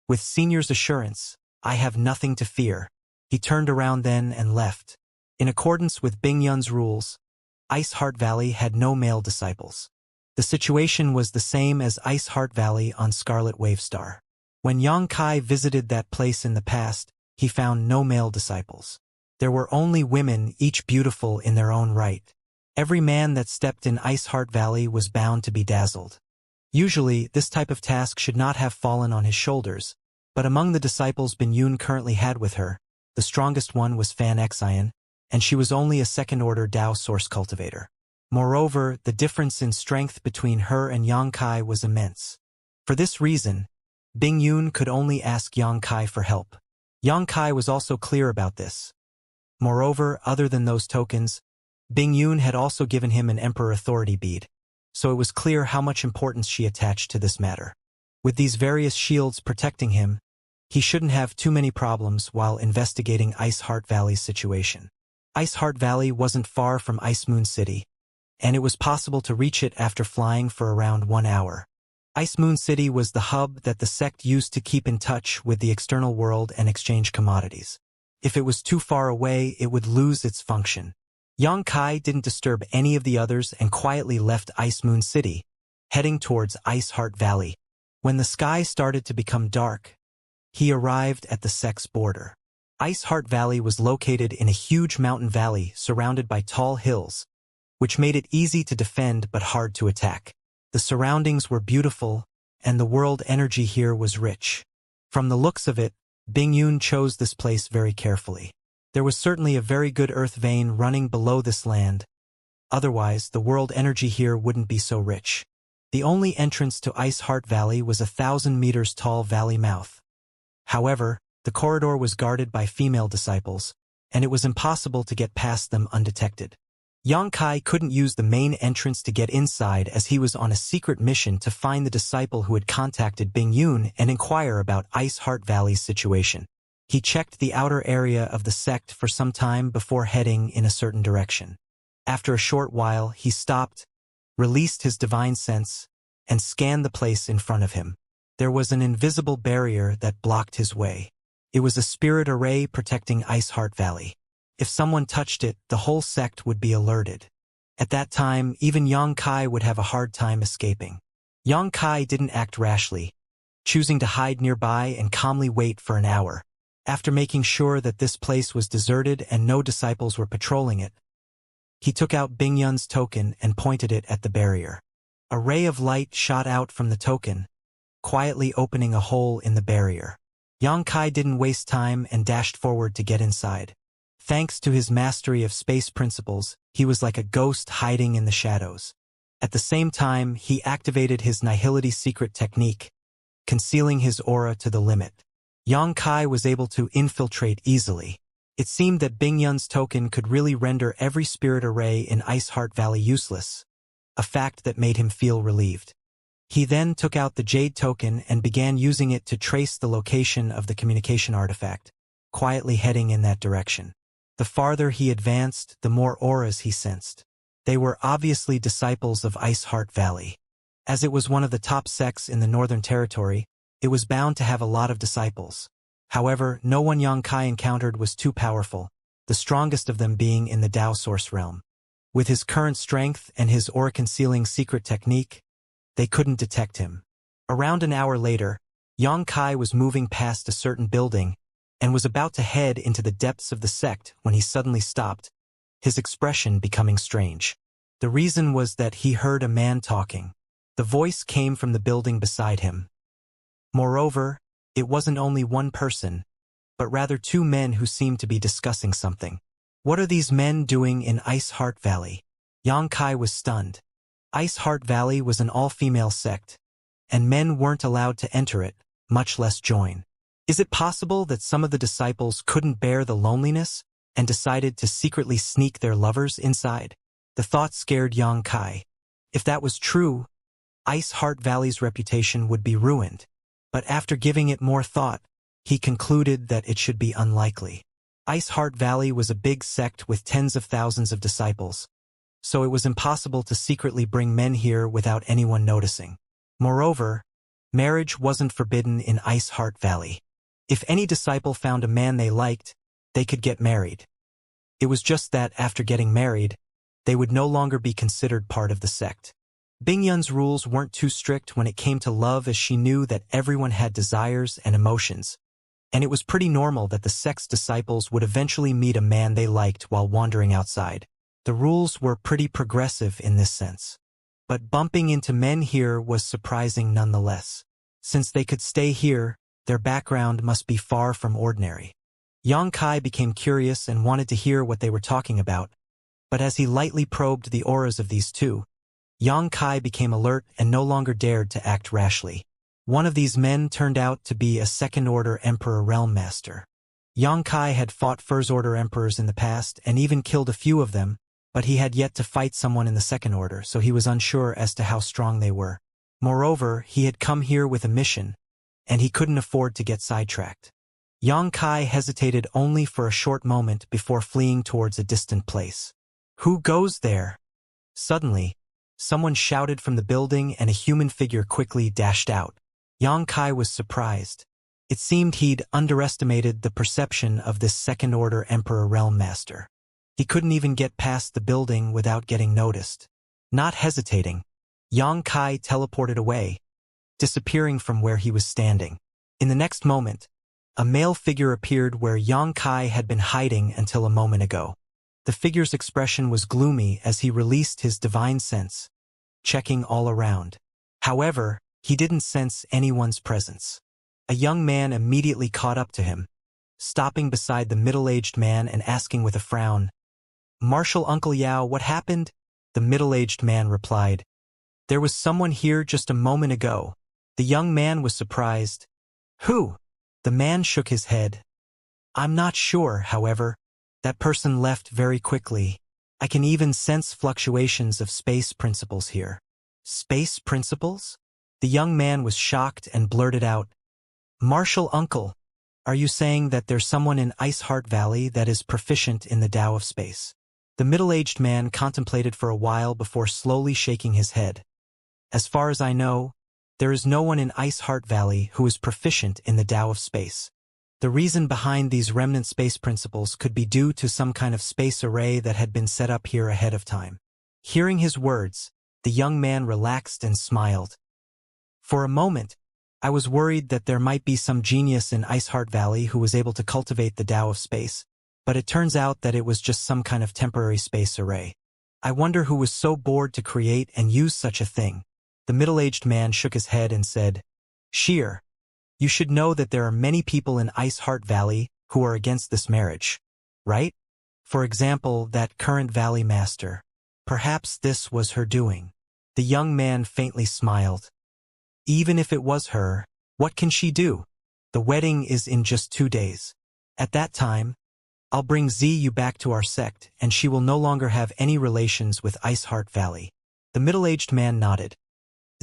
With Senior's assurance, I have nothing to fear. He turned around then and left. In accordance with Bingyun's rules, Ice Heart Valley had no male disciples. The situation was the same as Ice Heart Valley on Scarlet Wavestar. When Yang Kai visited that place in the past, he found no male disciples. There were only women, each beautiful in their own right. Every man that stepped in Ice Heart Valley was bound to be dazzled. Usually, this type of task should not have fallen on his shoulders, but among the disciples Bingyun currently had with her, the strongest one was Fan Xian, and she was only a second-order Dao source cultivator. Moreover, the difference in strength between her and Yang Kai was immense. For this reason, Bingyun could only ask Yang Kai for help. Yang Kai was also clear about this. Moreover, other than those tokens, Bingyun had also given him an Emperor Authority bead, so it was clear how much importance she attached to this matter. With these various shields protecting him, he shouldn't have too many problems while investigating Ice Heart Valley's situation. Ice Heart Valley wasn't far from Ice Moon City, and it was possible to reach it after flying for around 1 hour. Ice Moon City was the hub that the sect used to keep in touch with the external world and exchange commodities. If it was too far away, it would lose its function. Yang Kai didn't disturb any of the others and quietly left Ice Moon City, heading towards Ice Heart Valley. When the sky started to become dark, he arrived at the sect's border. Ice Heart Valley was located in a huge mountain valley surrounded by tall hills, which made it easy to defend but hard to attack. The surroundings were beautiful, and the world energy here was rich. From the looks of it, Bingyun chose this place very carefully. There was certainly a very good earth vein running below this land. Otherwise, the world energy here wouldn't be so rich. The only entrance to Ice Heart Valley was a 1,000 meters tall valley mouth. However, the corridor was guarded by female disciples, and it was impossible to get past them undetected. Yang Kai couldn't use the main entrance to get inside as he was on a secret mission to find the disciple who had contacted Bingyun and inquire about Ice Heart Valley's situation. He checked the outer area of the sect for some time before heading in a certain direction. After a short while, he stopped, released his divine sense, and scanned the place in front of him. There was an invisible barrier that blocked his way. It was a spirit array protecting Ice Heart Valley. If someone touched it, the whole sect would be alerted. At that time, even Yang Kai would have a hard time escaping. Yang Kai didn't act rashly, choosing to hide nearby and calmly wait for an hour. After making sure that this place was deserted and no disciples were patrolling it, he took out Bingyun's token and pointed it at the barrier. A ray of light shot out from the token, quietly opening a hole in the barrier. Yang Kai didn't waste time and dashed forward to get inside. Thanks to his mastery of space principles, he was like a ghost hiding in the shadows. At the same time, he activated his Nihility secret technique, concealing his aura to the limit. Yang Kai was able to infiltrate easily. It seemed that Bingyun's token could really render every spirit array in Ice Heart Valley useless, a fact that made him feel relieved. He then took out the Jade token and began using it to trace the location of the communication artifact, quietly heading in that direction. The farther he advanced, the more auras he sensed. They were obviously disciples of Ice Heart Valley. As it was one of the top sects in the Northern Territory, it was bound to have a lot of disciples. However, no one Yang Kai encountered was too powerful, the strongest of them being in the Dao Source realm. With his current strength and his aura-concealing secret technique, they couldn't detect him. Around an hour later, Yang Kai was moving past a certain building and was about to head into the depths of the sect when he suddenly stopped, his expression becoming strange. The reason was that he heard a man talking. The voice came from the building beside him. Moreover, it wasn't only one person, but rather two men who seemed to be discussing something. What are these men doing in Ice Heart Valley? Yang Kai was stunned. Ice Heart Valley was an all-female sect, and men weren't allowed to enter it, much less join. Is it possible that some of the disciples couldn't bear the loneliness and decided to secretly sneak their lovers inside? The thought scared Yang Kai. If that was true, Ice Heart Valley's reputation would be ruined. But after giving it more thought, he concluded that it should be unlikely. Ice Heart Valley was a big sect with tens of thousands of disciples, so it was impossible to secretly bring men here without anyone noticing. Moreover, marriage wasn't forbidden in Ice Heart Valley. If any disciple found a man they liked, they could get married. It was just that after getting married, they would no longer be considered part of the sect. Bingyun's rules weren't too strict when it came to love, as she knew that everyone had desires and emotions, and it was pretty normal that the sect's disciples would eventually meet a man they liked while wandering outside. The rules were pretty progressive in this sense. But bumping into men here was surprising nonetheless. Since they could stay here, their background must be far from ordinary. Yang Kai became curious and wanted to hear what they were talking about, but as he lightly probed the auras of these two, Yang Kai became alert and no longer dared to act rashly. One of these men turned out to be a second-order Emperor Realm Master. Yang Kai had fought First-order Emperors in the past and even killed a few of them, but he had yet to fight someone in the Second Order, so he was unsure as to how strong they were. Moreover, he had come here with a mission, and he couldn't afford to get sidetracked. Yang Kai hesitated only for a short moment before fleeing towards a distant place. "Who goes there?" Suddenly, someone shouted from the building and a human figure quickly dashed out. Yang Kai was surprised. It seemed he'd underestimated the perception of this second-order Emperor Realm Master. He couldn't even get past the building without getting noticed. Not hesitating, Yang Kai teleported away, disappearing from where he was standing. In the next moment, a male figure appeared where Yang Kai had been hiding until a moment ago. The figure's expression was gloomy as he released his divine sense, checking all around. However, he didn't sense anyone's presence. A young man immediately caught up to him, stopping beside the middle-aged man and asking with a frown, "Martial Uncle Yao, what happened?" The middle-aged man replied, "There was someone here just a moment ago." The young man was surprised. "Who?" The man shook his head. "I'm not sure, however. That person left very quickly. I can even sense fluctuations of space principles here." "Space principles?" The young man was shocked and blurted out, "Martial Uncle, are you saying that there's someone in Ice Heart Valley that is proficient in the Tao of space?" The middle-aged man contemplated for a while before slowly shaking his head. "As far as I know, there is no one in Ice Heart Valley who is proficient in the Tao of space. The reason behind these remnant space principles could be due to some kind of space array that had been set up here ahead of time." Hearing his words, the young man relaxed and smiled. "For a moment, I was worried that there might be some genius in Ice Heart Valley who was able to cultivate the Tao of space, but it turns out that it was just some kind of temporary space array. I wonder who was so bored to create and use such a thing." The middle-aged man shook his head and said, "Sheer, you should know that there are many people in Ice Heart Valley who are against this marriage, right? For example, that current Valley Master. Perhaps this was her doing." The young man faintly smiled. "Even if it was her, what can she do? The wedding is in just 2 days. At that time, I'll bring Ziyu back to our sect, and she will no longer have any relations with Ice Heart Valley." The middle-aged man nodded.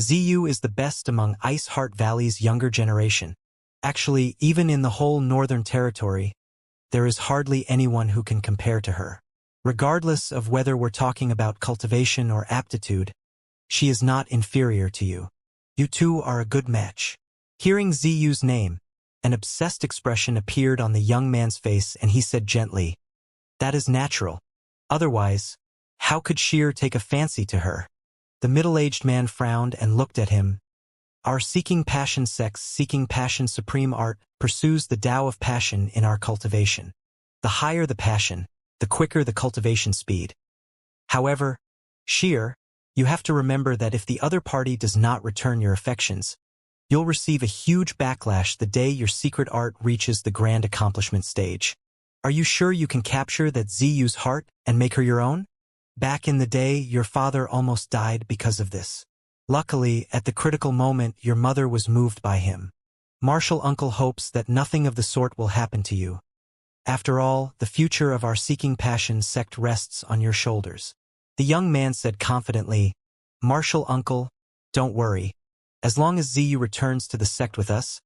"Ziyu is the best among Ice Heart Valley's younger generation. Actually, even in the whole Northern Territory, there is hardly anyone who can compare to her. Regardless of whether we're talking about cultivation or aptitude, she is not inferior to you. You two are a good match." Hearing Ziyu's name, an obsessed expression appeared on the young man's face and he said gently, "That is natural. Otherwise, how could Sheer take a fancy to her?" The middle-aged man frowned and looked at him. "Our Seeking Passion Sex Seeking Passion Supreme Art pursues the Tao of passion in our cultivation. The higher the passion, the quicker the cultivation speed. However, Sheer, you have to remember that if the other party does not return your affections, you'll receive a huge backlash the day your secret art reaches the grand accomplishment stage. Are you sure you can capture that Ziyu's heart and make her your own? Back in the day, your father almost died because of this. Luckily, at the critical moment, your mother was moved by him. Martial Uncle hopes that nothing of the sort will happen to you. After all, the future of our Seeking Passion sect rests on your shoulders. The young man said confidently, Martial Uncle, don't worry. As long as Ziyu returns to the sect with us,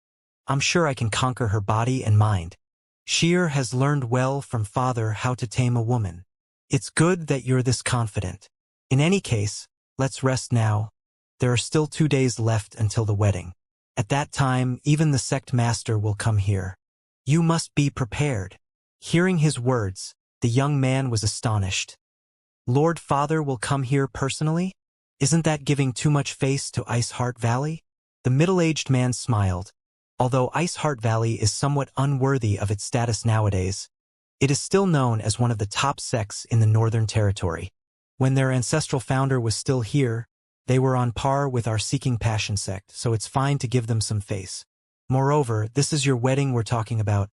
I'm sure I can conquer her body and mind. Sheer has learned well from father how to tame a woman. It's good that you're this confident. In any case, let's rest now. There are still 2 days left until the wedding. At that time, even the sect master will come here. You must be prepared. Hearing his words, the young man was astonished. Lord Father will come here personally? Isn't that giving too much face to Ice Heart Valley? The middle-aged man smiled. Although Ice Heart Valley is somewhat unworthy of its status nowadays, it is still known as one of the top sects in the Northern Territory. When their ancestral founder was still here, they were on par with our Seeking Passion sect, so it's fine to give them some face. Moreover, this is your wedding we're talking about.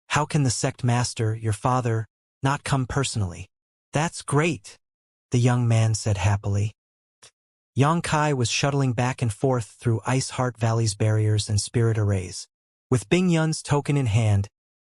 How can the sect master, your father, not come personally? That's great, the young man said happily. Yang Kai was shuttling back and forth through Ice Heart Valley's barriers and spirit arrays. With Bing Yun's token in hand,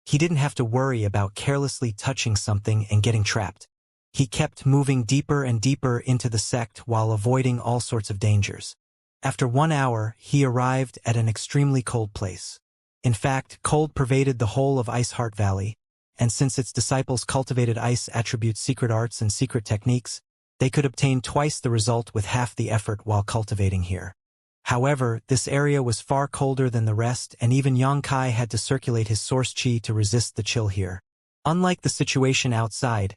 he didn't have to worry about carelessly touching something and getting trapped. He kept moving deeper and deeper into the sect while avoiding all sorts of dangers. After 1 hour, he arrived at an extremely cold place. In fact, cold pervaded the whole of Ice Heart Valley, and since its disciples cultivated ice attributes, secret arts, and secret techniques, they could obtain twice the result with half the effort while cultivating here. However, this area was far colder than the rest, and even Yang Kai had to circulate his source chi to resist the chill here. Unlike the situation outside,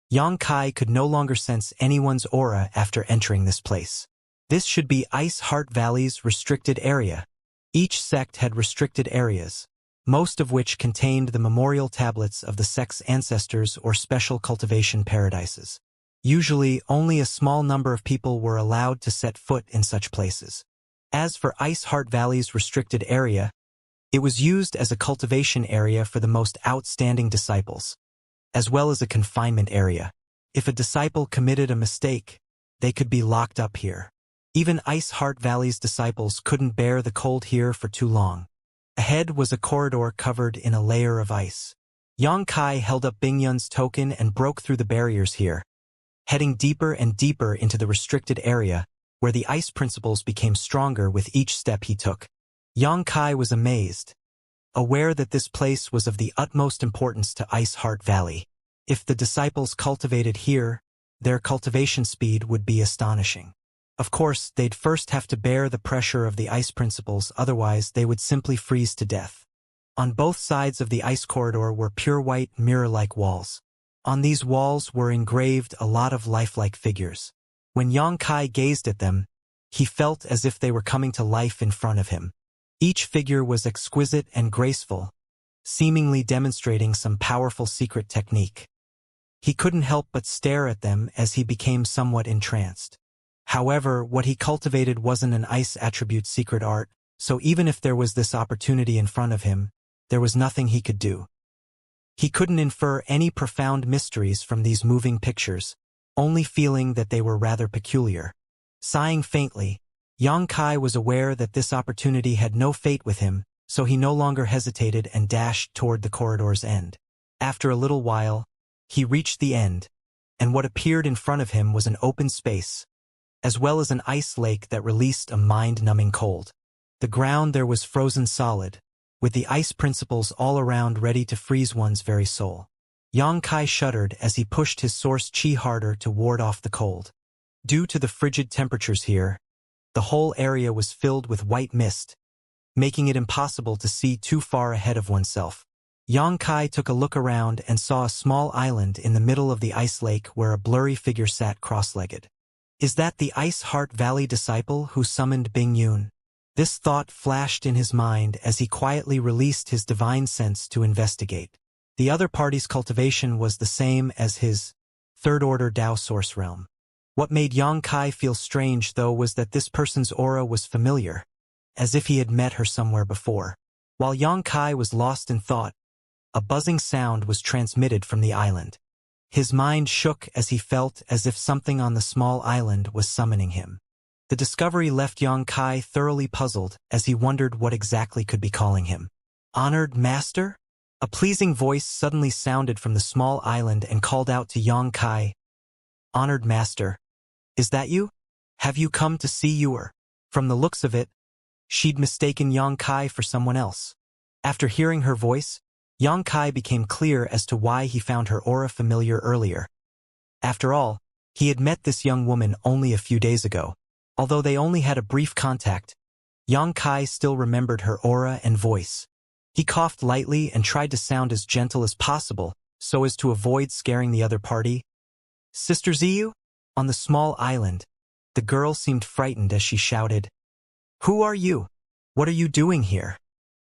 Yang Kai could no longer sense anyone's aura after entering this place. This should be Ice Heart Valley's restricted area. Each sect had restricted areas, most of which contained the memorial tablets of the sect's ancestors or special cultivation paradises. Usually, only a small number of people were allowed to set foot in such places. As for Ice Heart Valley's restricted area, it was used as a cultivation area for the most outstanding disciples, as well as a confinement area. If a disciple committed a mistake, they could be locked up here. Even Ice Heart Valley's disciples couldn't bear the cold here for too long. Ahead was a corridor covered in a layer of ice. Yang Kai held up Bing Yun's token and broke through the barriers here, heading deeper and deeper into the restricted area, where the ice principles became stronger with each step he took. Yang Kai was amazed, aware that this place was of the utmost importance to Ice Heart Valley. If the disciples cultivated here, their cultivation speed would be astonishing. Of course, they'd first have to bear the pressure of the ice principles, otherwise they would simply freeze to death. On both sides of the ice corridor were pure white, mirror-like walls. On these walls were engraved a lot of lifelike figures. When Yang Kai gazed at them, he felt as if they were coming to life in front of him. Each figure was exquisite and graceful, seemingly demonstrating some powerful secret technique. He couldn't help but stare at them as he became somewhat entranced. However, what he cultivated wasn't an ice attribute secret art, so even if there was this opportunity in front of him, there was nothing he could do. He couldn't infer any profound mysteries from these moving pictures, only feeling that they were rather peculiar. Sighing faintly, Yang Kai was aware that this opportunity had no fate with him, so he no longer hesitated and dashed toward the corridor's end. After a little while, he reached the end, and what appeared in front of him was an open space, as well as an ice lake that released a mind-numbing cold. The ground there was frozen solid, with the ice principles all around ready to freeze one's very soul. Yang Kai shuddered as he pushed his source chi harder to ward off the cold. Due to the frigid temperatures here, the whole area was filled with white mist, making it impossible to see too far ahead of oneself. Yang Kai took a look around and saw a small island in the middle of the ice lake where a blurry figure sat cross-legged. Is that the Ice Heart Valley disciple who summoned Bing Yun? This thought flashed in his mind as he quietly released his divine sense to investigate. The other party's cultivation was the same as his third-order Dao source realm. What made Yang Kai feel strange, though, was that this person's aura was familiar, as if he had met her somewhere before. While Yang Kai was lost in thought, a buzzing sound was transmitted from the island. His mind shook as he felt as if something on the small island was summoning him. The discovery left Yang Kai thoroughly puzzled as he wondered what exactly could be calling him. Honored Master? A pleasing voice suddenly sounded from the small island and called out to Yang Kai. Honored Master, is that you? Have you come to see you? From the looks of it, she'd mistaken Yang Kai for someone else. After hearing her voice, Yang Kai became clear as to why he found her aura familiar earlier. After all, he had met this young woman only a few days ago. Although they only had a brief contact, Yang Kai still remembered her aura and voice. He coughed lightly and tried to sound as gentle as possible so as to avoid scaring the other party. Sister Ziyu? On the small island, the girl seemed frightened as she shouted, Who are you? What are you doing here?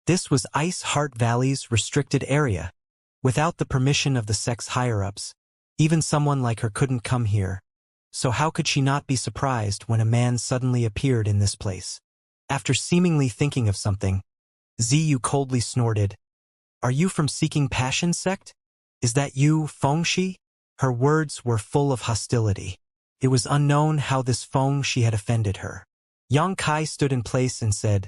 This was Ice Heart Valley's restricted area. Without the permission of the sect's higher-ups, even someone like her couldn't come here. So how could she not be surprised when a man suddenly appeared in this place? After seemingly thinking of something, Ziyu coldly snorted, Are you from Seeking Passion sect? Is that you, Fengshi? Her words were full of hostility. It was unknown how this Fengshi had offended her. Yang Kai stood in place and said,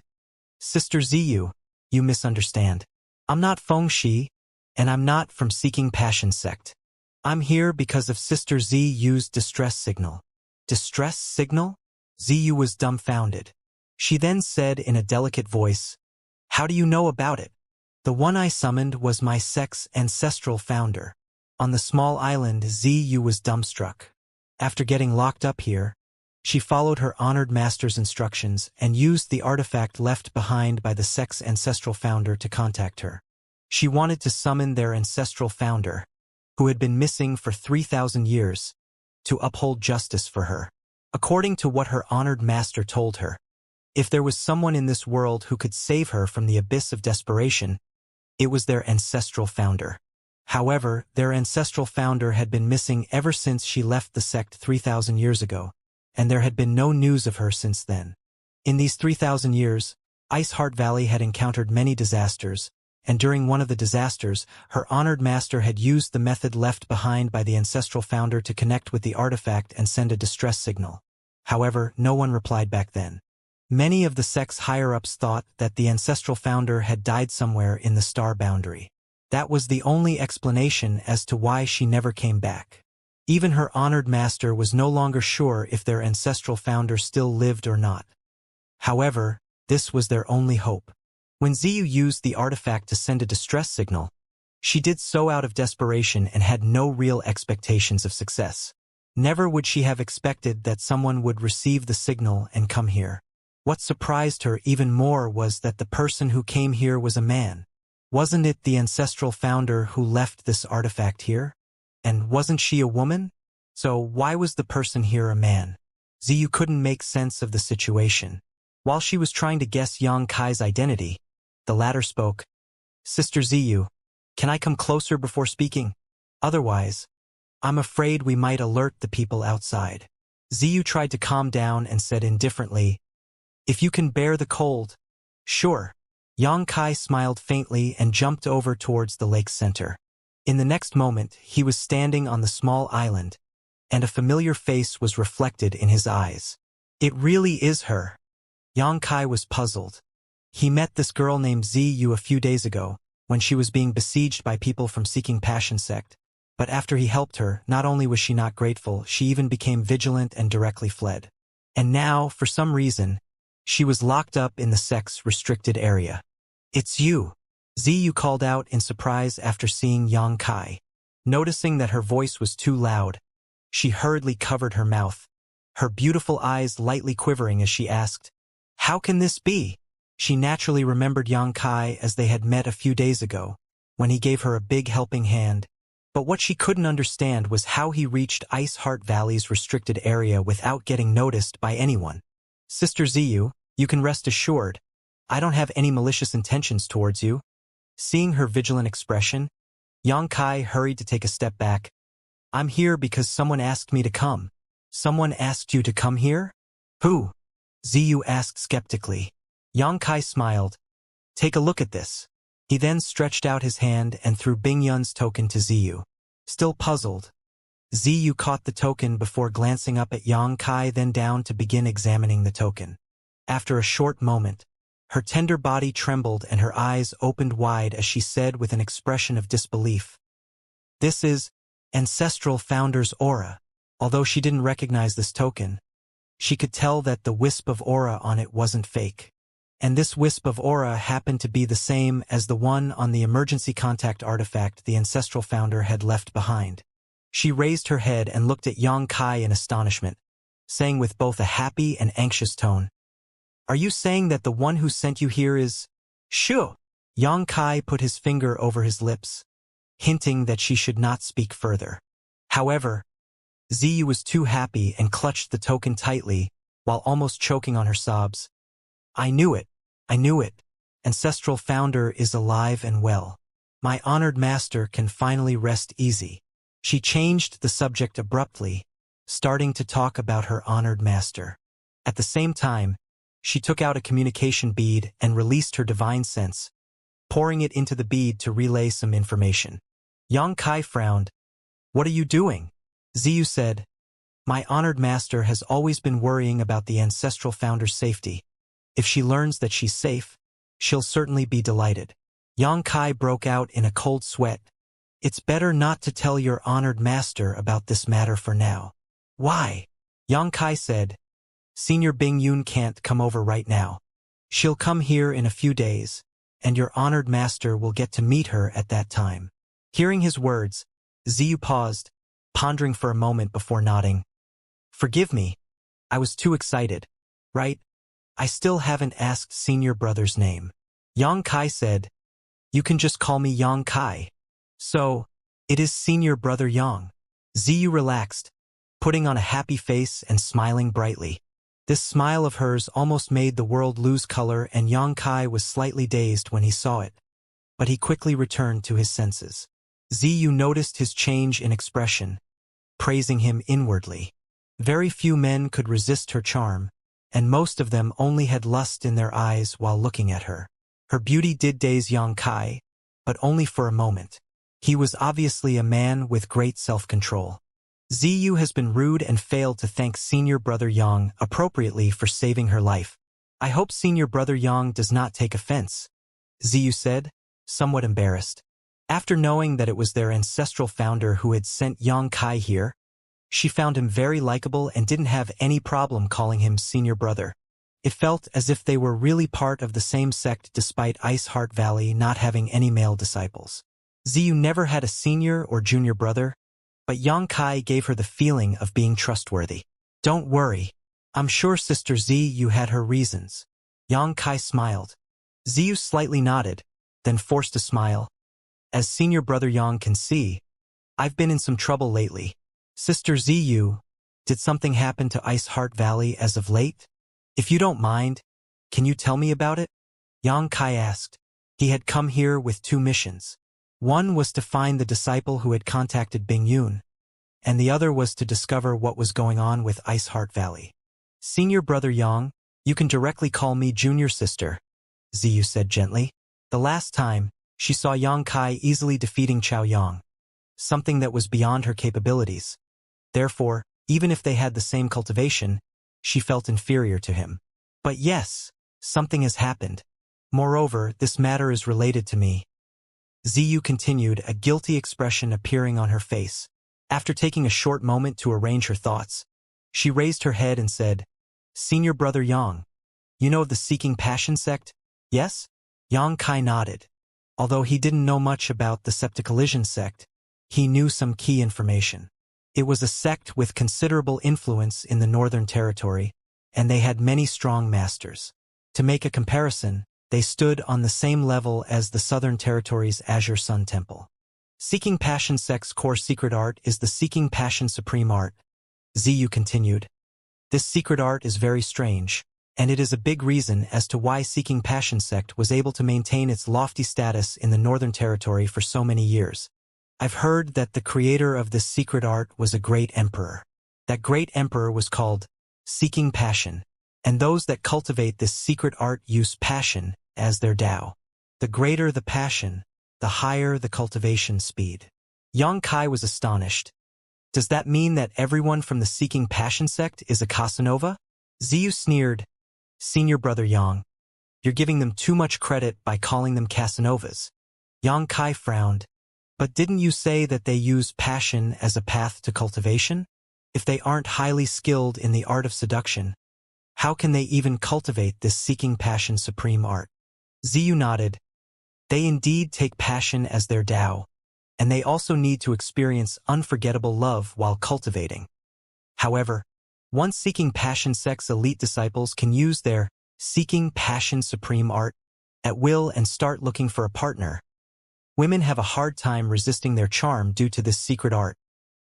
Sister Ziyu, you misunderstand. I'm not Fengshi, and I'm not from Seeking Passion sect. I'm here because of Sister Ziyu's distress signal. Distress signal? Ziyu was dumbfounded. She then said in a delicate voice, How do you know about it? The one I summoned was my sect's ancestral founder. On the small island, Ziyu was dumbstruck. After getting locked up here, she followed her honored master's instructions and used the artifact left behind by the sect's ancestral founder to contact her. She wanted to summon their ancestral founder, who had been missing for 3,000 years, to uphold justice for her. According to what her honored master told her, if there was someone in this world who could save her from the abyss of desperation, it was their ancestral founder. However, their ancestral founder had been missing ever since she left the sect 3,000 years ago, and there had been no news of her since then. In these 3,000 years, Ice Heart Valley had encountered many disasters, and during one of the disasters, her honored master had used the method left behind by the ancestral founder to connect with the artifact and send a distress signal. However, no one replied back then. Many of the sect's higher-ups thought that the ancestral founder had died somewhere in the star boundary. That was the only explanation as to why she never came back. Even her honored master was no longer sure if their ancestral founder still lived or not. However, this was their only hope. When Ziyu used the artifact to send a distress signal, she did so out of desperation and had no real expectations of success. Never would she have expected that someone would receive the signal and come here. What surprised her even more was that the person who came here was a man. Wasn't it the ancestral founder who left this artifact here? And wasn't she a woman? So why was the person here a man? Ziyu couldn't make sense of the situation. While she was trying to guess Yang Kai's identity, the latter spoke. Sister Ziyu, can I come closer before speaking? Otherwise, I'm afraid we might alert the people outside. Ziyu tried to calm down and said indifferently, If you can bear the cold. Sure. Yang Kai smiled faintly and jumped over towards the lake's center. In the next moment, he was standing on the small island, and a familiar face was reflected in his eyes. It really is her. Yang Kai was puzzled. He met this girl named Ziyu a few days ago, when she was being besieged by people from Seeking Passion sect. But after he helped her, not only was she not grateful, she even became vigilant and directly fled. And now, for some reason, she was locked up in the sect's restricted area. It's you, Ziyu called out in surprise after seeing Yang Kai. Noticing that her voice was too loud, she hurriedly covered her mouth, her beautiful eyes lightly quivering as she asked, How can this be? She naturally remembered Yang Kai as they had met a few days ago, when he gave her a big helping hand. But what she couldn't understand was how he reached Ice Heart Valley's restricted area without getting noticed by anyone. Sister Ziyu, you can rest assured, I don't have any malicious intentions towards you. Seeing her vigilant expression, Yang Kai hurried to take a step back. I'm here because someone asked me to come. Someone asked you to come here? Who? Ziyu asked skeptically. Yang Kai smiled. Take a look at this. He then stretched out his hand and threw Bingyun's token to Ziyu. Still puzzled, Ziyu caught the token before glancing up at Yang Kai, then down to begin examining the token. After a short moment, her tender body trembled and her eyes opened wide as she said with an expression of disbelief, "This is Ancestral Founder's aura." Although she didn't recognize this token, she could tell that the wisp of aura on it wasn't fake. And this wisp of aura happened to be the same as the one on the emergency contact artifact the Ancestral Founder had left behind. She raised her head and looked at Yang Kai in astonishment, saying with both a happy and anxious tone, "Are you saying that the one who sent you here is Shu?" Yang Kai put his finger over his lips, hinting that she should not speak further. However, Ziyu was too happy and clutched the token tightly, while almost choking on her sobs. "I knew it. I knew it. Ancestral Founder is alive and well. My honored master can finally rest easy." She changed the subject abruptly, starting to talk about her honored master. At the same time, she took out a communication bead and released her divine sense, pouring it into the bead to relay some information. Yang Kai frowned. "What are you doing?" Ziyu said, "My honored master has always been worrying about the Ancestral Founder's safety. If she learns that she's safe, she'll certainly be delighted." Yang Kai broke out in a cold sweat. "It's better not to tell your honored master about this matter for now." "Why?" Yang Kai said, "Senior Bing Yun can't come over right now. She'll come here in a few days, and your honored master will get to meet her at that time." Hearing his words, Ziyu paused, pondering for a moment before nodding. "Forgive me. I was too excited. Right? I still haven't asked senior brother's name." Yang Kai said, "You can just call me Yang Kai." "So, it is senior brother Yang." Ziyu relaxed, putting on a happy face and smiling brightly. This smile of hers almost made the world lose color, and Yang Kai was slightly dazed when he saw it. But he quickly returned to his senses. Ziyu noticed his change in expression, praising him inwardly. Very few men could resist her charm, and most of them only had lust in their eyes while looking at her. Her beauty did daze Yang Kai, but only for a moment. He was obviously a man with great self-control. Ziyu has been rude and failed to thank senior brother Yang appropriately for saving her life. "I hope senior brother Yang does not take offense," Ziyu said, somewhat embarrassed. After knowing that it was their Ancestral Founder who had sent Yang Kai here, she found him very likable and didn't have any problem calling him senior brother. It felt as if they were really part of the same sect despite Ice Heart Valley not having any male disciples. Ziyu never had a senior or junior brother, but Yang Kai gave her the feeling of being trustworthy. "Don't worry. I'm sure Sister Ziyu had her reasons." Yang Kai smiled. Ziyu slightly nodded, then forced a smile. "As senior brother Yang can see, I've been in some trouble lately. Sister Ziyu, did something happen to Ice Heart Valley as of late? If you don't mind, can you tell me about it?" Yang Kai asked. He had come here with two missions. One was to find the disciple who had contacted Bing Yun, and the other was to discover what was going on with Ice Heart Valley. "Senior brother Yang, you can directly call me junior sister," Ziyu said gently. The last time, she saw Yang Kai easily defeating Chao Yang, something that was beyond her capabilities. Therefore, even if they had the same cultivation, she felt inferior to him. "But yes, something has happened. Moreover, this matter is related to me." Ziyu continued, a guilty expression appearing on her face. After taking a short moment to arrange her thoughts, she raised her head and said, "Senior brother Yang, you know of the Seeking Passion sect, yes?" Yang Kai nodded. Although he didn't know much about the Septicolision sect, he knew some key information. It was a sect with considerable influence in the Northern Territory, and they had many strong masters. To make a comparison, they stood on the same level as the Southern Territory's Azure Sun Temple. Seeking Passion sect's core secret art is the Seeking Passion Supreme Art, Ziyu continued. This secret art is very strange, and it is a big reason as to why Seeking Passion sect was able to maintain its lofty status in the Northern Territory for so many years. I've heard that the creator of this secret art was a great emperor. That great emperor was called Seeking Passion, and those that cultivate this secret art use passion as their Tao. The greater the passion, the higher the cultivation speed. Yang Kai was astonished. Does that mean that everyone from the Seeking Passion sect is a Casanova? Ziyu sneered. Senior brother Yang, you're giving them too much credit by calling them Casanovas. Yang Kai frowned. But didn't you say that they use passion as a path to cultivation? If they aren't highly skilled in the art of seduction, how can they even cultivate this seeking passion supreme art? Ziyu nodded. They indeed take passion as their Tao, and they also need to experience unforgettable love while cultivating. However, once Seeking Passion sect's elite disciples can use their Seeking Passion supreme art at will and start looking for a partner, women have a hard time resisting their charm due to this secret art.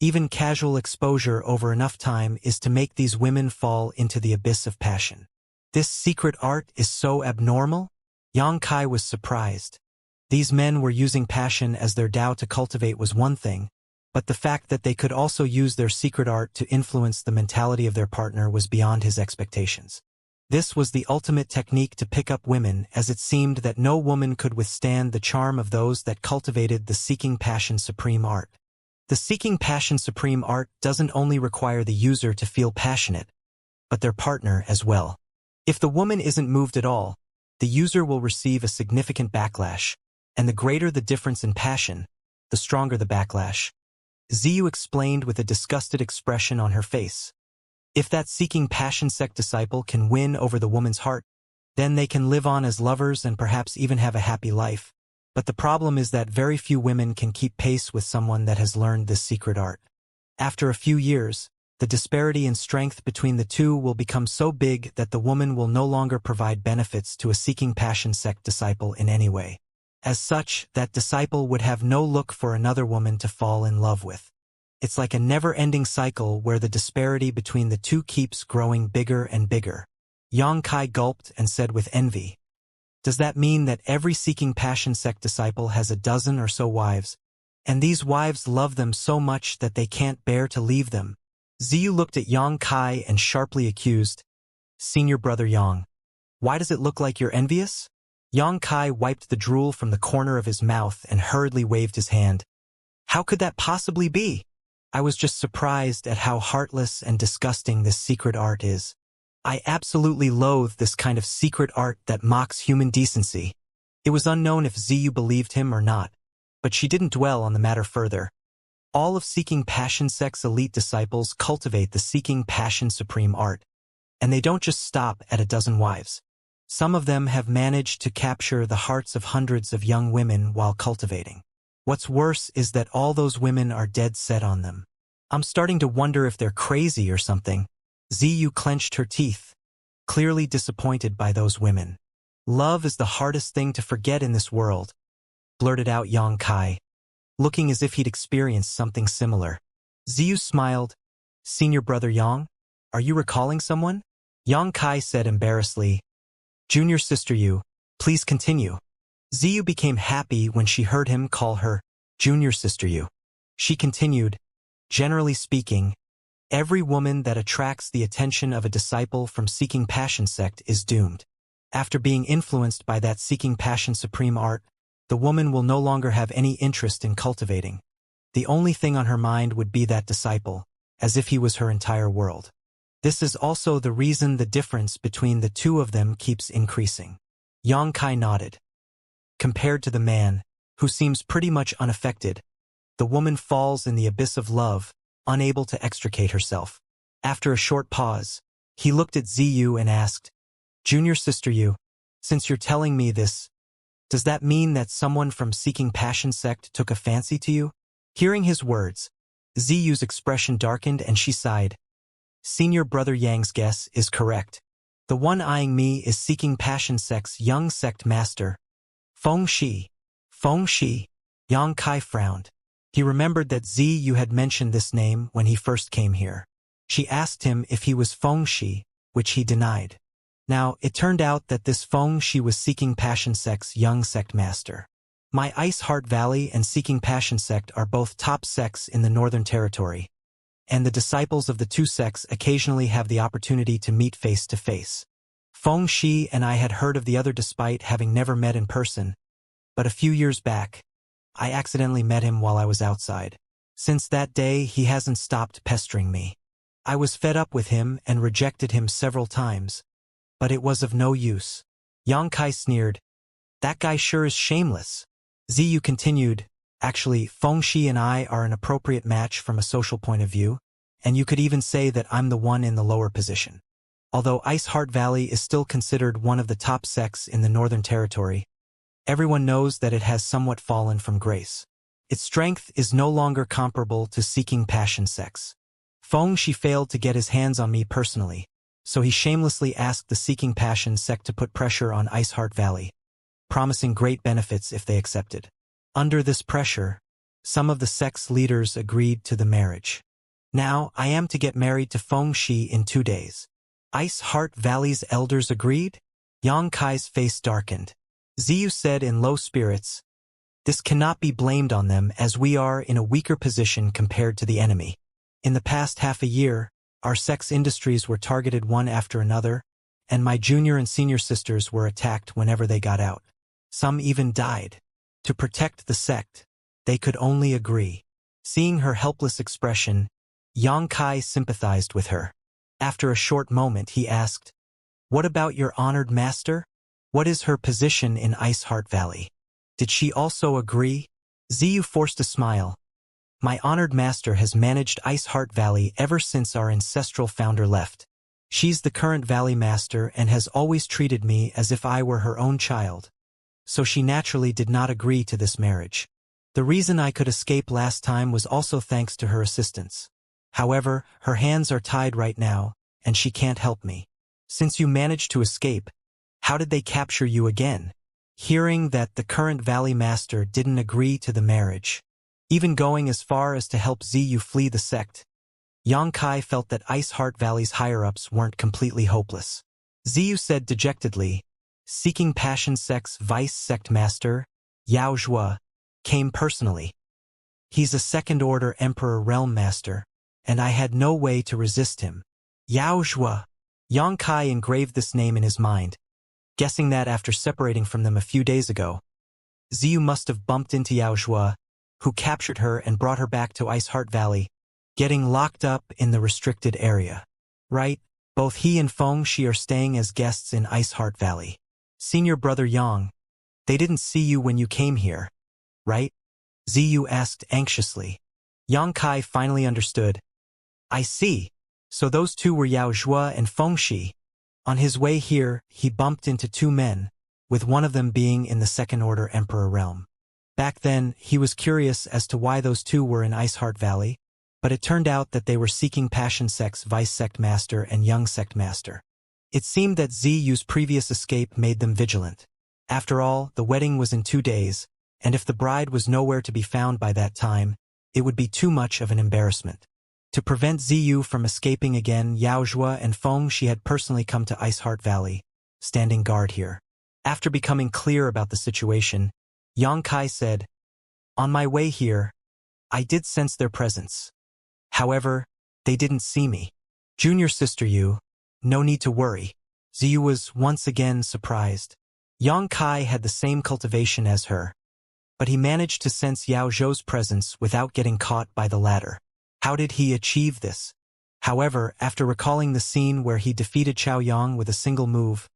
Even casual exposure over enough time is to make these women fall into the abyss of passion. This secret art is so abnormal? Yang Kai was surprised. These men were using passion as their Tao to cultivate was one thing, but the fact that they could also use their secret art to influence the mentality of their partner was beyond his expectations. This was the ultimate technique to pick up women, as it seemed that no woman could withstand the charm of those that cultivated the Seeking Passion supreme art. The Seeking Passion supreme art doesn't only require the user to feel passionate, but their partner as well. If the woman isn't moved at all, the user will receive a significant backlash, and the greater the difference in passion, the stronger the backlash. Ziyu explained with a disgusted expression on her face. If that Seeking Passion sect disciple can win over the woman's heart, then they can live on as lovers and perhaps even have a happy life. But the problem is that very few women can keep pace with someone that has learned this secret art. After a few years, the disparity in strength between the two will become so big that the woman will no longer provide benefits to a Seeking Passion sect disciple in any way. As such, that disciple would have no look for another woman to fall in love with. It's like a never-ending cycle where the disparity between the two keeps growing bigger and bigger. Yang Kai gulped and said with envy, does that mean that every Seeking Passion sect disciple has a dozen or so wives, and these wives love them so much that they can't bear to leave them? Ziyu looked at Yang Kai and sharply accused, Senior brother Yang, why does it look like you're envious? Yang Kai wiped the drool from the corner of his mouth and hurriedly waved his hand. How could that possibly be? I was just surprised at how heartless and disgusting this secret art is. I absolutely loathe this kind of secret art that mocks human decency. It was unknown if Ziyu believed him or not, but she didn't dwell on the matter further. All of Seeking Passion sect's elite disciples cultivate the Seeking Passion supreme art, and they don't just stop at a dozen wives. Some of them have managed to capture the hearts of hundreds of young women while cultivating. What's worse is that all those women are dead set on them. I'm starting to wonder if they're crazy or something. Ziyu clenched her teeth, clearly disappointed by those women. Love is the hardest thing to forget in this world, blurted out Yang Kai, looking as if he'd experienced something similar. Ziyu smiled. Senior brother Yang, are you recalling someone? Yang Kai said embarrassedly. Junior sister Yu, please continue. Ziyu became happy when she heard him call her Junior sister Yu. She continued, generally speaking, every woman that attracts the attention of a disciple from Seeking Passion sect is doomed. After being influenced by that Seeking Passion supreme art, the woman will no longer have any interest in cultivating. The only thing on her mind would be that disciple, as if he was her entire world. This is also the reason the difference between the two of them keeps increasing. Yang Kai nodded. Compared to the man, who seems pretty much unaffected, the woman falls in the abyss of love, unable to extricate herself. After a short pause, he looked at Ziyu and asked, Junior sister Yu, since you're telling me this, does that mean that someone from Seeking Passion sect took a fancy to you? Hearing his words, Ziyu's expression darkened and she sighed. Senior brother Yang's guess is correct. The one eyeing me is Seeking Passion sect's young sect master, Feng Shi. Feng Shi. Yang Kai frowned. He remembered that Ziyu had mentioned this name when he first came here. She asked him if he was Feng Shi, which he denied. Now, it turned out that this Feng Shi was Seeking Passion sect's young sect master. My Ice Heart Valley and Seeking Passion sect are both top sects in the Northern Territory, and the disciples of the two sects occasionally have the opportunity to meet face to face. Feng Shi and I had heard of the other despite having never met in person, but a few years back, I accidentally met him while I was outside. Since that day, he hasn't stopped pestering me. I was fed up with him and rejected him several times, but it was of no use. Xianxia sneered. That guy sure is shameless. Ziyu continued, actually, Fengxi and I are an appropriate match from a social point of view, and you could even say that I'm the one in the lower position. Although Ice Heart Valley is still considered one of the top sects in the Northern Territory, everyone knows that it has somewhat fallen from grace. Its strength is no longer comparable to Seeking Passion sects. Fengxi failed to get his hands on me personally, so he shamelessly asked the Seeking Passion sect to put pressure on Ice Heart Valley, promising great benefits if they accepted. Under this pressure, some of the sect's leaders agreed to the marriage. Now, I am to get married to Fengxi in 2 days. Ice Heart Valley's elders agreed? Xianxia's face darkened. Ziyu said in low spirits, this cannot be blamed on them as we are in a weaker position compared to the enemy. In the past half a year, our sex industries were targeted one after another, and my junior and senior sisters were attacked whenever they got out. Some even died. To protect the sect, they could only agree. Seeing her helpless expression, Xianxia sympathized with her. After a short moment, he asked, what about your honored master? What is her position in Ice Heart Valley? Did she also agree? Ziyu forced a smile. My honored master has managed Ice Heart Valley ever since our ancestral founder left. She's the current valley master and has always treated me as if I were her own child. So she naturally did not agree to this marriage. The reason I could escape last time was also thanks to her assistance. However, her hands are tied right now, and she can't help me. Since you managed to escape, how did they capture you again? Hearing that the current valley master didn't agree to the marriage, even going as far as to help Ziyu flee the sect, Xianxia felt that Ice Heart Valley's higher-ups weren't completely hopeless. Ziyu said dejectedly, Seeking Passion sect's vice sect master, Yao Zhua, came personally. He's a second-order Emperor Realm Master, and I had no way to resist him. Yao Zhua. Xianxia engraved this name in his mind, guessing that after separating from them a few days ago, Ziyu must have bumped into Yao Zhua, who captured her and brought her back to Ice Heart Valley, getting locked up in the restricted area. Right, both he and Fengxi are staying as guests in Ice Heart Valley. Senior brother Yang, they didn't see you when you came here, right? Ziyu asked anxiously. Xianxia finally understood. I see. So those two were Yao Zhua and Fengxi. On his way here, he bumped into 2 men, with one of them being in the second-order Emperor realm. Back then, he was curious as to why those 2 were in Ice Heart Valley, but it turned out that they were Seeking Passion sect's vice sect master and young sect master. It seemed that Ziyu's previous escape made them vigilant. After all, the wedding was in 2 days, and if the bride was nowhere to be found by that time, it would be too much of an embarrassment. To prevent Ziyu from escaping again, Yao Zhua and Fengxi had personally come to Ice Heart Valley, standing guard here. After becoming clear about the situation, Xianxia said, on my way here, I did sense their presence. However, they didn't see me. Junior sister Yu, no need to worry. Ziyu was once again surprised. Xianxia had the same cultivation as her, but he managed to sense Yao Zhou's presence without getting caught by the latter. How did he achieve this? However, after recalling the scene where he defeated Chao Yang with a single move,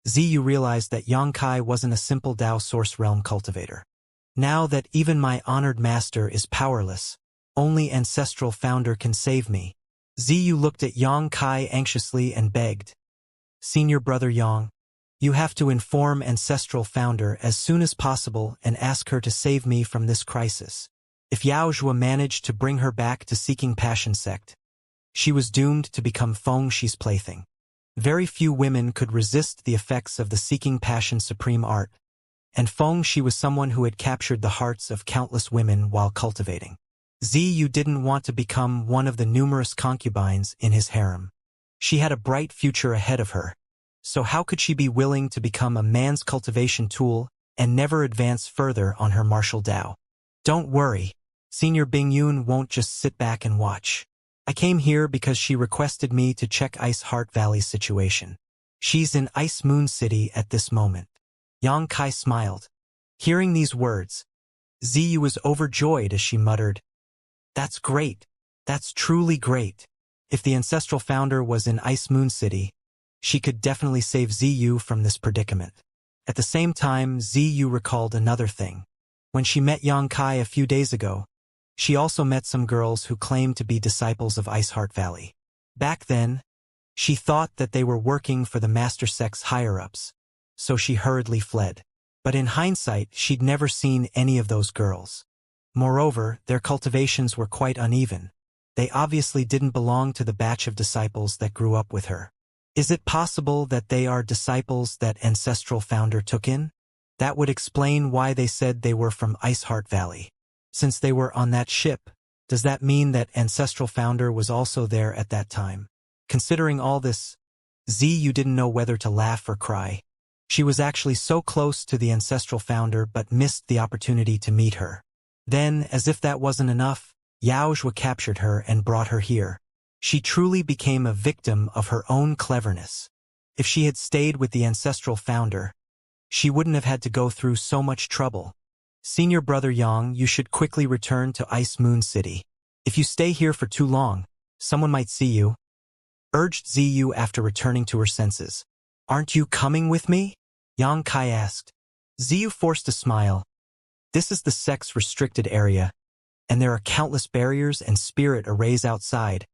Ziyu realized that Xianxia wasn't a simple Dao Source Realm cultivator. Now that even my honored master is powerless, only Ancestral Founder can save me. Ziyu looked at Xianxia anxiously and begged, Senior brother Yang, you have to inform Ancestral Founder as soon as possible and ask her to save me from this crisis. If Yao Zhua managed to bring her back to Seeking Passion sect, she was doomed to become Fengxi's plaything. Very few women could resist the effects of the Seeking Passion supreme art, and Fengxi was someone who had captured the hearts of countless women while cultivating. Ziyu didn't want to become one of the numerous concubines in his harem. She had a bright future ahead of her, so how could she be willing to become a man's cultivation tool and never advance further on her martial Dao? Don't worry. Senior Bingyun won't just sit back and watch. I came here because she requested me to check Ice Heart Valley's situation. She's in Ice Moon City at this moment. Xianxia smiled. Hearing these words, Ziyu was overjoyed as she muttered, That's great. That's truly great. If the ancestral founder was in Ice Moon City, she could definitely save Ziyu from this predicament. At the same time, Ziyu recalled another thing. When she met Yang Kai a few days ago, she also met some girls who claimed to be disciples of Ice Heart Valley. Back then, she thought that they were working for the Master Sex higher-ups, so she hurriedly fled. But in hindsight, she'd never seen any of those girls. Moreover, their cultivations were quite uneven. They obviously didn't belong to the batch of disciples that grew up with her. Is it possible that they are disciples that ancestral founder took in? That would explain why they said they were from Iceheart Valley. Since they were on that ship, does that mean that ancestral founder was also there at that time? Considering all this, Ziyu didn't know whether to laugh or cry. She was actually so close to the ancestral founder but missed the opportunity to meet her. Then, as if that wasn't enough, Yaozhua captured her and brought her here. She truly became a victim of her own cleverness. If she had stayed with the ancestral founder, she wouldn't have had to go through so much trouble. Senior brother Yang, you should quickly return to Ice Moon City. If you stay here for too long, someone might see you, urged Ziyu after returning to her senses. Aren't you coming with me? Yang Kai asked. Ziyu forced a smile. This is the sex-restricted area, and there are countless barriers and spirit arrays outside.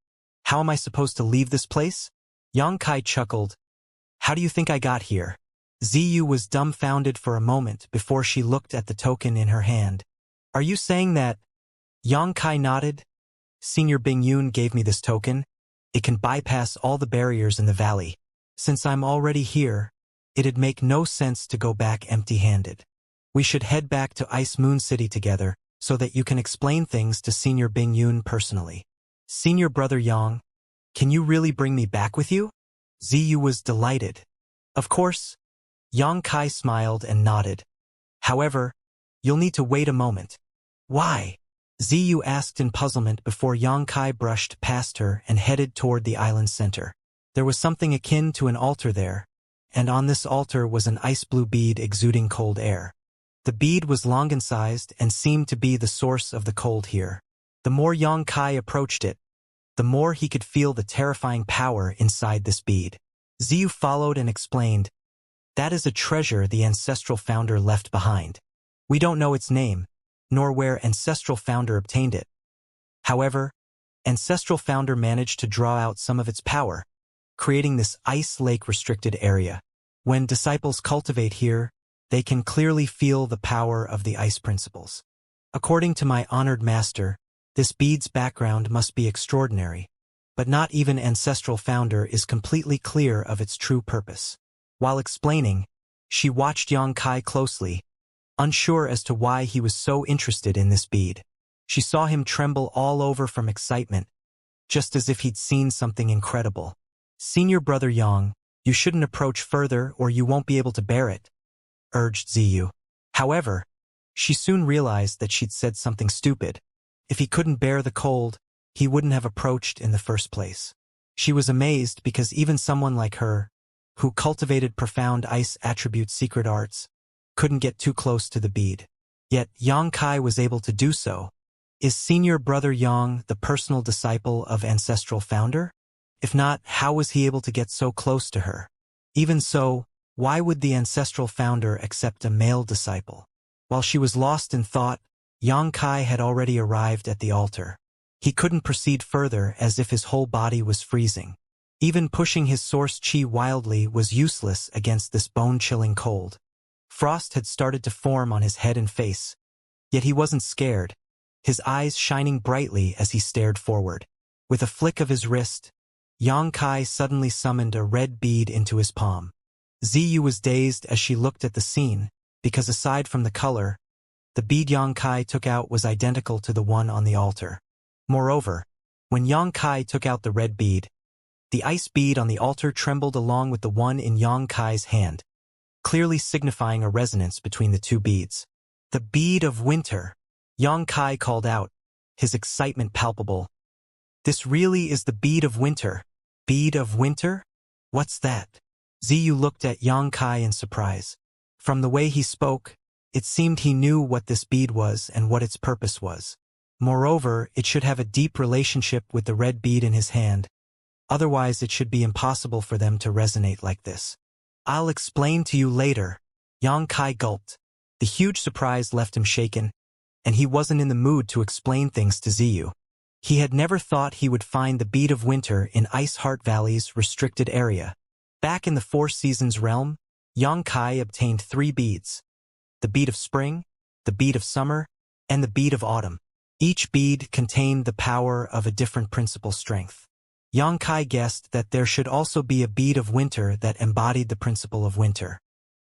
How am I supposed to leave this place? Yang Kai chuckled. How do you think I got here? Ziyu was dumbfounded for a moment before she looked at the token in her hand. Are you saying that? Yang Kai nodded. Senior Bing Yun gave me this token. It can bypass all the barriers in the valley. Since I'm already here, it'd make no sense to go back empty-handed. We should head back to Ice Moon City together so that you can explain things to Senior Bing Yun personally. Senior brother Yang, can you really bring me back with you? Ziyu was delighted. Of course. Yang Kai smiled and nodded. However, you'll need to wait a moment. Why? Ziyu asked in puzzlement before Yang Kai brushed past her and headed toward the island's center. There was something akin to an altar there, and on this altar was an ice blue bead exuding cold air. The bead was longan-sized and seemed to be the source of the cold here. The more Yang Kai approached it, the more he could feel the terrifying power inside this bead. Ziyu followed and explained, that is a treasure the ancestral founder left behind. We don't know its name, nor where ancestral founder obtained it. However, ancestral founder managed to draw out some of its power, creating this ice lake restricted area. When disciples cultivate here, they can clearly feel the power of the ice principles. According to my honored master, this bead's background must be extraordinary, but not even ancestral founder is completely clear of its true purpose. While explaining, she watched Yang Kai closely, unsure as to why he was so interested in this bead. She saw him tremble all over from excitement, just as if he'd seen something incredible. Senior brother Yang, you shouldn't approach further or you won't be able to bear it, urged Ziyu. However, she soon realized that she'd said something stupid. If he couldn't bear the cold, he wouldn't have approached in the first place. She was amazed because even someone like her, who cultivated profound ice attribute secret arts, couldn't get too close to the bead. Yet Yang Kai was able to do so. Is senior brother Yang the personal disciple of ancestral founder? If not, how was he able to get so close to her? Even so, why would the ancestral founder accept a male disciple? While she was lost in thought, Yang Kai had already arrived at the altar. He couldn't proceed further as if his whole body was freezing. Even pushing his source chi wildly was useless against this bone-chilling cold. Frost had started to form on his head and face, yet he wasn't scared, his eyes shining brightly as he stared forward. With a flick of his wrist, Yang Kai suddenly summoned a red bead into his palm. Ziyu was dazed as she looked at the scene, because aside from the color, the bead Yang Kai took out was identical to the one on the altar. Moreover, when Yang Kai took out the red bead, the ice bead on the altar trembled along with the one in Yang Kai's hand, clearly signifying a resonance between the two beads. The bead of winter, Yang Kai called out, his excitement palpable. This really is the bead of winter. Bead of winter? What's that? Ziyu looked at Yang Kai in surprise. From the way he spoke, it seemed he knew what this bead was and what its purpose was. Moreover, it should have a deep relationship with the red bead in his hand. Otherwise, it should be impossible for them to resonate like this. I'll explain to you later. Yang Kai gulped. The huge surprise left him shaken, and he wasn't in the mood to explain things to Ziyu. He had never thought he would find the bead of winter in Ice Heart Valley's restricted area. Back in the Four Seasons realm, Yang Kai obtained 3 beads: the bead of spring, the bead of summer, and the bead of autumn. Each bead contained the power of a different principal strength. Yang Kai guessed that there should also be a bead of winter that embodied the principle of winter.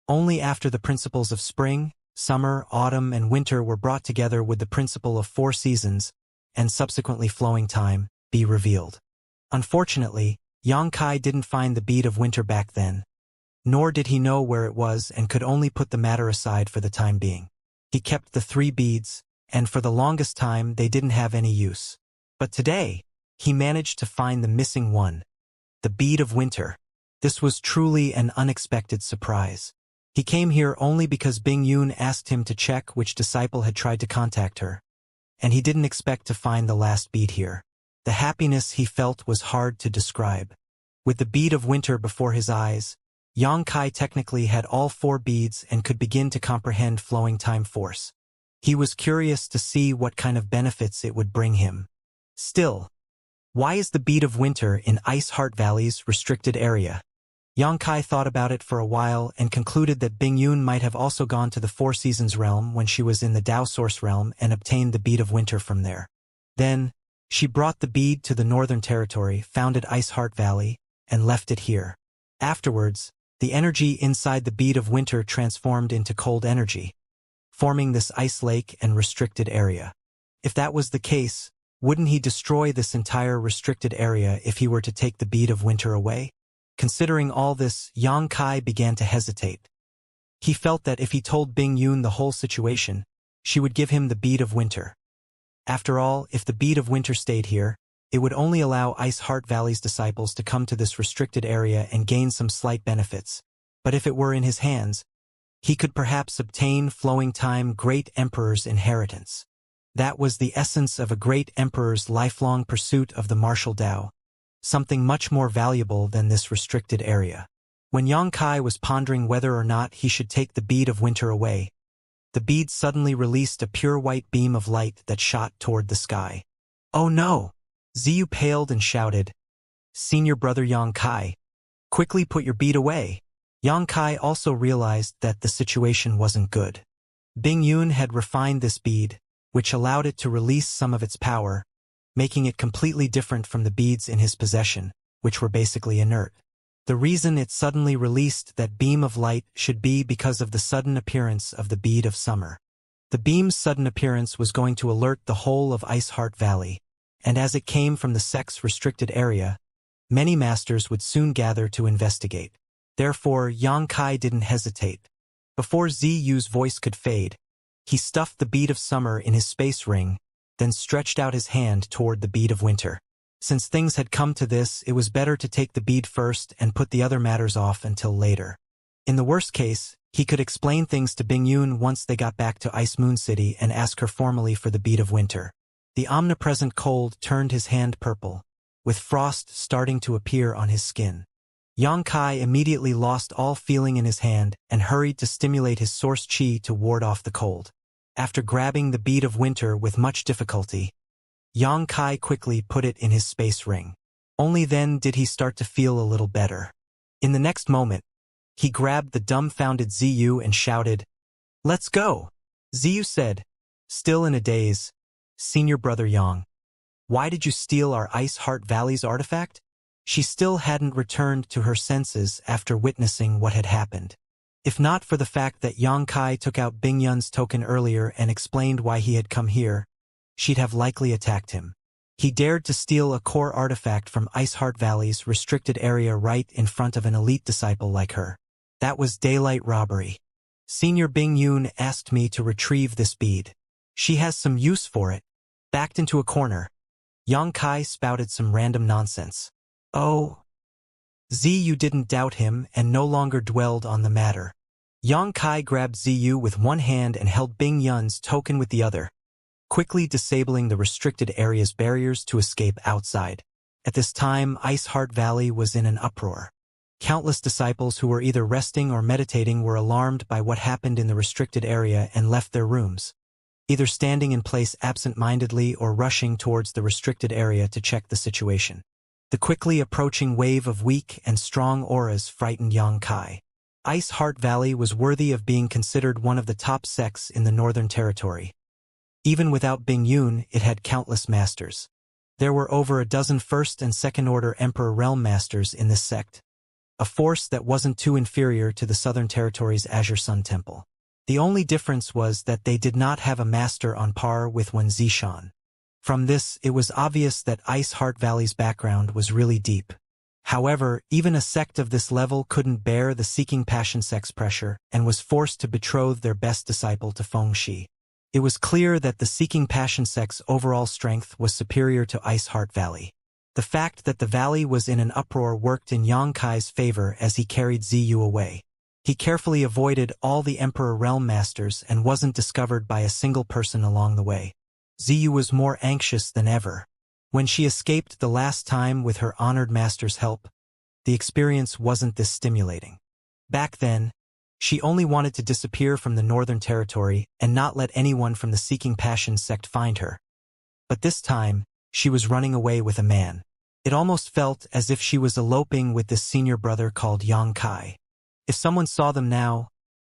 Only after the principles of spring, summer, autumn, and winter were brought together would the principle of 4 seasons, and subsequently flowing time, be revealed. Unfortunately, Yang Kai didn't find the bead of winter back then, nor did he know where it was and could only put the matter aside for the time being. He kept the 3 beads, and for the longest time they didn't have any use. But today, he managed to find the missing one, the bead of winter. This was truly an unexpected surprise. He came here only because Bing Yun asked him to check which disciple had tried to contact her, and he didn't expect to find the last bead here. The happiness he felt was hard to describe. With the bead of winter before his eyes, Yang Kai technically had all 4 beads and could begin to comprehend flowing time force. He was curious to see what kind of benefits it would bring him. Still, why is the bead of winter in Ice Heart Valley's restricted area? Yang Kai thought about it for a while and concluded that Bing Yun might have also gone to the Four Seasons realm when she was in the Dao Source realm and obtained the bead of winter from there. Then, she brought the bead to the Northern Territory, founded Ice Heart Valley, and left it here. Afterwards, the energy inside the bead of winter transformed into cold energy, forming this ice lake and restricted area. If that was the case, wouldn't he destroy this entire restricted area if he were to take the bead of winter away? Considering all this, Yang Kai began to hesitate. He felt that if he told Bing Yun the whole situation, she would give him the bead of winter. After all, if the bead of winter stayed here, it would only allow Ice Heart Valley's disciples to come to this restricted area and gain some slight benefits. But if it were in his hands, he could perhaps obtain flowing time Great Emperor's inheritance. That was the essence of a great emperor's lifelong pursuit of the martial Tao, something much more valuable than this restricted area. When Yang Kai was pondering whether or not he should take the bead of winter away, the bead suddenly released a pure white beam of light that shot toward the sky. "Oh no!" Ziyu paled and shouted, "Senior brother Yang Kai, quickly put your bead away." Yang Kai also realized that the situation wasn't good. Bing Yun had refined this bead, which allowed it to release some of its power, making it completely different from the beads in his possession, which were basically inert. The reason it suddenly released that beam of light should be because of the sudden appearance of the bead of summer. The beam's sudden appearance was going to alert the whole of Ice Heart Valley, and as it came from the sex-restricted area, many masters would soon gather to investigate. Therefore, Yang Kai didn't hesitate. Before Ziyu's voice could fade, he stuffed the bead of summer in his space ring, then stretched out his hand toward the bead of winter. Since things had come to this, it was better to take the bead first and put the other matters off until later. In the worst case, he could explain things to Bing Yun once they got back to Ice Moon City and ask her formally for the bead of winter. The omnipresent cold turned his hand purple, with frost starting to appear on his skin. Yang Kai immediately lost all feeling in his hand and hurried to stimulate his source chi to ward off the cold. After grabbing the bead of winter with much difficulty, Yang Kai quickly put it in his space ring. Only then did he start to feel a little better. In the next moment, he grabbed the dumbfounded Ziyu and shouted, "Let's go!" Ziyu said, still in a daze, "Senior brother Yang, why did you steal our Ice Heart Valley's artifact?" She still hadn't returned to her senses after witnessing what had happened. If not for the fact that Yang Kai took out Bing Yun's token earlier and explained why he had come here, she'd have likely attacked him. He dared to steal a core artifact from Ice Heart Valley's restricted area right in front of an elite disciple like her. That was daylight robbery. Senior Bing Yun asked me to retrieve this bead. She has some use for it. Backed into a corner, Yang Kai spouted some random nonsense. Oh. Ziyu didn't doubt him and no longer dwelled on the matter. Yang Kai grabbed Ziyu with one hand and held Bing Yun's token with the other, quickly disabling the restricted area's barriers to escape outside. At this time, Ice Heart Valley was in an uproar. Countless disciples who were either resting or meditating were alarmed by what happened in the restricted area and left their rooms, either standing in place absent-mindedly or rushing towards the restricted area to check the situation. The quickly approaching wave of weak and strong auras frightened Xianxia. Ice Heart Valley was worthy of being considered one of the top sects in the Northern Territory. Even without Bing Yun, it had countless masters. There were over a dozen first and second order Emperor Realm masters in this sect, a force that wasn't too inferior to the Southern Territory's Azure Sun Temple. The only difference was that they did not have a master on par with Wen Zishan. From this, it was obvious that Ice Heart Valley's background was really deep. However, even a sect of this level couldn't bear the Seeking Passion sect's pressure and was forced to betroth their best disciple to Fengxi. It was clear that the Seeking Passion sect's overall strength was superior to Ice Heart Valley. The fact that the valley was in an uproar worked in Xianxia's favor as he carried Ziyu away. He carefully avoided all the Emperor Realm Masters and wasn't discovered by a single person along the way. Ziyu was more anxious than ever. When she escaped the last time with her honored master's help, the experience wasn't this stimulating. Back then, she only wanted to disappear from the Northern Territory and not let anyone from the Seeking Passion sect find her. But this time, she was running away with a man. It almost felt as if she was eloping with this senior brother called Xianxia. If someone saw them now,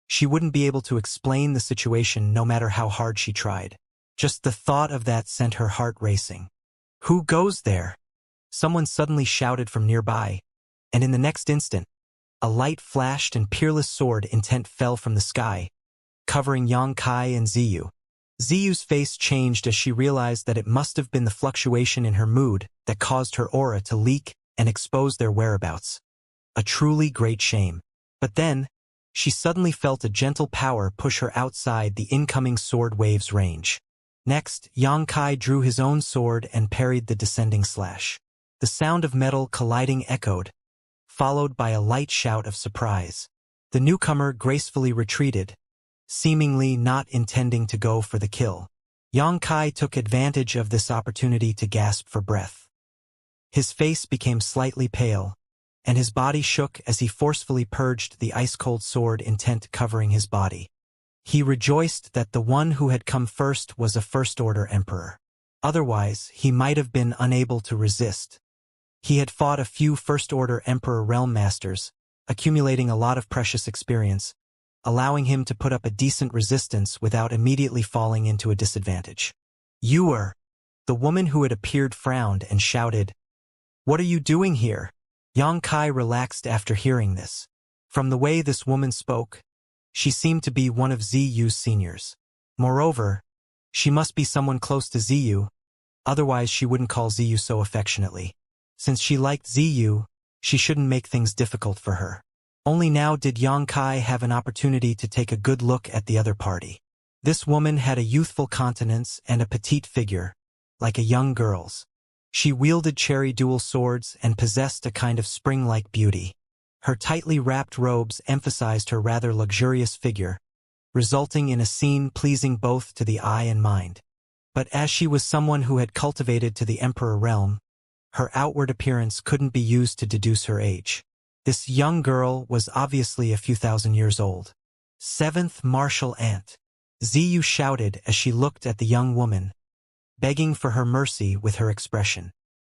she wouldn't be able to explain the situation no matter how hard she tried. Just the thought of that sent her heart racing. "Who goes there?" Someone suddenly shouted from nearby, and in the next instant, a light flashed and peerless sword intent fell from the sky, covering Xianxia and Ziyu. Ziyu's face changed as she realized that it must have been the fluctuation in her mood that caused her aura to leak and expose their whereabouts. A truly great shame. But then, she suddenly felt a gentle power push her outside the incoming sword wave's range. Next, Xianxia drew his own sword and parried the descending slash. The sound of metal colliding echoed, followed by a light shout of surprise. The newcomer gracefully retreated, seemingly not intending to go for the kill. Xianxia took advantage of this opportunity to gasp for breath. His face became slightly pale, and his body shook as he forcefully purged the ice-cold sword intent covering his body. He rejoiced that the one who had come first was a first-order emperor. Otherwise, he might have been unable to resist. He had fought a few first-order Emperor Realm Masters, accumulating a lot of precious experience, allowing him to put up a decent resistance without immediately falling into a disadvantage. "You are..." The woman who had appeared frowned and shouted, "What are you doing here?" Xianxia relaxed after hearing this. From the way this woman spoke, she seemed to be one of Ziyu's seniors. Moreover, she must be someone close to Ziyu, otherwise she wouldn't call Ziyu so affectionately. Since she liked Ziyu, she shouldn't make things difficult for her. Only now did Xianxia have an opportunity to take a good look at the other party. This woman had a youthful countenance and a petite figure, like a young girl's. She wielded cherry dual swords and possessed a kind of spring-like beauty. Her tightly wrapped robes emphasized her rather luxurious figure, resulting in a scene pleasing both to the eye and mind. But as she was someone who had cultivated to the Emperor realm, her outward appearance couldn't be used to deduce her age. This young girl was obviously a few thousand years old. "Seventh Martial Ant," Ziyu shouted as she looked at the young woman, begging for her mercy with her expression.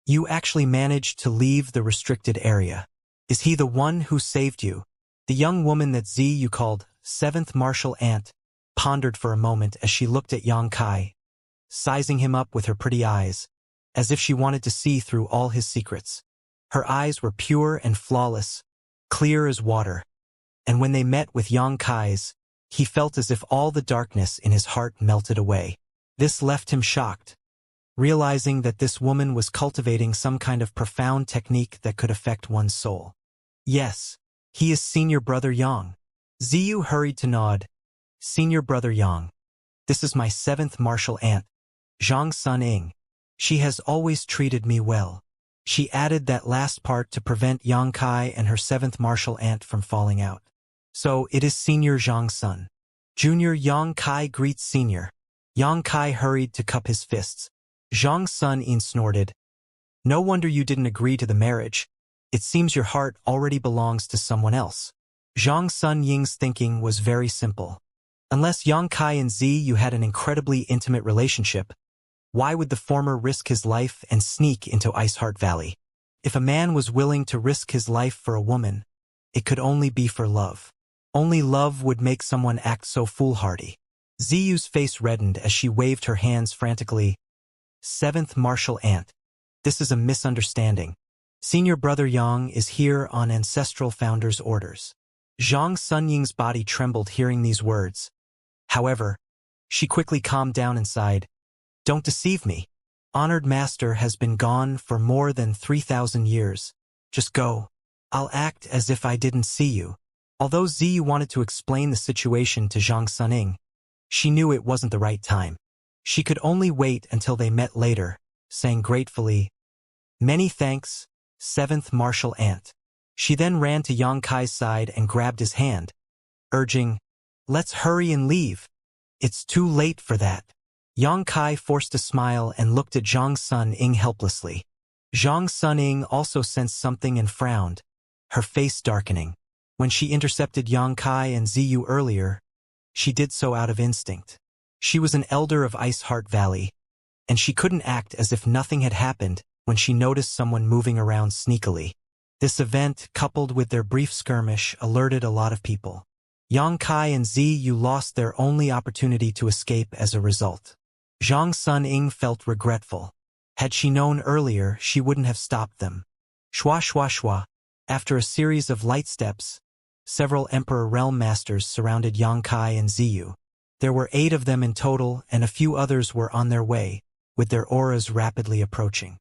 "You actually managed to leave the restricted area. Is he the one who saved you?" The young woman that Ziyu called Seventh Martial Ant pondered for a moment as she looked at Xianxia, sizing him up with her pretty eyes, as if she wanted to see through all his secrets. Her eyes were pure and flawless, clear as water, and when they met with Xianxia's, he felt as if all the darkness in his heart melted away. This left him shocked, realizing that this woman was cultivating some kind of profound technique that could affect one's soul. "Yes, he is Senior Brother Yang." Ziyu hurried to nod. "Senior Brother Yang. This is my seventh martial aunt, Zhang Sun Ying. She has always treated me well." She added that last part to prevent Xianxia and her seventh martial aunt from falling out. "So it is Senior Zhang Sun. Junior Xianxia greets Senior." Yang Kai hurried to cup his fists. Zhang Sun Yin snorted. No wonder you didn't agree to the marriage. It seems your heart already belongs to someone else. Zhang Sun Ying's thinking was very simple. Unless Yang Kai and Ziyu had an incredibly intimate relationship, why would the former risk his life and sneak into Iceheart Valley? If a man was willing to risk his life for a woman, it could only be for love. Only love would make someone act so foolhardy. Ziyu's face reddened as she waved her hands frantically. Seventh Martial Ant. This is a misunderstanding. Senior Brother Yang is here on Ancestral Founder's orders. Zhang Sunying's body trembled hearing these words. However, she quickly calmed down and sighed. Don't deceive me. Honored Master has been gone for more than 3,000 years. Just go. I'll act as if I didn't see you. Although Ziyu wanted to explain the situation to Zhang Suning, she knew it wasn't the right time. She could only wait until they met later, saying gratefully, Many thanks, Seventh Martial Ant. She then ran to Yang Kai's side and grabbed his hand, urging, Let's hurry and leave. It's too late for that. Yang Kai forced a smile and looked at Zhang Suning helplessly. Zhang Suning also sensed something and frowned, her face darkening. When she intercepted Yang Kai and Ziyu earlier, she did so out of instinct. She was an elder of Iceheart Valley, and she couldn't act as if nothing had happened when she noticed someone moving around sneakily. This event, coupled with their brief skirmish, alerted a lot of people. Yang Kai and Ziyu lost their only opportunity to escape as a result. Zhang Suning felt regretful. Had she known earlier, she wouldn't have stopped them. Shwa shwa shwa. After a series of light steps, several Emperor Realm Masters surrounded Yang Kai and Ziyu. There were 8 of them in total, and a few others were on their way, with their auras rapidly approaching.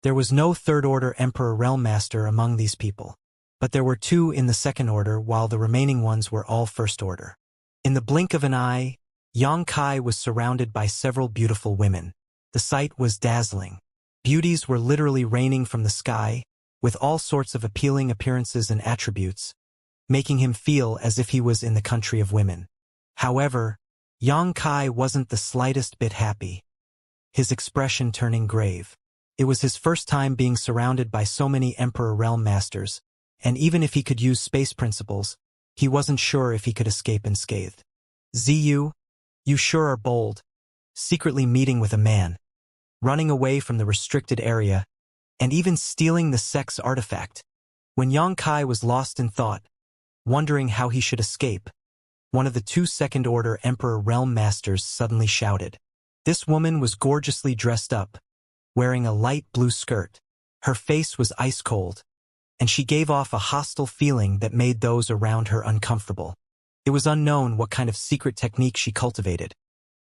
There was no third-order Emperor Realm Master among these people, but there were 2 in the second order, while the remaining ones were all first order. In the blink of an eye, Yang Kai was surrounded by several beautiful women. The sight was dazzling. Beauties were literally raining from the sky, with all sorts of appealing appearances and attributes, making him feel as if he was in the country of women. However, Yang Kai wasn't the slightest bit happy, his expression turning grave. It was his first time being surrounded by so many Emperor Realm Masters, and even if he could use space principles, he wasn't sure if he could escape unscathed. Ziyu, you sure are bold. Secretly meeting with a man, running away from the restricted area, and even stealing the sex artifact. When Yang Kai was lost in thought, wondering how he should escape, one of the 2 second-order Emperor Realm Masters suddenly shouted. This woman was gorgeously dressed up, wearing a light blue skirt. Her face was ice cold, and she gave off a hostile feeling that made those around her uncomfortable. It was unknown what kind of secret technique she cultivated,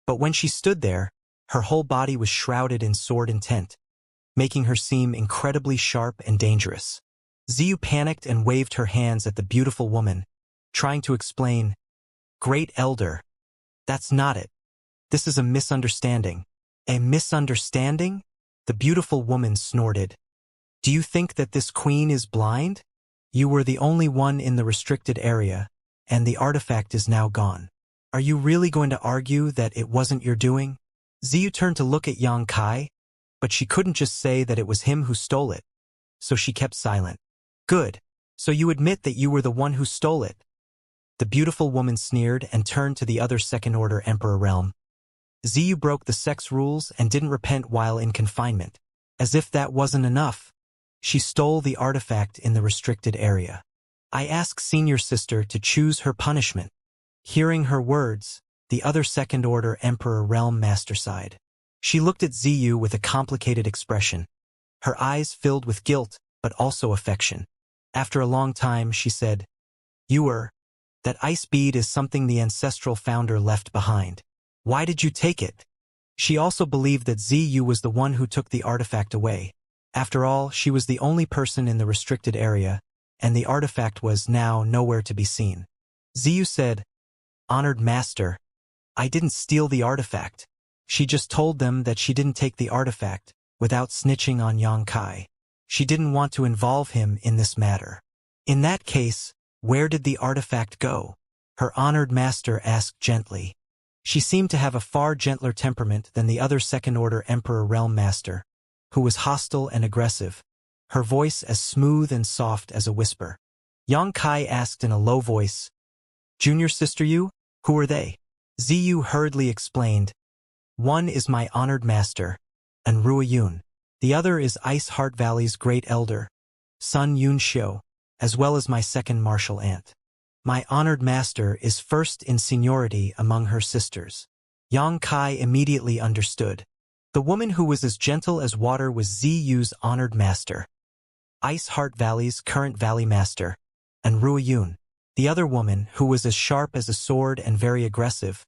but when she stood there, her whole body was shrouded in sword intent, making her seem incredibly sharp and dangerous. Ziyu panicked and waved her hands at the beautiful woman, trying to explain, Great Elder, that's not it. This is a misunderstanding. A misunderstanding? The beautiful woman snorted. Do you think that this queen is blind? You were the only one in the restricted area, and the artifact is now gone. Are you really going to argue that it wasn't your doing? Ziyu turned to look at Yang Kai, but she couldn't just say that it was him who stole it, so she kept silent. Good. So you admit that you were the one who stole it. The beautiful woman sneered and turned to the other second-order Emperor Realm. Ziyu broke the sex rules and didn't repent while in confinement. As if that wasn't enough, she stole the artifact in the restricted area. I ask Senior Sister to choose her punishment. Hearing her words, the other second-order Emperor Realm Master sighed. She looked at Ziyu with a complicated expression. Her eyes filled with guilt, but also affection. After a long time, she said, that ice bead is something the ancestral founder left behind. Why did you take it? She also believed that Ziyu was the one who took the artifact away. After all, she was the only person in the restricted area, and the artifact was now nowhere to be seen. Ziyu said, Honored Master, I didn't steal the artifact. She just told them that she didn't take the artifact, without snitching on Yang Kai. She didn't want to involve him in this matter. In that case, where did the artifact go? Her honored master asked gently. She seemed to have a far gentler temperament than the other second-order Emperor Realm Master, who was hostile and aggressive, her voice as smooth and soft as a whisper. Yang Kai asked in a low voice, "Junior sister Yu? Who are they?" Ziyu hurriedly explained, "One is my honored master, and Rua Yun. The other is Ice Heart Valley's great elder, Sun Yun Xiu, as well as my second martial aunt. My honored master is first in seniority among her sisters." Yang Kai immediately understood. The woman who was as gentle as water was Ziyu's honored master, Ice Heart Valley's current valley master, and Rua Yun. The other woman, who was as sharp as a sword and very aggressive,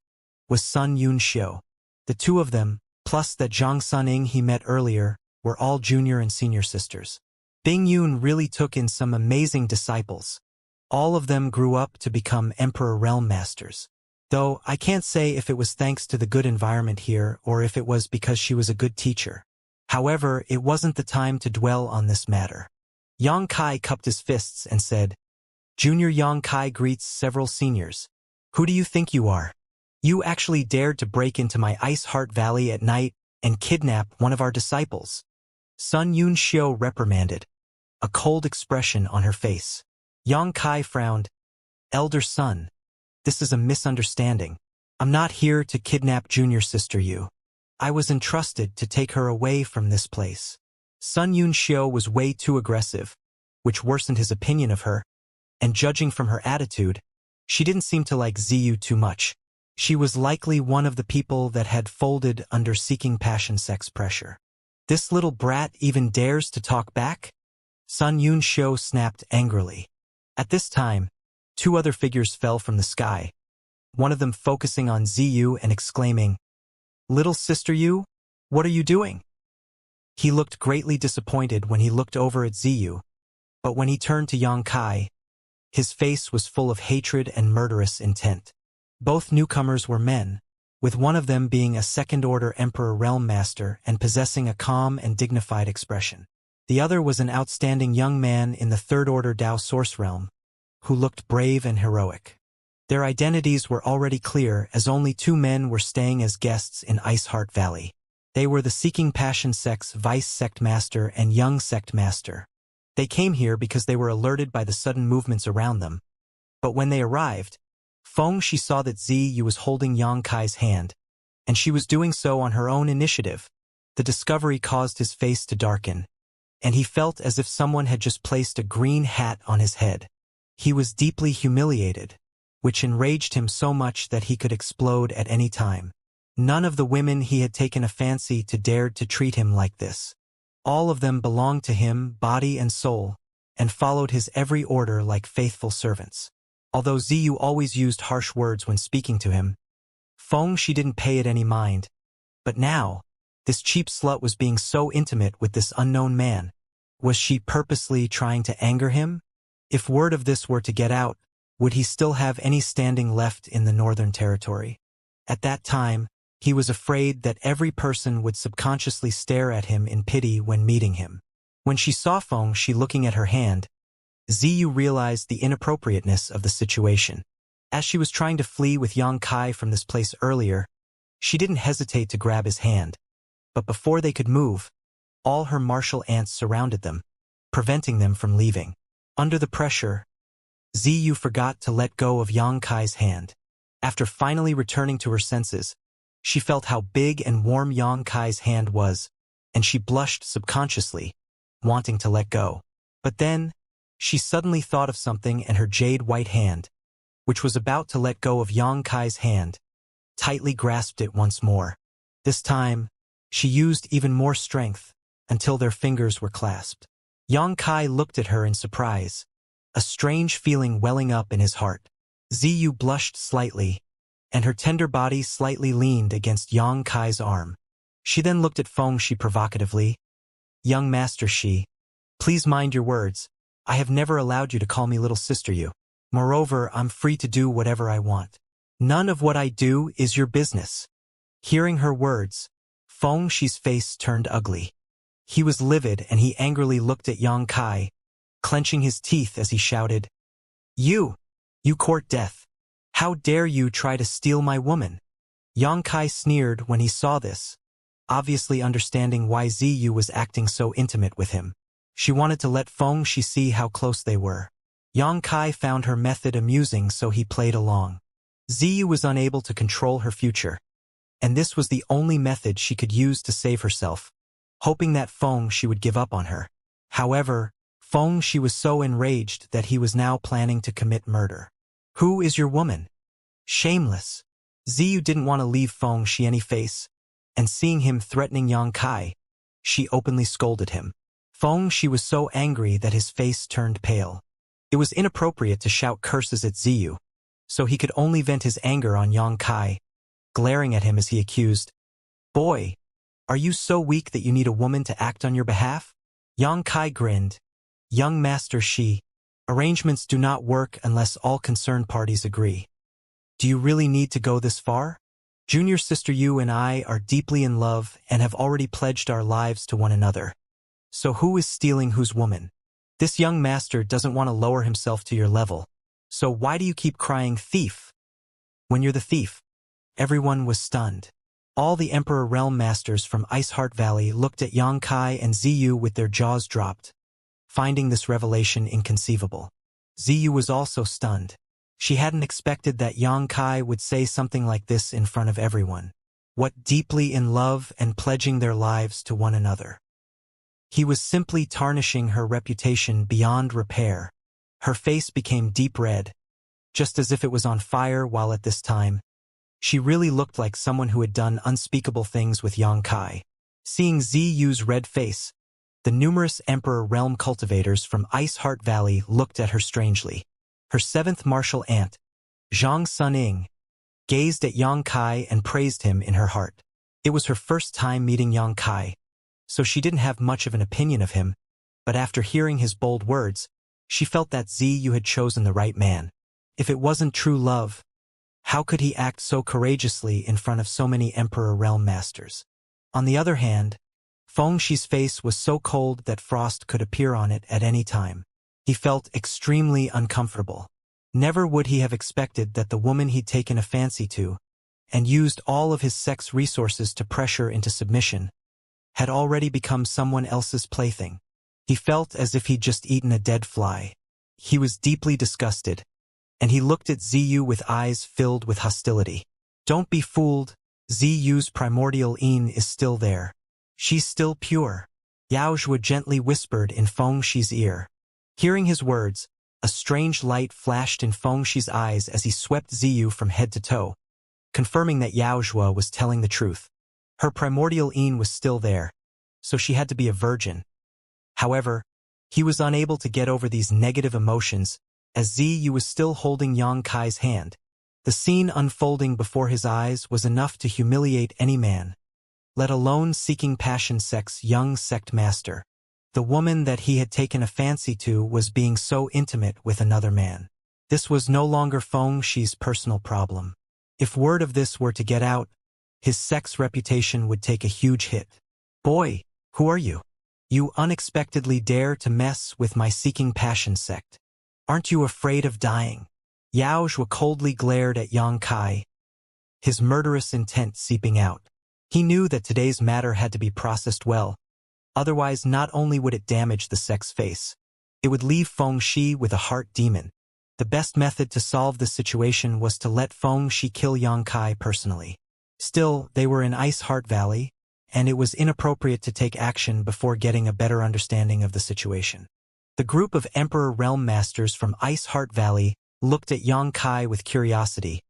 was Sun Yun Xiu. The two of them, plus that Zhang Suning he met earlier, were all junior and senior sisters. Bing Yun really took in some amazing disciples. All of them grew up to become Emperor Realm Masters. Though I can't say if it was thanks to the good environment here or if it was because she was a good teacher. However, it wasn't the time to dwell on this matter. Yang Kai cupped his fists and said, "Junior Yang Kai greets several seniors. Who do you think you are? You actually dared to break into my Ice Heart Valley at night and kidnap one of our disciples." Sun Yun Xiu reprimanded, a cold expression on her face. Yang Kai frowned. "Elder Sun, this is a misunderstanding. I'm not here to kidnap junior sister Yu. I was entrusted to take her away from this place." Sun Yun Xiu was way too aggressive, which worsened his opinion of her, and judging from her attitude, she didn't seem to like Ziyu too much. She was likely one of the people that had folded under seeking passion sex pressure. "This little brat even dares to talk back?" Sun Yun Xiu snapped angrily. At this time, two other figures fell from the sky, one of them focusing on Ziyu and exclaiming, "Little sister Yu, what are you doing?" He looked greatly disappointed when he looked over at Ziyu, but when he turned to Yang Kai, his face was full of hatred and murderous intent. Both newcomers were men, with one of them being a second-order Emperor Realm Master and possessing a calm and dignified expression. The other was an outstanding young man in the third-order Dao Source Realm, who looked brave and heroic. Their identities were already clear as only two men were staying as guests in Ice Heart Valley. They were the Seeking Passion Sect's Vice Sect Master and Young Sect Master. They came here because they were alerted by the sudden movements around them. But when they arrived, Feng Shi saw that Ziyu was holding Yang Kai's hand, and she was doing so on her own initiative. The discovery caused his face to darken, and he felt as if someone had just placed a green hat on his head. He was deeply humiliated, which enraged him so much that he could explode at any time. None of the women he had taken a fancy to dared to treat him like this. All of them belonged to him, body and soul, and followed his every order like faithful servants. Although Ziyu always used harsh words when speaking to him, Feng Shi didn't pay it any mind. But now, this cheap slut was being so intimate with this unknown man. Was she purposely trying to anger him? If word of this were to get out, would he still have any standing left in the Northern Territory? At that time, he was afraid that every person would subconsciously stare at him in pity when meeting him. When she saw Feng Shi looking at her hand, Ziyu realized the inappropriateness of the situation. As she was trying to flee with Yang Kai from this place earlier, she didn't hesitate to grab his hand. But before they could move, all her martial aunts surrounded them, preventing them from leaving. Under the pressure, Ziyu forgot to let go of Yang Kai's hand. After finally returning to her senses, she felt how big and warm Yang Kai's hand was, and she blushed subconsciously, wanting to let go. But then, she suddenly thought of something and her jade white hand, which was about to let go of Yang Kai's hand, tightly grasped it once more. This time, she used even more strength, until their fingers were clasped. Yang Kai looked at her in surprise, a strange feeling welling up in his heart. Ziyu blushed slightly, and her tender body slightly leaned against Yang Kai's arm. She then looked at Feng Shi provocatively. "Young Master Shi, please mind your words. I have never allowed you to call me little sister Yu. Moreover, I'm free to do whatever I want. None of what I do is your business." Hearing her words, Feng Shi's face turned ugly. He was livid and he angrily looked at Yang Kai, clenching his teeth as he shouted, You court death. How dare you try to steal my woman?" Yang Kai sneered when he saw this, obviously understanding why Ziyu was acting so intimate with him. She wanted to let Feng Shi see how close they were. Yang Kai found her method amusing, so he played along. Ziyu was unable to control her future, and this was the only method she could use to save herself, hoping that Feng Shi would give up on her. However, Feng Shi was so enraged that he was now planning to commit murder. "Who is your woman? Shameless." Ziyu didn't want to leave Feng Shi any face, and seeing him threatening Yang Kai, she openly scolded him. Feng Shi was so angry that his face turned pale. It was inappropriate to shout curses at Ziyu, so he could only vent his anger on Yang Kai, glaring at him as he accused, "Boy, are you so weak that you need a woman to act on your behalf?" Yang Kai grinned. "Young Master Shi, arrangements do not work unless all concerned parties agree. Do you really need to go this far? Junior sister Yu and I are deeply in love and have already pledged our lives to one another. So who is stealing whose woman? This young master doesn't want to lower himself to your level. So why do you keep crying thief when you're the thief?" Everyone was stunned. All the Emperor Realm Masters from Ice Heart Valley looked at Yang Kai and Ziyu with their jaws dropped, finding this revelation inconceivable. Ziyu was also stunned. She hadn't expected that Yang Kai would say something like this in front of everyone. What deeply in love and pledging their lives to one another. He was simply tarnishing her reputation beyond repair. Her face became deep red, just as if it was on fire, while at this time, she really looked like someone who had done unspeakable things with Yang Kai. Seeing Ziyu's red face, the numerous Emperor Realm cultivators from Ice Heart Valley looked at her strangely. Her seventh martial aunt, Zhang Suning, gazed at Yang Kai and praised him in her heart. It was her first time meeting Yang Kai, so she didn't have much of an opinion of him, but after hearing his bold words, she felt that Ziyu had chosen the right man. If it wasn't true love, how could he act so courageously in front of so many Emperor Realm Masters? On the other hand, Feng Shi's face was so cold that frost could appear on it at any time. He felt extremely uncomfortable. Never would he have expected that the woman he'd taken a fancy to, and used all of his sex resources to pressure into submission, had already become someone else's plaything. He felt as if he'd just eaten a dead fly. He was deeply disgusted, and he looked at Ziyu with eyes filled with hostility. "Don't be fooled, Ziyu's primordial Yin is still there. She's still pure," Yao Zhua gently whispered in Feng Shi's ear. Hearing his words, a strange light flashed in Feng Shi's eyes as he swept Ziyu from head to toe, confirming that Yao Zhua was telling the truth. Her primordial Yin was still there, so she had to be a virgin. However, he was unable to get over these negative emotions, as Ziyu was still holding Yang Kai's hand. The scene unfolding before his eyes was enough to humiliate any man, let alone seeking passion sex young sect master. The woman that he had taken a fancy to was being so intimate with another man. This was no longer Feng Shi's personal problem. If word of this were to get out, his sex reputation would take a huge hit. "Boy, who are you? You unexpectedly dare to mess with my seeking passion sect. Aren't you afraid of dying?" Yao Zhua coldly glared at Yang Kai, his murderous intent seeping out. He knew that today's matter had to be processed well. Otherwise, not only would it damage the sect's face, it would leave Feng Shi with a heart demon. The best method to solve this situation was to let Feng Shi kill Yang Kai personally. Still, they were in Ice Heart Valley, and it was inappropriate to take action before getting a better understanding of the situation. The group of Emperor Realm Masters from Ice Heart Valley looked at Yang Kai with curiosity,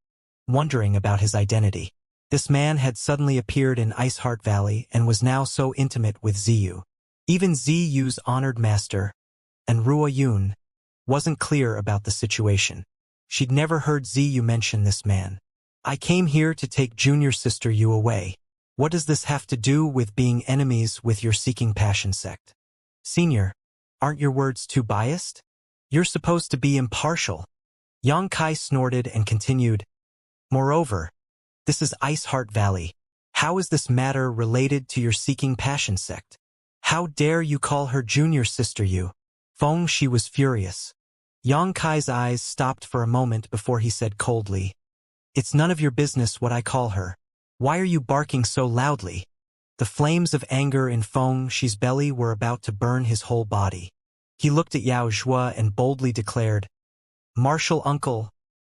wondering about his identity. This man had suddenly appeared in Ice Heart Valley and was now so intimate with Ziyu. Even Ziyu's honored master, and Ruo Yun, wasn't clear about the situation. She'd never heard Ziyu mention this man. "I came here to take junior sister Yu away. What does this have to do with being enemies with your seeking passion sect? Senior, aren't your words too biased? You're supposed to be impartial." Yang Kai snorted and continued, "Moreover, this is Ice Heart Valley. How is this matter related to your seeking passion sect? How dare you call her junior sister Yu?" Feng Shi was furious. Yang Kai's eyes stopped for a moment before he said coldly, "It's none of your business what I call her. Why are you barking so loudly? The flames of anger in Feng Shi's belly were about to burn his whole body. He looked at Yao Zhua and boldly declared, "Martial uncle,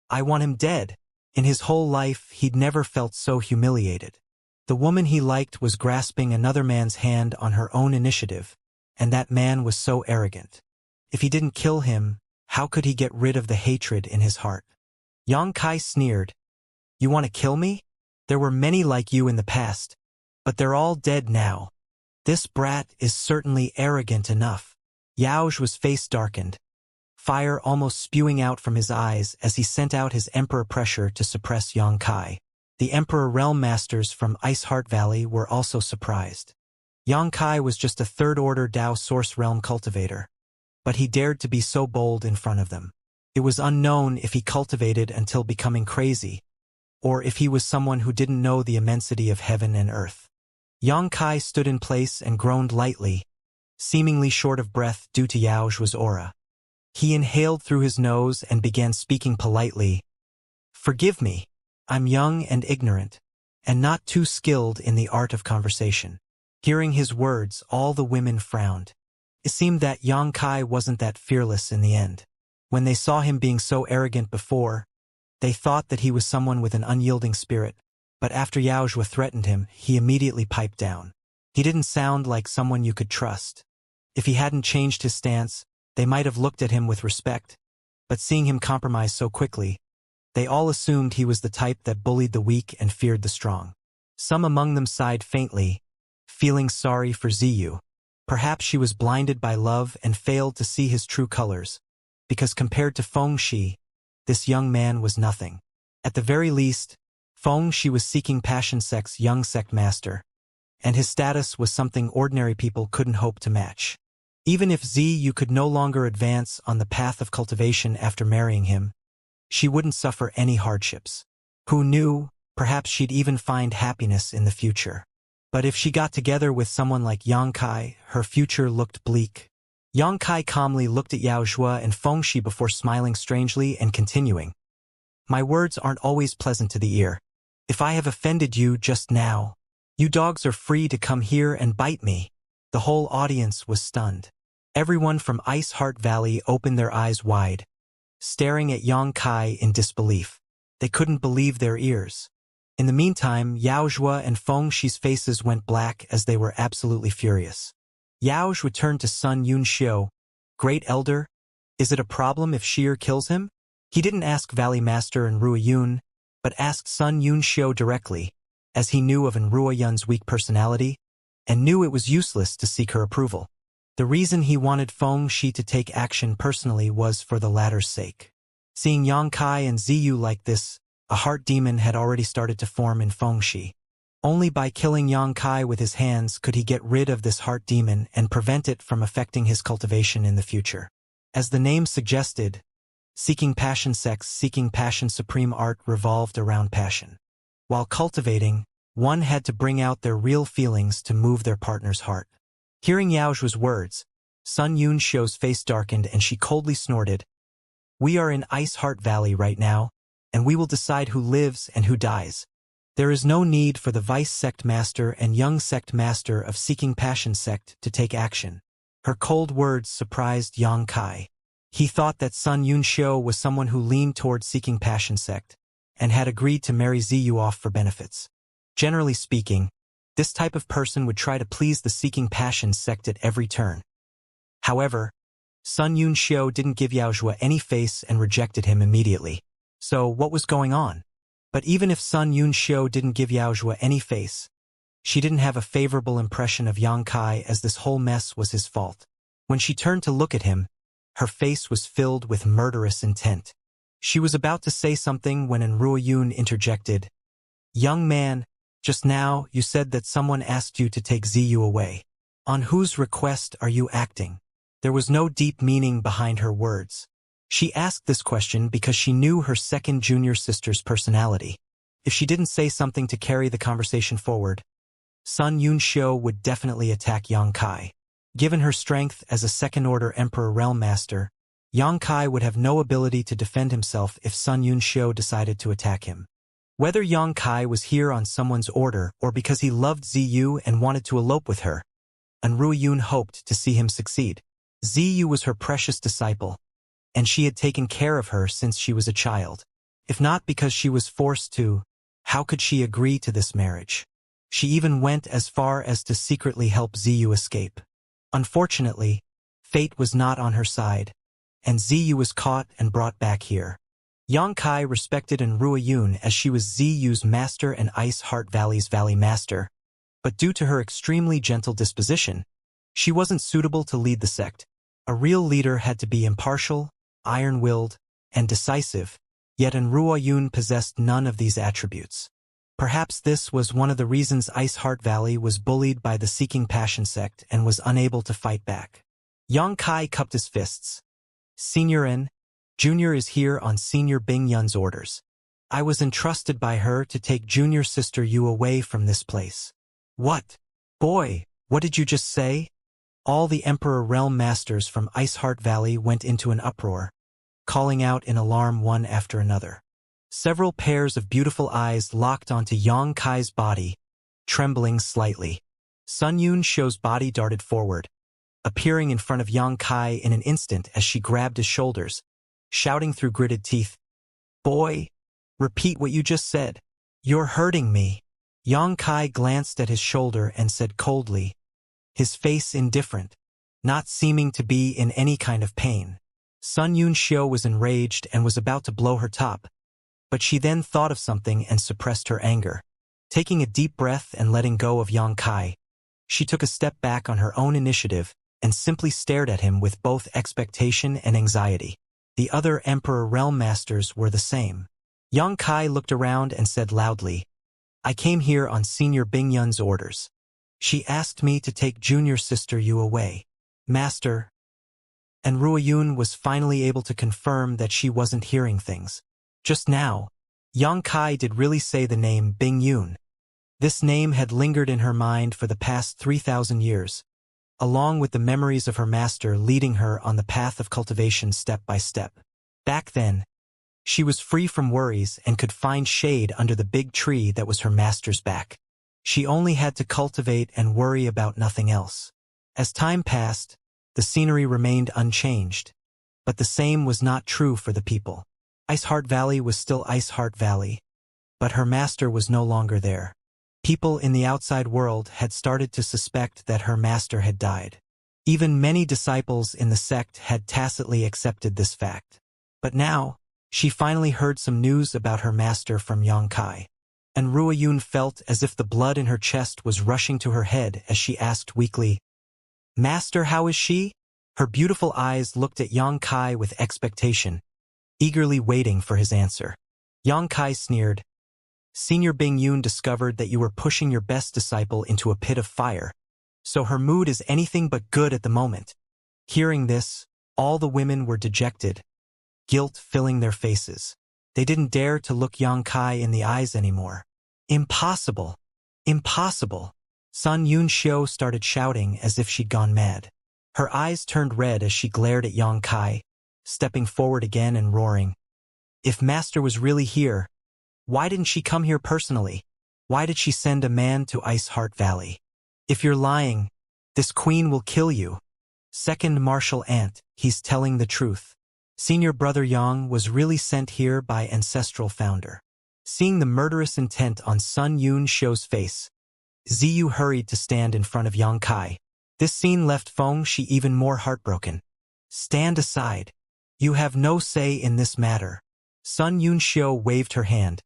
I want him dead." In his whole life, he'd never felt so humiliated. The woman he liked was grasping another man's hand on her own initiative, and that man was so arrogant. If he didn't kill him, how could he get rid of the hatred in his heart? Yang Kai sneered, "You want to kill me? There were many like you in the past, but they're all dead now. This brat is certainly arrogant enough." Yao Zhua's face darkened, fire almost spewing out from his eyes as he sent out his emperor pressure to suppress Yang Kai. The Emperor Realm Masters from Ice Heart Valley were also surprised. Yang Kai was just a third-order Dao Source Realm cultivator, but he dared to be so bold in front of them. It was unknown if he cultivated until becoming crazy, or if he was someone who didn't know the immensity of heaven and earth. Yang Kai stood in place and groaned lightly, seemingly short of breath due to Yao Zhua's aura. He inhaled through his nose and began speaking politely. "Forgive me. I'm young and ignorant, and not too skilled in the art of conversation." Hearing his words, all the women frowned. It seemed that Yang Kai wasn't that fearless in the end. When they saw him being so arrogant before, they thought that he was someone with an unyielding spirit, but after Yao Zhua threatened him, he immediately piped down. He didn't sound like someone you could trust. If he hadn't changed his stance, they might have looked at him with respect, but seeing him compromise so quickly, they all assumed he was the type that bullied the weak and feared the strong. Some among them sighed faintly, feeling sorry for Ziyu. Perhaps she was blinded by love and failed to see his true colors, because compared to Feng Shi, this young man was nothing. At the very least, Feng Shi was seeking Passion Sect's young sect master, and his status was something ordinary people couldn't hope to match. Even if Ziyu could no longer advance on the path of cultivation after marrying him, she wouldn't suffer any hardships. Who knew, perhaps she'd even find happiness in the future. But if she got together with someone like Yang Kai, her future looked bleak. Yang Kai calmly looked at Yao Zhua and Feng Shi before smiling strangely and continuing. "My words aren't always pleasant to the ear. If I have offended you just now, you dogs are free to come here and bite me." The whole audience was stunned. Everyone from Ice Heart Valley opened their eyes wide, staring at Yang Kai in disbelief. They couldn't believe their ears. In the meantime, Yao Zhua and Feng Shi's faces went black as they were absolutely furious. Yao Zhua turned to Sun Yunxiu. "Great Elder, is it a problem if Sheer kills him?" He didn't ask Valley Master and Ruo Yun, but asked Sun Yunxiu directly, as he knew of Ruo Yun's weak personality, and knew it was useless to seek her approval. The reason he wanted Feng Shi to take action personally was for the latter's sake. Seeing Yang Kai and Ziyu like this, a heart demon had already started to form in Feng Shi. Only by killing Yang Kai with his hands could he get rid of this heart demon and prevent it from affecting his cultivation in the future. As the name suggested, seeking passion supreme art revolved around passion. While cultivating, one had to bring out their real feelings to move their partner's heart. Hearing Yao Zhua's words, Sun Yunxiu's face darkened and she coldly snorted, "We are in Ice Heart Valley right now, and we will decide who lives and who dies. There is no need for the Vice Sect Master and Young Sect Master of Seeking Passion Sect to take action." Her cold words surprised Yang Kai. He thought that Sun Yunxiu was someone who leaned toward Seeking Passion Sect, and had agreed to marry Ziyu off for benefits. Generally speaking, this type of person would try to please the Seeking Passion Sect at every turn. However, Sun Yunxiu didn't give Yao Zhua any face and rejected him immediately. So what was going on? But even if Sun Yunxiu didn't give Yao Zhua any face, she didn't have a favorable impression of Yang Kai, as this whole mess was his fault. When she turned to look at him, her face was filled with murderous intent. She was about to say something when Ruo Yun interjected, "Young man, just now you said that someone asked you to take Ziyu away. On whose request are you acting?" There was no deep meaning behind her words. She asked this question because she knew her second junior sister's personality. If she didn't say something to carry the conversation forward, Sun Yunxiu would definitely attack Yang Kai. Given her strength as a second-order Emperor Realm Master, Yang Kai would have no ability to defend himself if Sun Yunxiu decided to attack him. Whether Yang Kai was here on someone's order or because he loved Ziyu and wanted to elope with her, and Ruoyun hoped to see him succeed. Ziyu was her precious disciple, and she had taken care of her since she was a child. If not because she was forced to, how could she agree to this marriage? She even went as far as to secretly help Ziyu escape. Unfortunately, fate was not on her side, and Ziyu was caught and brought back here. Yang Kai respected Ruoyun as she was Ziyu's master and Ice Heart Valley's valley master, but due to her extremely gentle disposition, she wasn't suitable to lead the sect. A real leader had to be impartial, iron-willed, and decisive, yet Ruoyun possessed none of these attributes. Perhaps this was one of the reasons Ice Heart Valley was bullied by the Seeking Passion sect and was unable to fight back. Yang Kai cupped his fists. Senior N, Junior is here on Senior Bing Yun's orders. I was entrusted by her to take Junior Sister Yu away from this place. What? Boy, what did you just say? All the Emperor Realm Masters from Ice Heart Valley went into an uproar, calling out in alarm one after another. Several pairs of beautiful eyes locked onto Yang Kai's body, trembling slightly. Sun Yun Shou's body darted forward, appearing in front of Yang Kai in an instant as she grabbed his shoulders, shouting through gritted teeth, "Boy, repeat what you just said. You're hurting me." Yang Kai glanced at his shoulder and said coldly, his face indifferent, not seeming to be in any kind of pain. Sun Yun Xiu was enraged and was about to blow her top, but she then thought of something and suppressed her anger. Taking a deep breath and letting go of Yang Kai, she took a step back on her own initiative and simply stared at him with both expectation and anxiety. The other Emperor Realm Masters were the same. Yang Kai looked around and said loudly, "I came here on Senior Bing Yun's orders. She asked me to take Junior Sister Yu away. Master." And Ruoyun was finally able to confirm that she wasn't hearing things. Just now, Yang Kai did really say the name Bing Yun. This name had lingered in her mind for the past 3,000 years, along with the memories of her master leading her on the path of cultivation step by step. Back then, she was free from worries and could find shade under the big tree that was her master's back. She only had to cultivate and worry about nothing else. As time passed, the scenery remained unchanged, but the same was not true for the people. Ice Heart Valley was still Ice Heart Valley, but her master was no longer there. People in the outside world had started to suspect that her master had died. Even many disciples in the sect had tacitly accepted this fact. But now, she finally heard some news about her master from Yang Kai, and Ruoyun felt as if the blood in her chest was rushing to her head as she asked weakly, "Master, how is she?" Her beautiful eyes looked at Yang Kai with expectation, eagerly waiting for his answer. Yang Kai sneered, "Senior Bing Yun discovered that you were pushing your best disciple into a pit of fire, so her mood is anything but good at the moment." Hearing this, all the women were dejected, guilt filling their faces. They didn't dare to look Yang Kai in the eyes anymore. "Impossible! Impossible!" Sun Yun Xiu started shouting as if she'd gone mad. Her eyes turned red as she glared at Yang Kai, stepping forward again and roaring, "If Master was really here, why didn't she come here personally? Why did she send a man to Ice Heart Valley? If you're lying, this queen will kill you." Second Martial Ant, he's telling the truth. Senior Brother Yang was really sent here by Ancestral Founder. Seeing the murderous intent on Sun Yun Xiu's face, Ziyu hurried to stand in front of Yang Kai. This scene left Feng Shi even more heartbroken. "Stand aside. You have no say in this matter." Sun Yun Xiu waved her hand,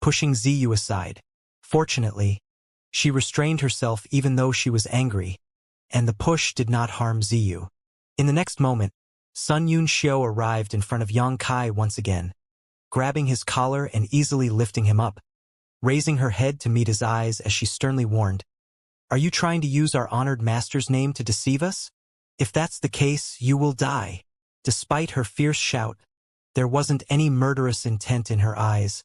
pushing Ziyu aside. Fortunately, she restrained herself even though she was angry, and the push did not harm Ziyu. In the next moment, Sun Yun Xiu arrived in front of Yang Kai once again, grabbing his collar and easily lifting him up, raising her head to meet his eyes as she sternly warned, "Are you trying to use our honored master's name to deceive us? If that's the case, you will die." Despite her fierce shout, there wasn't any murderous intent in her eyes,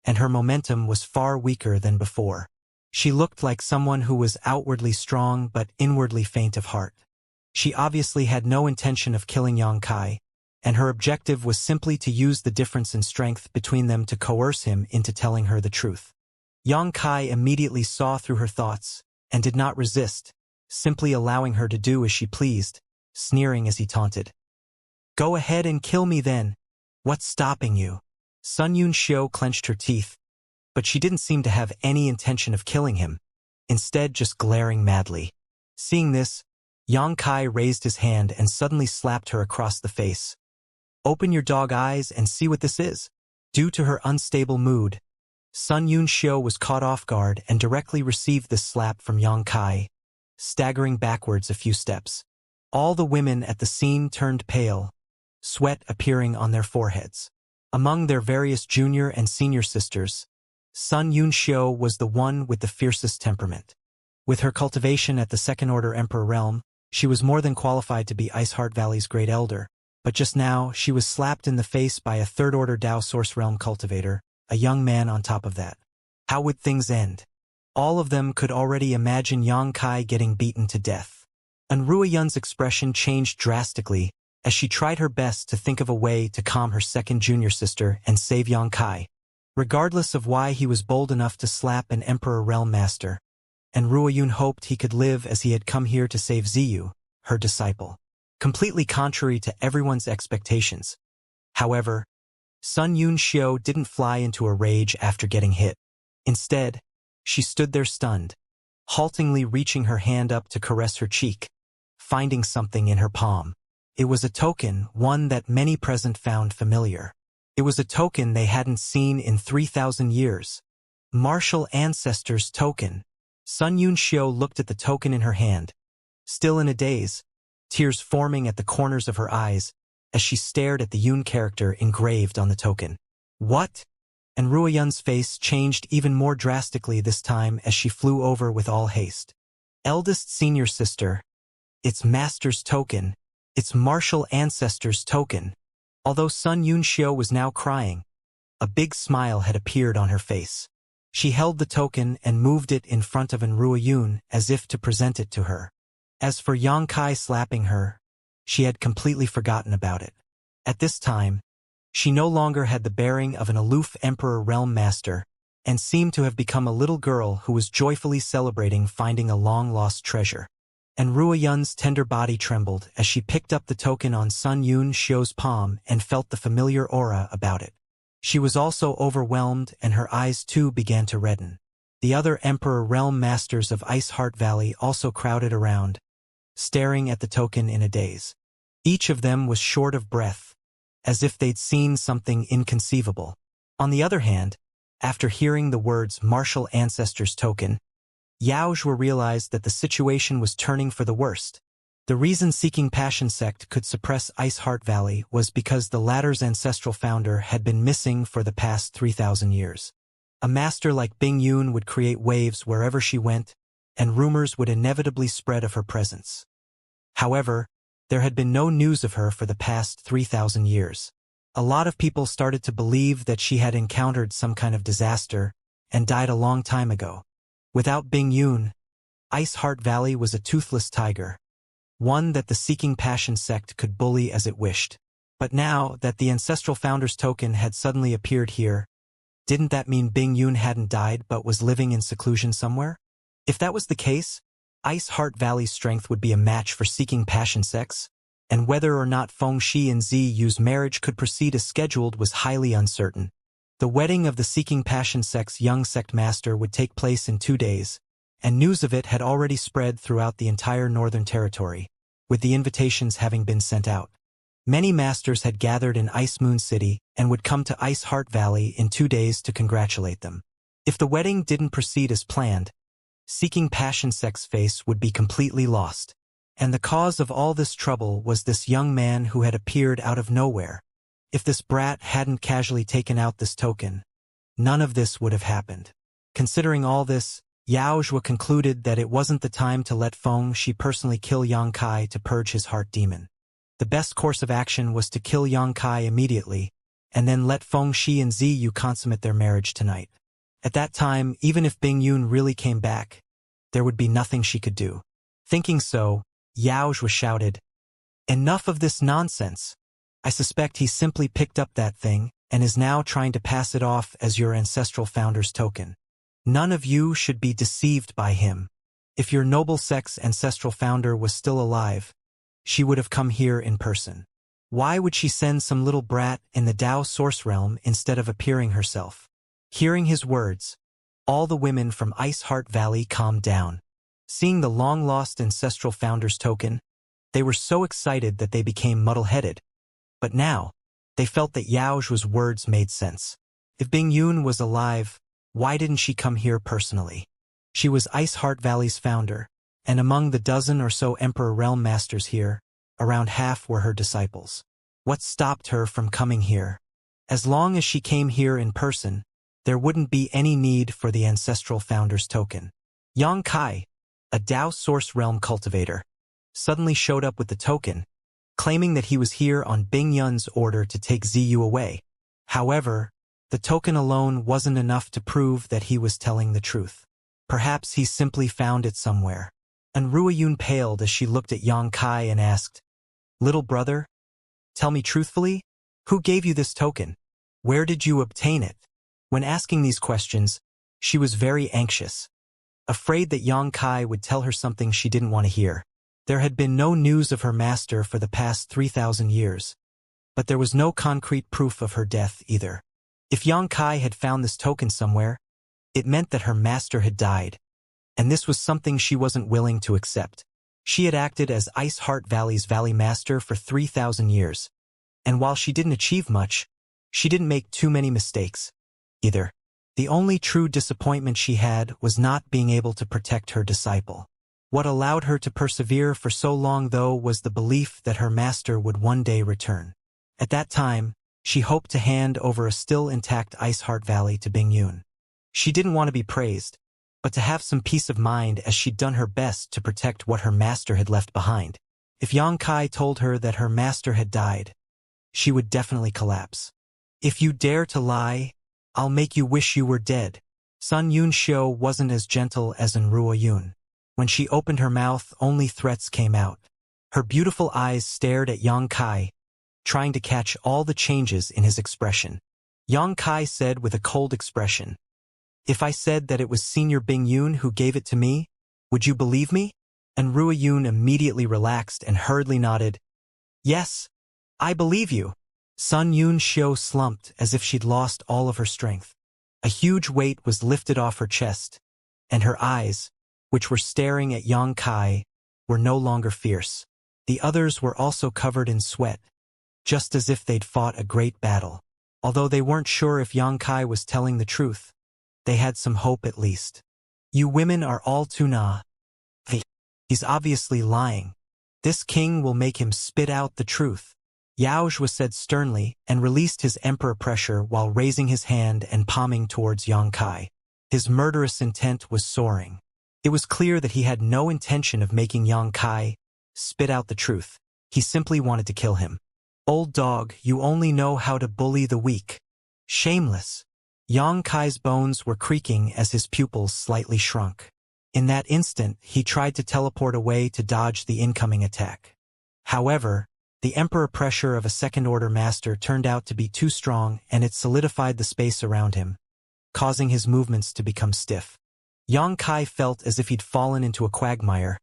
and her momentum was far weaker than before. She looked like someone who was outwardly strong but inwardly faint of heart. She obviously had no intention of killing Yang Kai, and her objective was simply to use the difference in strength between them to coerce him into telling her the truth. Yang Kai immediately saw through her thoughts and did not resist, simply allowing her to do as she pleased, sneering as he taunted. "Go ahead and kill me then. What's stopping you?" Sun Yunxiu clenched her teeth, but she didn't seem to have any intention of killing him, instead just glaring madly. Seeing this, Yang Kai raised his hand and suddenly slapped her across the face. "Open your dog eyes and see what this is." Due to her unstable mood, Sun Yunxiu was caught off guard and directly received this slap from Yang Kai, staggering backwards a few steps. All the women at the scene turned pale, sweat appearing on their foreheads. Among their various junior and senior sisters, Sun Yunxiu was the one with the fiercest temperament. With her cultivation at the second-order Emperor realm, she was more than qualified to be Iceheart Valley's great elder, but just now she was slapped in the face by a third-order Dao Source realm cultivator, a young man on top of that. How would things end? All of them could already imagine Yang Kai getting beaten to death. And Ruoyun's expression changed drastically as she tried her best to think of a way to calm her second junior sister and save Yang Kai, regardless of why he was bold enough to slap an Emperor Realm Master. And Ruoyun hoped he could live as he had come here to save Ziyu, her disciple. Completely contrary to everyone's expectations. However, Sun Yunxiu didn't fly into a rage after getting hit. Instead, she stood there stunned, haltingly reaching her hand up to caress her cheek, finding something in her palm. It was a token, one that many present found familiar. It was a token they hadn't seen in 3,000 years. Martial Ancestors token. Sun Yunxiu looked at the token in her hand, still in a daze, tears forming at the corners of her eyes as she stared at the Yun character engraved on the token. "What?" And Ruoyun's face changed even more drastically this time as she flew over with all haste. "Eldest senior sister, it's Master's token, it's Martial Ancestors token." Although Sun Yunxiu was now crying, a big smile had appeared on her face. She held the token and moved it in front of Ruoyun as if to present it to her. As for Yang Kai slapping her, she had completely forgotten about it. At this time, she no longer had the bearing of an aloof Emperor Realm Master and seemed to have become a little girl who was joyfully celebrating finding a long-lost treasure. And Ruoyun's tender body trembled as she picked up the token on Sun Yunxiu's palm and felt the familiar aura about it. She was also overwhelmed and her eyes too began to redden. The other Emperor Realm Masters of Iceheart Valley also crowded around, staring at the token in a daze. Each of them was short of breath, as if they'd seen something inconceivable. On the other hand, after hearing the words Martial Ancestors token, Yaozhua realized that the situation was turning for the worst. The reason Seeking Passion sect could suppress Iceheart Valley was because the latter's ancestral founder had been missing for the past 3,000 years. A master like Bing Yun would create waves wherever she went, and rumors would inevitably spread of her presence. However, there had been no news of her for the past 3,000 years. A lot of people started to believe that she had encountered some kind of disaster and died a long time ago. Without Bing Yun, Iceheart Valley was a toothless tiger, one that the Seeking Passion sect could bully as it wished. But now that the ancestral founder's token had suddenly appeared here, didn't that mean Bing Yun hadn't died but was living in seclusion somewhere? If that was the case, Iceheart Valley's strength would be a match for Seeking Passion sects, and whether or not Feng Shi and Ziyu's marriage could proceed as scheduled was highly uncertain. The wedding of the Seeking Passion sect's young sect master would take place in 2 days, and news of it had already spread throughout the entire Northern Territory, with the invitations having been sent out. Many masters had gathered in Ice Moon City and would come to Iceheart Valley in 2 days to congratulate them. If the wedding didn't proceed as planned, Seeking Passion sect's face would be completely lost. And the cause of all this trouble was this young man who had appeared out of nowhere. If this brat hadn't casually taken out this token, none of this would have happened. Considering all this, Yaozhua concluded that it wasn't the time to let Feng Shi personally kill Yang Kai to purge his heart demon. The best course of action was to kill Yang Kai immediately, and then let Feng Shi and Ziyu consummate their marriage tonight. At that time, even if Bing Yun really came back, there would be nothing she could do. Thinking so, Yaozhua shouted, "Enough of this nonsense! I suspect he simply picked up that thing and is now trying to pass it off as your ancestral founder's token. None of you should be deceived by him. If your noble sex ancestral founder was still alive, she would have come here in person. Why would she send some little brat in the Tao source realm instead of appearing herself? Hearing his words, all the women from Ice Heart Valley calmed down. Seeing the long-lost ancestral founder's token, they were so excited that they became muddle-headed. But now, they felt that Yaozhua's words made sense. If Bing Yun was alive, why didn't she come here personally? She was Ice Heart Valley's founder, and among the dozen or so Emperor Realm Masters here, around half were her disciples. What stopped her from coming here? As long as she came here in person, there wouldn't be any need for the ancestral founder's token. Yang Kai, a Tao Source Realm cultivator, suddenly showed up with the token, claiming that he was here on Bing Yun's order to take Ziyu away. However, the token alone wasn't enough to prove that he was telling the truth. Perhaps he simply found it somewhere. And Ruoyun paled as she looked at Yang Kai and asked, "Little brother, tell me truthfully, who gave you this token? Where did you obtain it?" When asking these questions, she was very anxious, afraid that Yang Kai would tell her something she didn't want to hear. There had been no news of her master for the past 3,000 years, but there was no concrete proof of her death either. If Yang Kai had found this token somewhere, it meant that her master had died, and this was something she wasn't willing to accept. She had acted as Ice Heart Valley's Valley Master for 3,000 years, and while she didn't achieve much, she didn't make too many mistakes either. The only true disappointment she had was not being able to protect her disciple. What allowed her to persevere for so long, though, was the belief that her master would one day return. At that time, she hoped to hand over a still intact Ice Heart Valley to Bing Yun. She didn't want to be praised, but to have some peace of mind as she'd done her best to protect what her master had left behind. If Yang Kai told her that her master had died, she would definitely collapse. "If you dare to lie, I'll make you wish you were dead." Sun Yun Xiu wasn't as gentle as in Ruo Yun. When she opened her mouth, only threats came out. Her beautiful eyes stared at Yang Kai, trying to catch all the changes in his expression. Yang Kai said with a cold expression, "If I said that it was Senior Bing Yun who gave it to me, would you believe me?" And Ruo Yun immediately relaxed and hurriedly nodded. "Yes, I believe you." Sun Yun Xiu slumped as if she'd lost all of her strength. A huge weight was lifted off her chest, and her eyes, which were staring at Yang Kai, were no longer fierce. The others were also covered in sweat, just as if they'd fought a great battle. Although they weren't sure if Yang Kai was telling the truth, they had some hope at least. "You women are all too naive. He's obviously lying. This king will make him spit out the truth." Yaozhua said sternly and released his emperor pressure while raising his hand and palming towards Yang Kai. His murderous intent was soaring. It was clear that he had no intention of making Yang Kai spit out the truth. He simply wanted to kill him. "Old dog, you only know how to bully the weak. Shameless." Yang Kai's bones were creaking as his pupils slightly shrunk. In that instant, he tried to teleport away to dodge the incoming attack. However, the emperor pressure of a second-order master turned out to be too strong, and it solidified the space around him, causing his movements to become stiff. Yang Kai felt as if he'd fallen into a quagmire,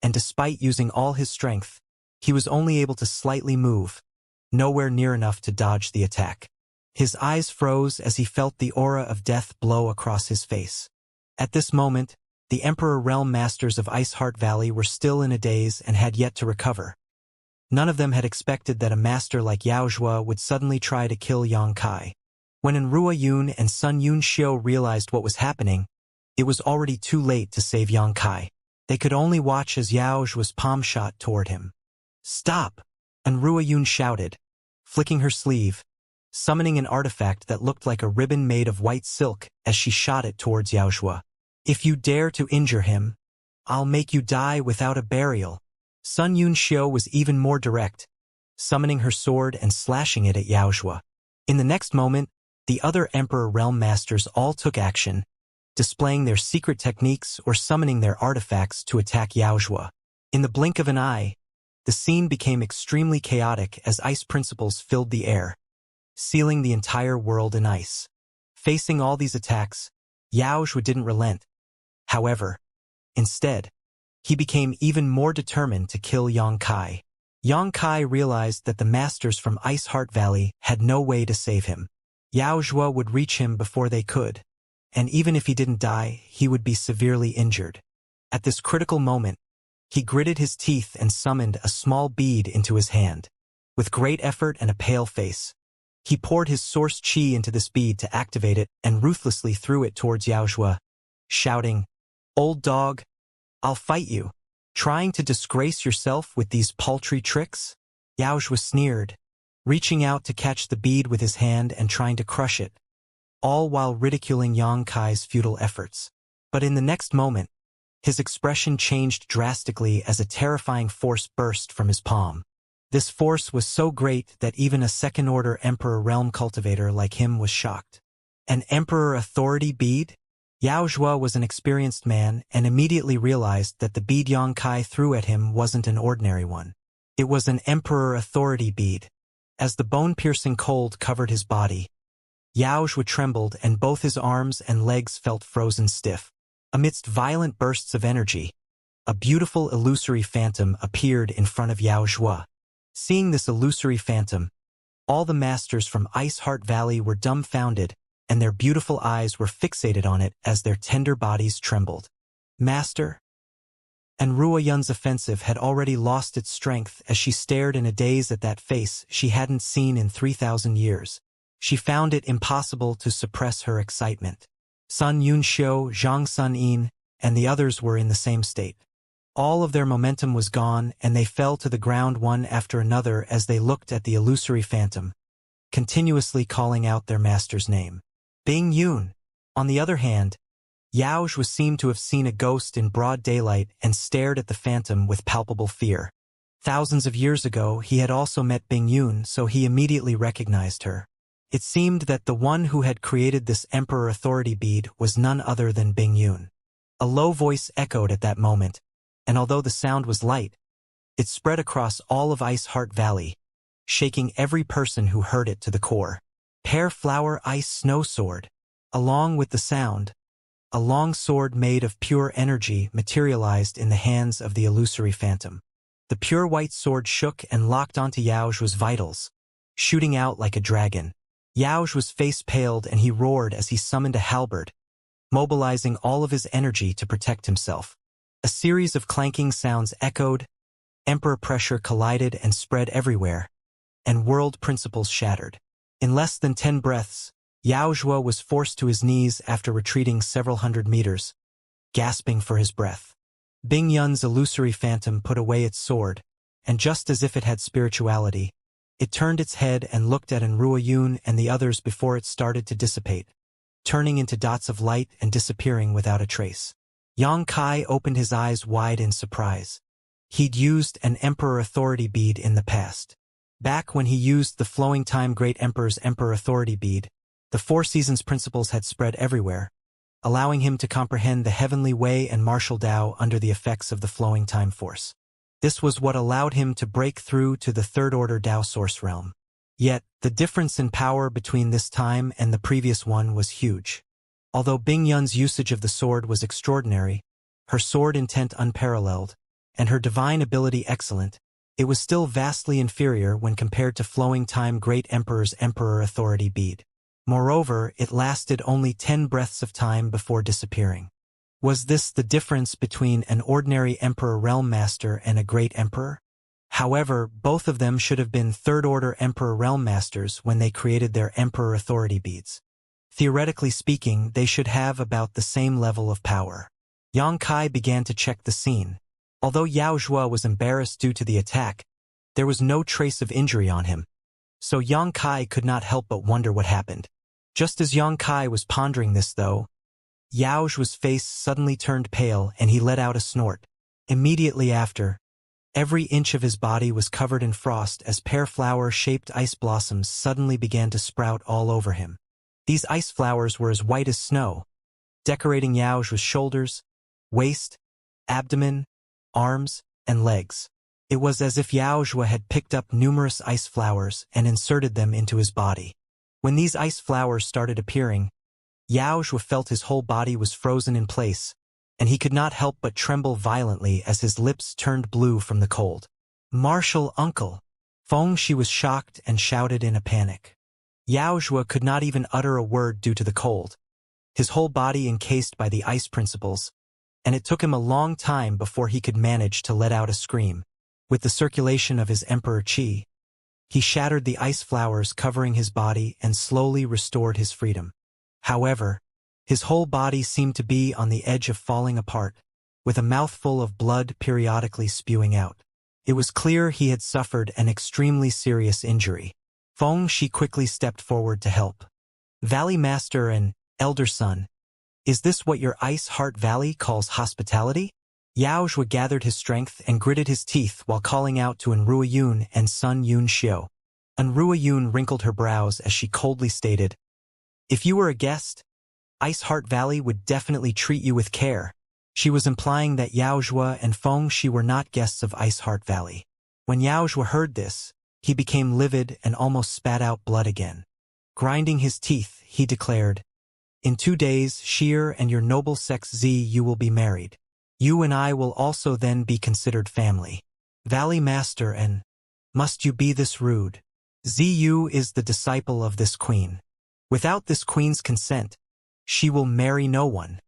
and despite using all his strength, he was only able to slightly move, nowhere near enough to dodge the attack. His eyes froze as he felt the aura of death blow across his face. At this moment, the Emperor Realm Masters of Ice Heart Valley were still in a daze and had yet to recover. None of them had expected that a master like Yaozhua would suddenly try to kill Yang Kai. When Ruo Yun and Sun Yun Xiu realized what was happening, it was already too late to save Yang Kai. They could only watch as Yaozhua's palm shot toward him. "Stop!" And Ruo Yun shouted, flicking her sleeve, summoning an artifact that looked like a ribbon made of white silk as she shot it towards Yaozhua. "If you dare to injure him, I'll make you die without a burial." Sun Yun Xiu was even more direct, summoning her sword and slashing it at Yaozhua. In the next moment, the other Emperor Realm Masters all took action, displaying their secret techniques or summoning their artifacts to attack Yaozhua. In the blink of an eye, The scene became extremely chaotic as ice principles filled the air, sealing the entire world in ice. Facing all these attacks, Yaozhua didn't relent. However, instead, he became even more determined to kill Yang Kai. Yang Kai realized that the masters from Ice Heart Valley had no way to save him. Yaozhua would reach him before they could, and even if he didn't die, he would be severely injured. At this critical moment, he gritted his teeth and summoned a small bead into his hand. With great effort and a pale face, he poured his source chi into this bead to activate it and ruthlessly threw it towards Yaozhua, shouting, "Old dog, I'll fight you. Trying to disgrace yourself with these paltry tricks?" Yaozhua sneered, reaching out to catch the bead with his hand and trying to crush it, all while ridiculing Yang Kai's futile efforts. But in the next moment, his expression changed drastically as a terrifying force burst from his palm. This force was so great that even a second-order Emperor Realm cultivator like him was shocked. An Emperor Authority bead? Yaozhua was an experienced man and immediately realized that the bead Yang Kai threw at him wasn't an ordinary one. It was an Emperor Authority bead. As the bone-piercing cold covered his body, Yaozhua trembled and both his arms and legs felt frozen stiff. Amidst violent bursts of energy, a beautiful illusory phantom appeared in front of Yaozhua. Seeing this illusory phantom, all the masters from Ice Heart Valley were dumbfounded, and their beautiful eyes were fixated on it as their tender bodies trembled. Master? And Ruo Yun's offensive had already lost its strength as she stared in a daze at that face she hadn't seen in 3,000 years. She found it impossible to suppress her excitement. Sun Yunxiu, Zhang Sun Yin, and the others were in the same state. All of their momentum was gone, and they fell to the ground one after another as they looked at the illusory phantom, continuously calling out their master's name. Bing Yun. On the other hand, Yaozhua seemed to have seen a ghost in broad daylight and stared at the phantom with palpable fear. Thousands of years ago, he had also met Bing Yun, so he immediately recognized her. It seemed that the one who had created this Emperor Authority bead was none other than Bing Yun. A low voice echoed at that moment, and although the sound was light, it spread across all of Ice Heart Valley, shaking every person who heard it to the core. Pear Flower Ice Snow Sword. Along with the sound, a long sword made of pure energy materialized in the hands of the illusory phantom. The pure white sword shook and locked onto Yaozhua's vitals, shooting out like a dragon. Yaozhua's face paled and he roared as he summoned a halberd, mobilizing all of his energy to protect himself. A series of clanking sounds echoed, emperor pressure collided and spread everywhere, and world principles shattered. In less than 10 breaths, Yaozhua was forced to his knees after retreating several hundred meters, gasping for his breath. Bing Yun's illusory phantom put away its sword, and just as if it had spirituality, it turned its head and looked at Ruo Yun and the others before it started to dissipate, turning into dots of light and disappearing without a trace. Yang Kai opened his eyes wide in surprise. He'd used an Emperor Authority bead in the past. Back when he used the Flowing Time Great Emperor's Emperor Authority bead, the Four Seasons principles had spread everywhere, allowing him to comprehend the heavenly way and martial Tao under the effects of the flowing time force. This was what allowed him to break through to the third-order Tao source realm. Yet, the difference in power between this time and the previous one was huge. Although Bing Yun's usage of the sword was extraordinary, her sword intent unparalleled, and her divine ability excellent, it was still vastly inferior when compared to Flowing Time Great Emperor's Emperor Authority bead. Moreover, it lasted only 10 breaths of time before disappearing. Was this the difference between an ordinary Emperor Realm Master and a Great Emperor? However, both of them should have been third-order Emperor Realm Masters when they created their Emperor Authority beads. Theoretically speaking, they should have about the same level of power. Yang Kai began to check the scene. Although Yaozhua was embarrassed due to the attack, there was no trace of injury on him, so Yang Kai could not help but wonder what happened. Just as Yang Kai was pondering this, though, Yaozhua's face suddenly turned pale and he let out a snort. Immediately after, every inch of his body was covered in frost as pear flower-shaped ice blossoms suddenly began to sprout all over him. These ice flowers were as white as snow, decorating Yaozhua's shoulders, waist, abdomen, arms, and legs. It was as if Yaozhua had picked up numerous ice flowers and inserted them into his body. When these ice flowers started appearing, Yaozhua felt his whole body was frozen in place, and he could not help but tremble violently as his lips turned blue from the cold. "Martial uncle!" Fengxi was shocked and shouted in a panic. Yaozhua could not even utter a word due to the cold, his whole body encased by the ice principles, and it took him a long time before he could manage to let out a scream. With the circulation of his emperor qi, he shattered the ice flowers covering his body and slowly restored his freedom. However, his whole body seemed to be on the edge of falling apart, with a mouthful of blood periodically spewing out. It was clear he had suffered an extremely serious injury. Fengxi quickly stepped forward to help. "Valley Master and Elder Son, is this what your Ice Heart Valley calls hospitality?" Yaozhua gathered his strength and gritted his teeth while calling out to Enrua Yun and Sun Yun Xiu. Enrua Yun wrinkled her brows as she coldly stated, "If you were a guest, Ice Heart Valley would definitely treat you with care." She was implying that Yaozhua and Fengxi were not guests of Ice Heart Valley. When Yaozhua heard this, he became livid and almost spat out blood again. Grinding his teeth, he declared, "In 2 days, Sheer and your noble sex you will be married. You and I will also then be considered family. Valley Master and must you be this rude? Ziyu is the disciple of this queen. Without this queen's consent, she will marry no one."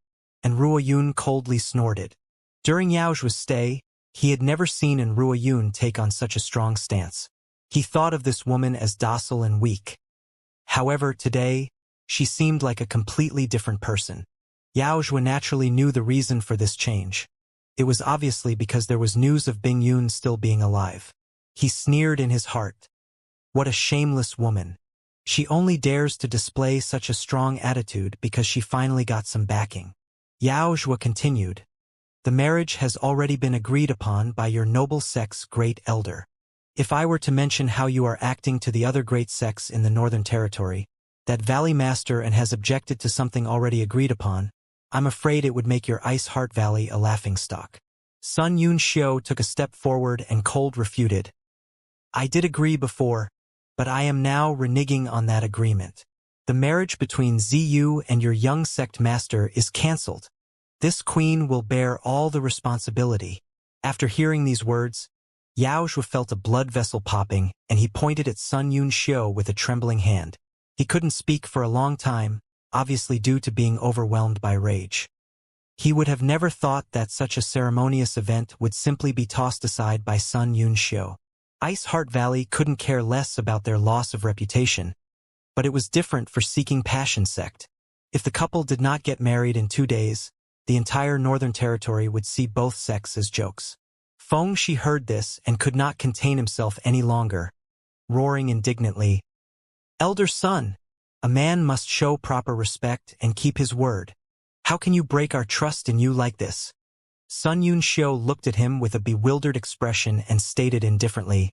And Enrua Yun coldly snorted. During Yaozhua's stay, he had never seen Enrua Yun take on such a strong stance. He thought of this woman as docile and weak. However, today, she seemed like a completely different person. Yaozhua naturally knew the reason for this change. It was obviously because there was news of Bing Yun still being alive. He sneered in his heart. What a shameless woman. She only dares to display such a strong attitude because she finally got some backing. Yaozhua continued, "The marriage has already been agreed upon by your noble sex great elder. If I were to mention how you are acting to the other great sects in the Northern Territory, that Valley Master and has objected to something already agreed upon, I'm afraid it would make your Ice Heart Valley a laughingstock." Sun Yun Xiu took a step forward and cold refuted. "I did agree before, but I am now reneging on that agreement. The marriage between Ziyu and your young sect master is cancelled. This queen will bear all the responsibility." After hearing these words, Yaozhua felt a blood vessel popping, and he pointed at Sun Yun Xiu with a trembling hand. He couldn't speak for a long time, obviously due to being overwhelmed by rage. He would have never thought that such a ceremonious event would simply be tossed aside by Sun Yun Xiu. Ice Heart Valley couldn't care less about their loss of reputation, but it was different for Seeking Passion sect. If the couple did not get married in 2 days, the entire Northern Territory would see both sects as jokes. Fengxi heard this and could not contain himself any longer, roaring indignantly, "Elder Son, a man must show proper respect and keep his word. How can you break our trust in you like this?" Sun Yun Xiu looked at him with a bewildered expression and stated indifferently,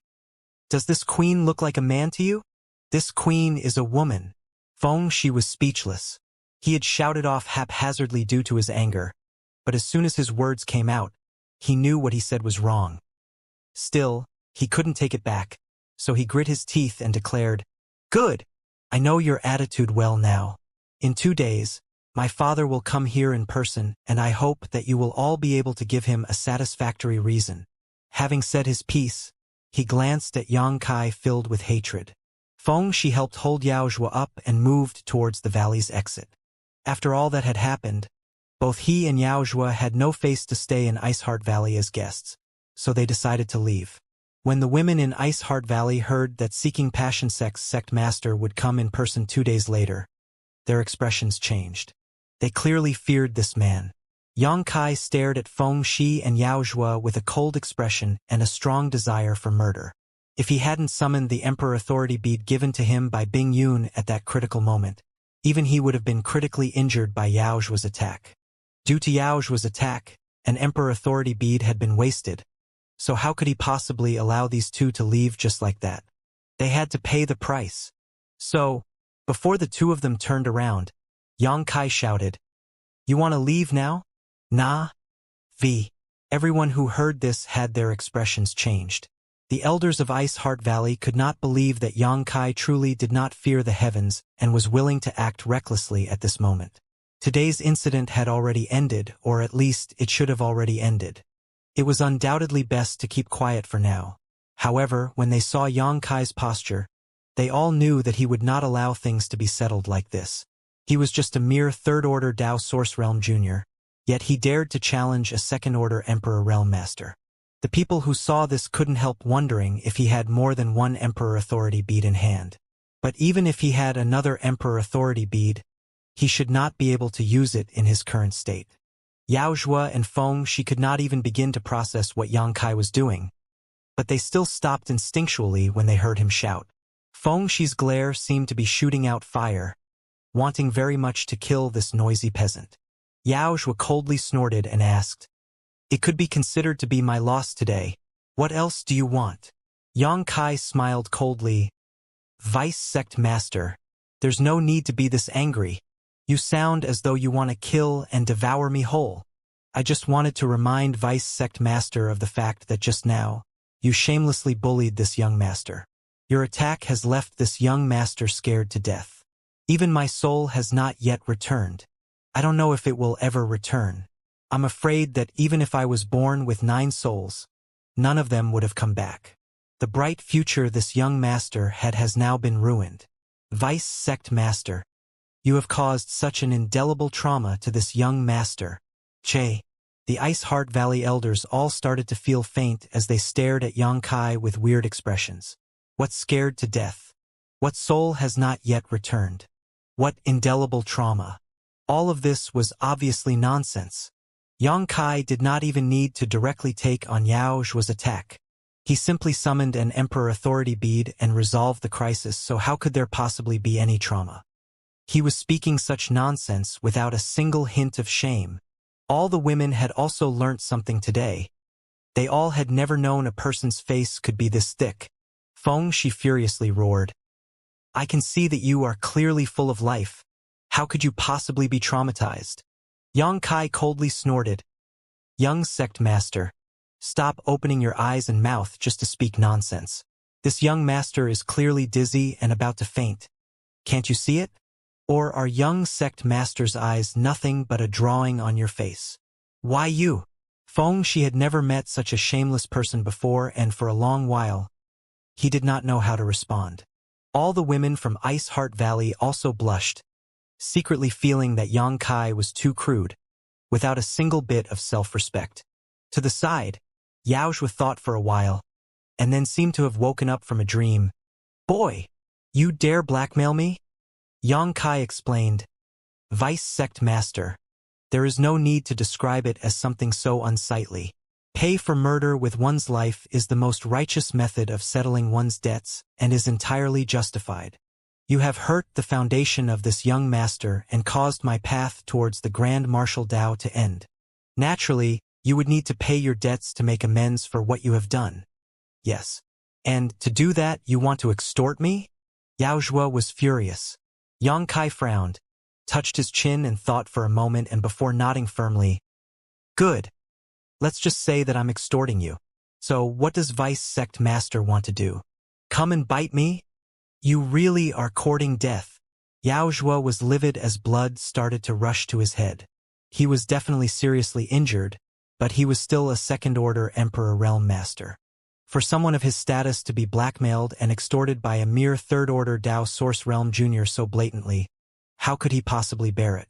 "Does this queen look like a man to you? This queen is a woman." Fengxi was speechless. He had shouted off haphazardly due to his anger, but as soon as his words came out, he knew what he said was wrong. Still, he couldn't take it back, so he grit his teeth and declared, "Good! I know your attitude well now. In 2 days, my father will come here in person, and I hope that you will all be able to give him a satisfactory reason." Having said his piece, he glanced at Yang Kai filled with hatred. Fengxi helped hold Yaozhua up and moved towards the valley's exit. After all that had happened, both he and Yaozhua had no face to stay in Ice Heart Valley as guests, so they decided to leave. When the women in Ice Heart Valley heard that Seeking Passion sect's sect master would come in person 2 days later, their expressions changed. They clearly feared this man. Yang Kai stared at Fengxi and Yaozhua with a cold expression and a strong desire for murder. If he hadn't summoned the Emperor Authority bead given to him by Bing Yun at that critical moment, even he would have been critically injured by Yaozhua's attack. Due to Yaozhua's attack, an Emperor Authority bead had been wasted, so how could he possibly allow these two to leave just like that? They had to pay the price. So, before the two of them turned around, Yang Kai shouted, "You want to leave now? Nah, V. Everyone who heard this had their expressions changed. The elders of Ice Heart Valley could not believe that Yang Kai truly did not fear the heavens and was willing to act recklessly at this moment. Today's incident had already ended, or at least it should have already ended. It was undoubtedly best to keep quiet for now. However, when they saw Yang Kai's posture, they all knew that he would not allow things to be settled like this. He was just a mere third-order Dao Source Realm Junior, yet he dared to challenge a second-order Emperor Realm Master. The people who saw this couldn't help wondering if he had more than one Emperor Authority bead in hand. But even if he had another Emperor Authority bead, he should not be able to use it in his current state. Yao Zhua and Feng Shi could not even begin to process what Yang Kai was doing, but they still stopped instinctually when they heard him shout. Feng Shi's glare seemed to be shooting out fire, wanting very much to kill this noisy peasant. Yao Zhua coldly snorted and asked, "It could be considered to be my loss today. What else do you want?" Yang Kai smiled coldly. "Vice Sect Master, there's no need to be this angry. You sound as though you want to kill and devour me whole. I just wanted to remind Vice Sect Master of the fact that just now, you shamelessly bullied this young master. Your attack has left this young master scared to death. Even my soul has not yet returned. I don't know if it will ever return. I'm afraid that even if I was born with 9 souls, none of them would have come back. The bright future this young master had has now been ruined. Vice Sect Master, you have caused such an indelible trauma to this young master." Che. The Ice Heart Valley elders all started to feel faint as they stared at Yang Kai with weird expressions. What scared to death? What soul has not yet returned? What indelible trauma? All of this was obviously nonsense. Yang Kai did not even need to directly take on Yao Zhua's attack. He simply summoned an Emperor Authority bead and resolved the crisis, so how could there possibly be any trauma? He was speaking such nonsense without a single hint of shame. All the women had also learnt something today. They all had never known a person's face could be this thick. Feng Shi furiously roared. "I can see that you are clearly full of life. How could you possibly be traumatized?" Yang Kai coldly snorted. "Young Sect Master, stop opening your eyes and mouth just to speak nonsense. This young master is clearly dizzy and about to faint. Can't you see it? Or are young Sect Master's eyes nothing but a drawing on your face? Why you?" Feng Shi had never met such a shameless person before, and for a long while, he did not know how to respond. All the women from Ice Heart Valley also blushed, secretly feeling that Yang Kai was too crude, without a single bit of self-respect. To the side, Yao Zhua thought for a while, and then seemed to have woken up from a dream. "Boy, you dare blackmail me?" Yang Kai explained. "Vice Sect Master, there is no need to describe it as something so unsightly. Pay for murder with one's life is the most righteous method of settling one's debts and is entirely justified. You have hurt the foundation of this young master and caused my path towards the Grand Martial Dao to end. Naturally, you would need to pay your debts to make amends for what you have done. Yes. And to do that, you want to extort me?" Yao Zhua was furious. Yang Kai frowned, touched his chin and thought for a moment, and before nodding firmly, "Good. Let's just say that I'm extorting you. So what does Vice Sect Master want to do? Come and bite me? You really are courting death." Yao Zhua was livid as blood started to rush to his head. He was definitely seriously injured, but he was still a second-order Emperor Realm Master. For someone of his status to be blackmailed and extorted by a mere third-order Dao Source Realm Junior so blatantly, how could he possibly bear it?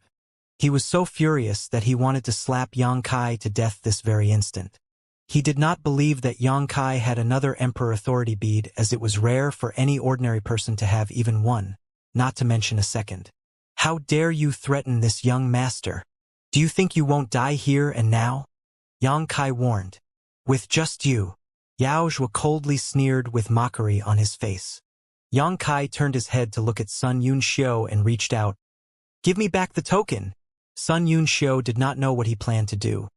He was so furious that he wanted to slap Yang Kai to death this very instant. He did not believe that Yang Kai had another Emperor Authority bead, as it was rare for any ordinary person to have even one, not to mention a second. "How dare you threaten this young master? Do you think you won't die here and now?" Yang Kai warned. "With just you." Yao Zhua coldly sneered with mockery on his face. Yang Kai turned his head to look at Sun Yunxiu and reached out. "Give me back the token." Sun Yunxiu did not know what he planned to do.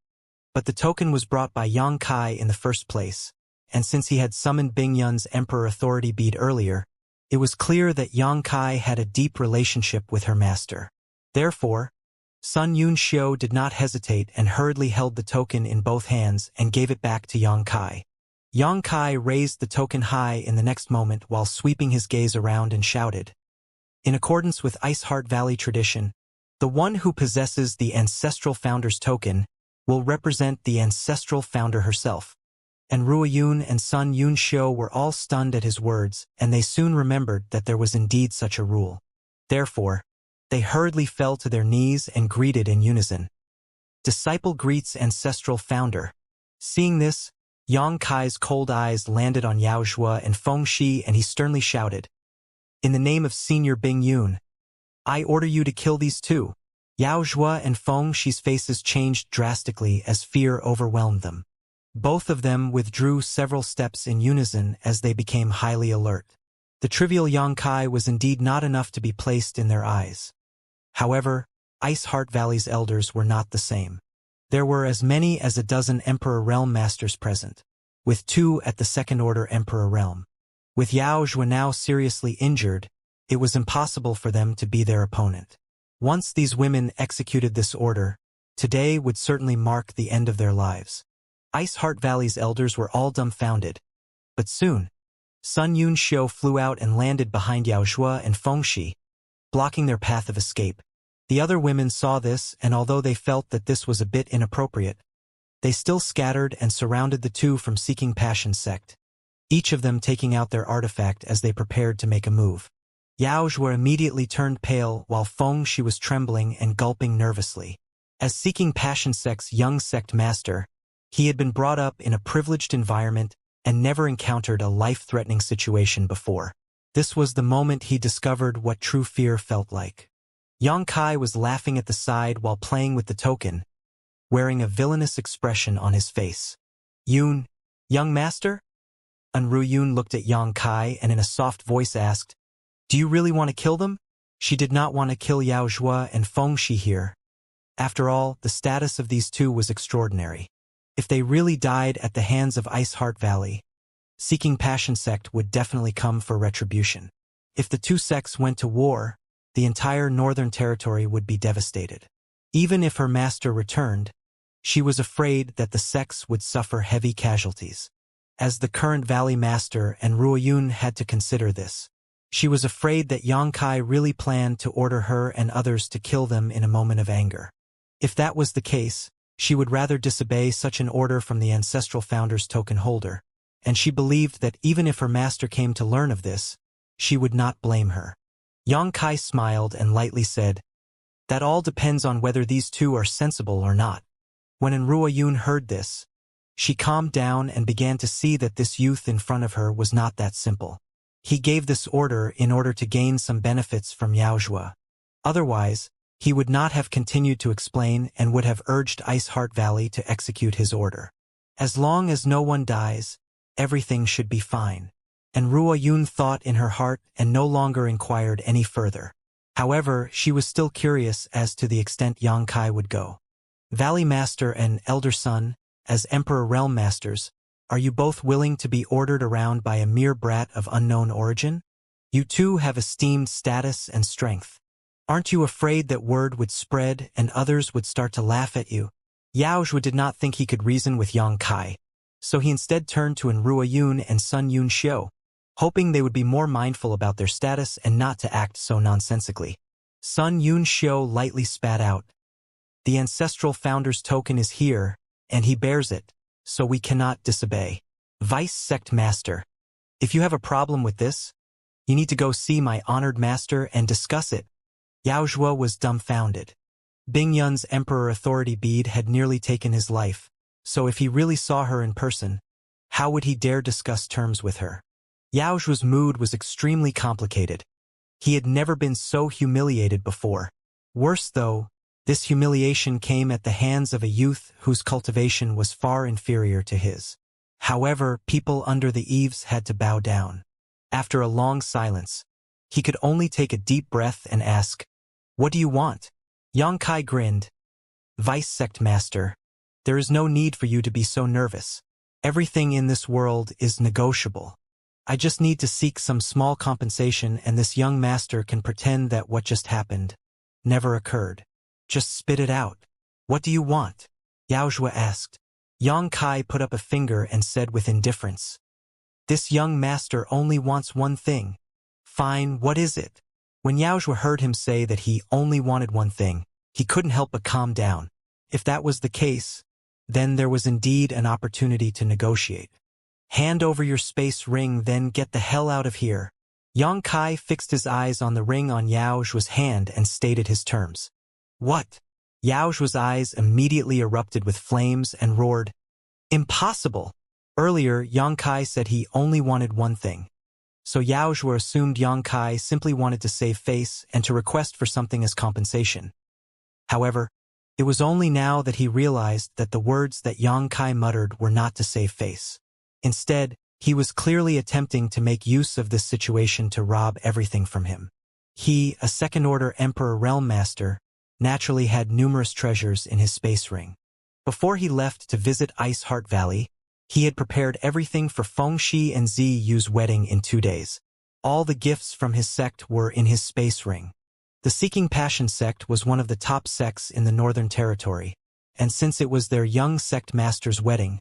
But the token was brought by Yang Kai in the first place, and since he had summoned Bing Yun's Emperor Authority bead earlier, it was clear that Yang Kai had a deep relationship with her master. Therefore, Sun Yunxiu did not hesitate and hurriedly held the token in both hands and gave it back to Yang Kai. Yang Kai raised the token high in the next moment while sweeping his gaze around and shouted. In accordance with Ice Heart Valley tradition, the one who possesses the ancestral founder's token will represent the ancestral founder herself. And Ruo Yun and Sun Yunxiu were all stunned at his words, and they soon remembered that there was indeed such a rule. Therefore, they hurriedly fell to their knees and greeted in unison. Disciple greets ancestral founder. Seeing this, Yang Kai's cold eyes landed on Yao Zhua and Feng Shi, and he sternly shouted, "In the name of Senior Bing Yun, I order you to kill these two." Yao Zhua and Feng Shi's faces changed drastically as fear overwhelmed them. Both of them withdrew several steps in unison as they became highly alert. The trivial Yang Kai was indeed not enough to be placed in their eyes. However, Ice Heart Valley's elders were not the same. There were as many as a dozen Emperor Realm Masters present, with 2 at the Second-Order Emperor Realm. With Yao Zhua now seriously injured, it was impossible for them to be their opponent. Once these women executed this order, today would certainly mark the end of their lives. Ice Heart Valley's elders were all dumbfounded. But soon, Sun Yunxiu flew out and landed behind Yao Zhua and Feng Shi, blocking their path of escape. The other women saw this, and although they felt that this was a bit inappropriate, they still scattered and surrounded the two from Seeking Passion sect, each of them taking out their artifact as they prepared to make a move. Yao Zhua immediately turned pale while Feng Shi was trembling and gulping nervously. As Seeking Passion sect's young sect master, he had been brought up in a privileged environment and never encountered a life-threatening situation before. This was the moment he discovered what true fear felt like. Yang Kai was laughing at the side while playing with the token, wearing a villainous expression on his face. "Yun, young master?" Ru Yun looked at Yang Kai and in a soft voice asked, "Do you really want to kill them?" She did not want to kill Yao Zhua and Feng Shi here. After all, the status of these two was extraordinary. If they really died at the hands of Ice Heart Valley, Seeking Passion sect would definitely come for retribution. If the two sects went to war, the entire northern territory would be devastated. Even if her master returned, she was afraid that the sects would suffer heavy casualties. As the current valley master, and Ruo Yun had to consider this. She was afraid that Yang Kai really planned to order her and others to kill them in a moment of anger. If that was the case, she would rather disobey such an order from the ancestral founder's token holder, and she believed that even if her master came to learn of this, she would not blame her. Yang Kai smiled and lightly said, "That all depends on whether these two are sensible or not." When Ruo Yun heard this, she calmed down and began to see that this youth in front of her was not that simple. He gave this order in order to gain some benefits from Yao Zhua. Otherwise, he would not have continued to explain and would have urged Ice Heart Valley to execute his order. As long as no one dies, everything should be fine. And Ruo Yun thought in her heart and no longer inquired any further. However, she was still curious as to the extent Yang Kai would go. "Valley Master and Elder Son, as Emperor Realm Masters, are you both willing to be ordered around by a mere brat of unknown origin? You two have esteemed status and strength. Aren't you afraid that word would spread and others would start to laugh at you?" Yao Zhua did not think he could reason with Yang Kai, so he instead turned to Ruo Yun and Sun Yunxiu, hoping they would be more mindful about their status and not to act so nonsensically. Sun Yunxiu lightly spat out. "The ancestral founder's token is here, and he bears it, so we cannot disobey. Vice Sect Master, if you have a problem with this, you need to go see my honored master and discuss it." Yao Zhua was dumbfounded. Bing Yun's Emperor Authority bead had nearly taken his life, so if he really saw her in person, how would he dare discuss terms with her? Yao Zhua's mood was extremely complicated. He had never been so humiliated before. Worse though, this humiliation came at the hands of a youth whose cultivation was far inferior to his. However, people under the eaves had to bow down. After a long silence, he could only take a deep breath and ask, "What do you want?" Yang Kai grinned. "Vice Sect Master, there is no need for you to be so nervous. Everything in this world is negotiable. I just need to seek some small compensation and this young master can pretend that what just happened never occurred." Just spit it out. What do you want? Yaozhua asked. Yang Kai put up a finger and said with indifference. This young master only wants one thing. Fine, what is it? When Yaozhua heard him say that he only wanted one thing, he couldn't help but calm down. If that was the case, then there was indeed an opportunity to negotiate. Hand over your space ring, then get the hell out of here. Yang Kai fixed his eyes on the ring on Yaozhua's hand and stated his terms. What? Yaozhua's eyes immediately erupted with flames and roared. Impossible! Earlier, Yang Kai said he only wanted one thing. So Yaozhua assumed Yang Kai simply wanted to save face and to request for something as compensation. However, it was only now that he realized that the words that Yang Kai muttered were not to save face. Instead, he was clearly attempting to make use of this situation to rob everything from him. He, a second-order Emperor Realm Master, naturally had numerous treasures in his space ring. Before he left to visit Ice Heart Valley, he had prepared everything for Fengxi and Ziyu's wedding in 2 days. All the gifts from his sect were in his space ring. The Seeking Passion sect was one of the top sects in the Northern Territory, and since it was their young sect master's wedding,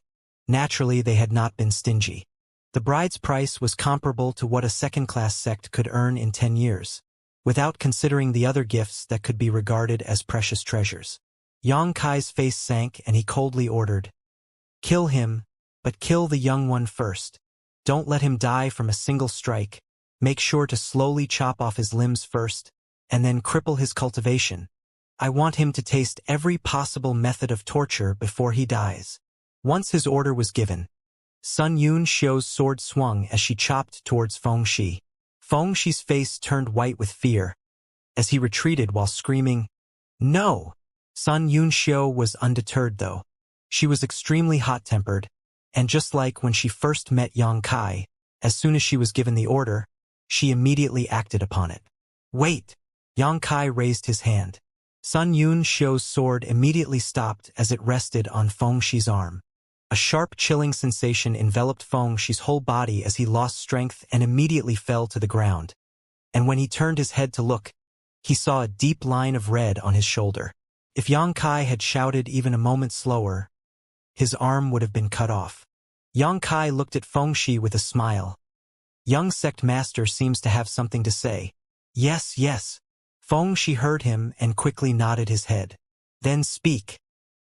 naturally they had not been stingy. The bride's price was comparable to what a second-class sect could earn in 10 years, without considering the other gifts that could be regarded as precious treasures. Yang Kai's face sank and he coldly ordered, Kill him, but kill the young one first. Don't let him die from a single strike. Make sure to slowly chop off his limbs first, and then cripple his cultivation. I want him to taste every possible method of torture before he dies. Once his order was given, Sun Yunxiu's sword swung as she chopped towards Fengxi. Fengxi's face turned white with fear, as he retreated while screaming, No! Sun Yunxiu was undeterred though. She was extremely hot-tempered, and just like when she first met Yang Kai, as soon as she was given the order, she immediately acted upon it. Wait! Yang Kai raised his hand. Sun Yunxiu's sword immediately stopped as it rested on Fengxi's arm. A sharp, chilling sensation enveloped Fengxi's whole body as he lost strength and immediately fell to the ground. And when he turned his head to look, he saw a deep line of red on his shoulder. If Yang Kai had shouted even a moment slower, his arm would have been cut off. Yang Kai looked at Fengxi with a smile. Young sect master seems to have something to say. Yes, yes. Fengxi heard him and quickly nodded his head. Then speak.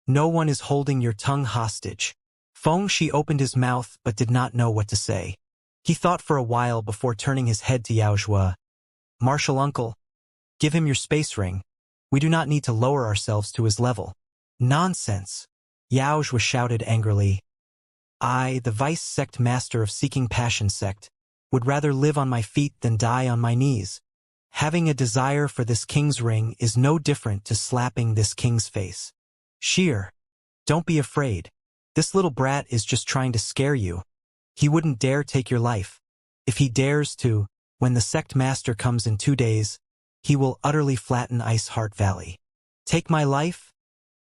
No one is holding your tongue hostage. Fengxi opened his mouth but did not know what to say. He thought for a while before turning his head to Yaozhua. Martial uncle, give him your space ring. We do not need to lower ourselves to his level. Nonsense. Yaozhua shouted angrily. I, the vice sect master of Seeking Passion sect, would rather live on my feet than die on my knees. Having a desire for this king's ring is no different to slapping this king's face. Sheer. Don't be afraid. This little brat is just trying to scare you. He wouldn't dare take your life. If he dares to, when the sect master comes in 2 days, he will utterly flatten Ice Heart Valley. Take my life?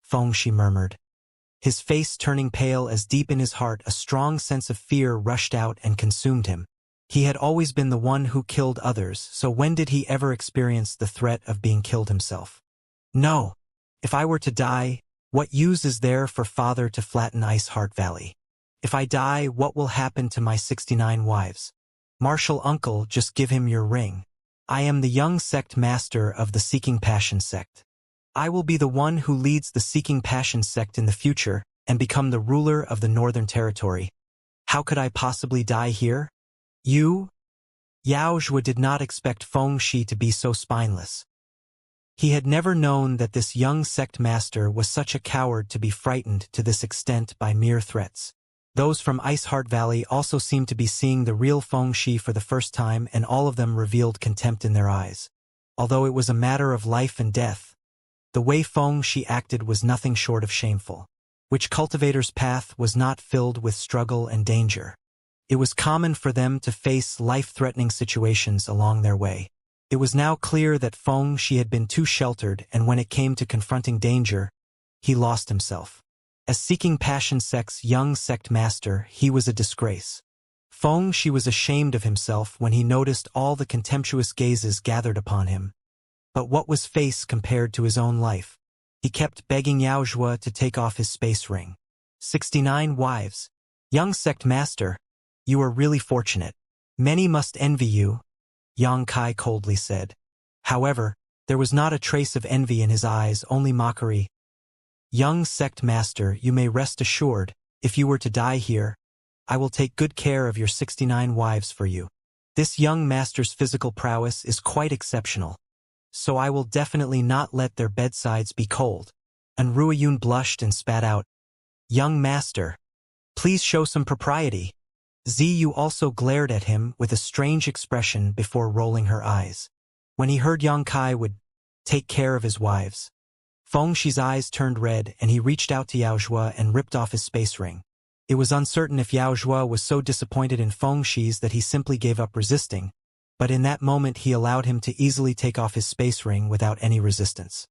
Fengxi murmured. His face turning pale as deep in his heart a strong sense of fear rushed out and consumed him. He had always been the one who killed others, so when did he ever experience the threat of being killed himself? No. If I were to die, what use is there for father to flatten Ice Heart Valley? If I die, what will happen to my 69 wives? Martial uncle, just give him your ring. I am the young sect master of the Seeking Passion sect. I will be the one who leads the Seeking Passion sect in the future and become the ruler of the Northern Territory. How could I possibly die here? You? Yaozhua did not expect Fengxi to be so spineless. He had never known that this young sect master was such a coward to be frightened to this extent by mere threats. Those from Ice Heart Valley also seemed to be seeing the real Fengxi for the first time, and all of them revealed contempt in their eyes. Although it was a matter of life and death, the way Fengxi acted was nothing short of shameful. Which cultivator's path was not filled with struggle and danger? It was common for them to face life-threatening situations along their way. It was now clear that Fengxi had been too sheltered, and when it came to confronting danger, he lost himself. As Seeking Passion sect's young sect master, he was a disgrace. Fengxi was ashamed of himself when he noticed all the contemptuous gazes gathered upon him. But what was face compared to his own life? He kept begging Yao Zhua to take off his space ring. 69 wives. Young sect master, you are really fortunate. Many must envy you, Yang Kai coldly said. However, there was not a trace of envy in his eyes, only mockery. Young sect master, you may rest assured, if you were to die here, I will take good care of your 69 wives for you. This young master's physical prowess is quite exceptional, so I will definitely not let their bedsides be cold. And Ruiyun blushed and spat out, Young master, please show some propriety. Ziyu also glared at him with a strange expression before rolling her eyes. When he heard Yang Kai would take care of his wives, Feng Shi's eyes turned red and he reached out to Yao Zhua and ripped off his space ring. It was uncertain if Yao Zhua was so disappointed in Feng Shi's that he simply gave up resisting, but in that moment he allowed him to easily take off his space ring without any resistance.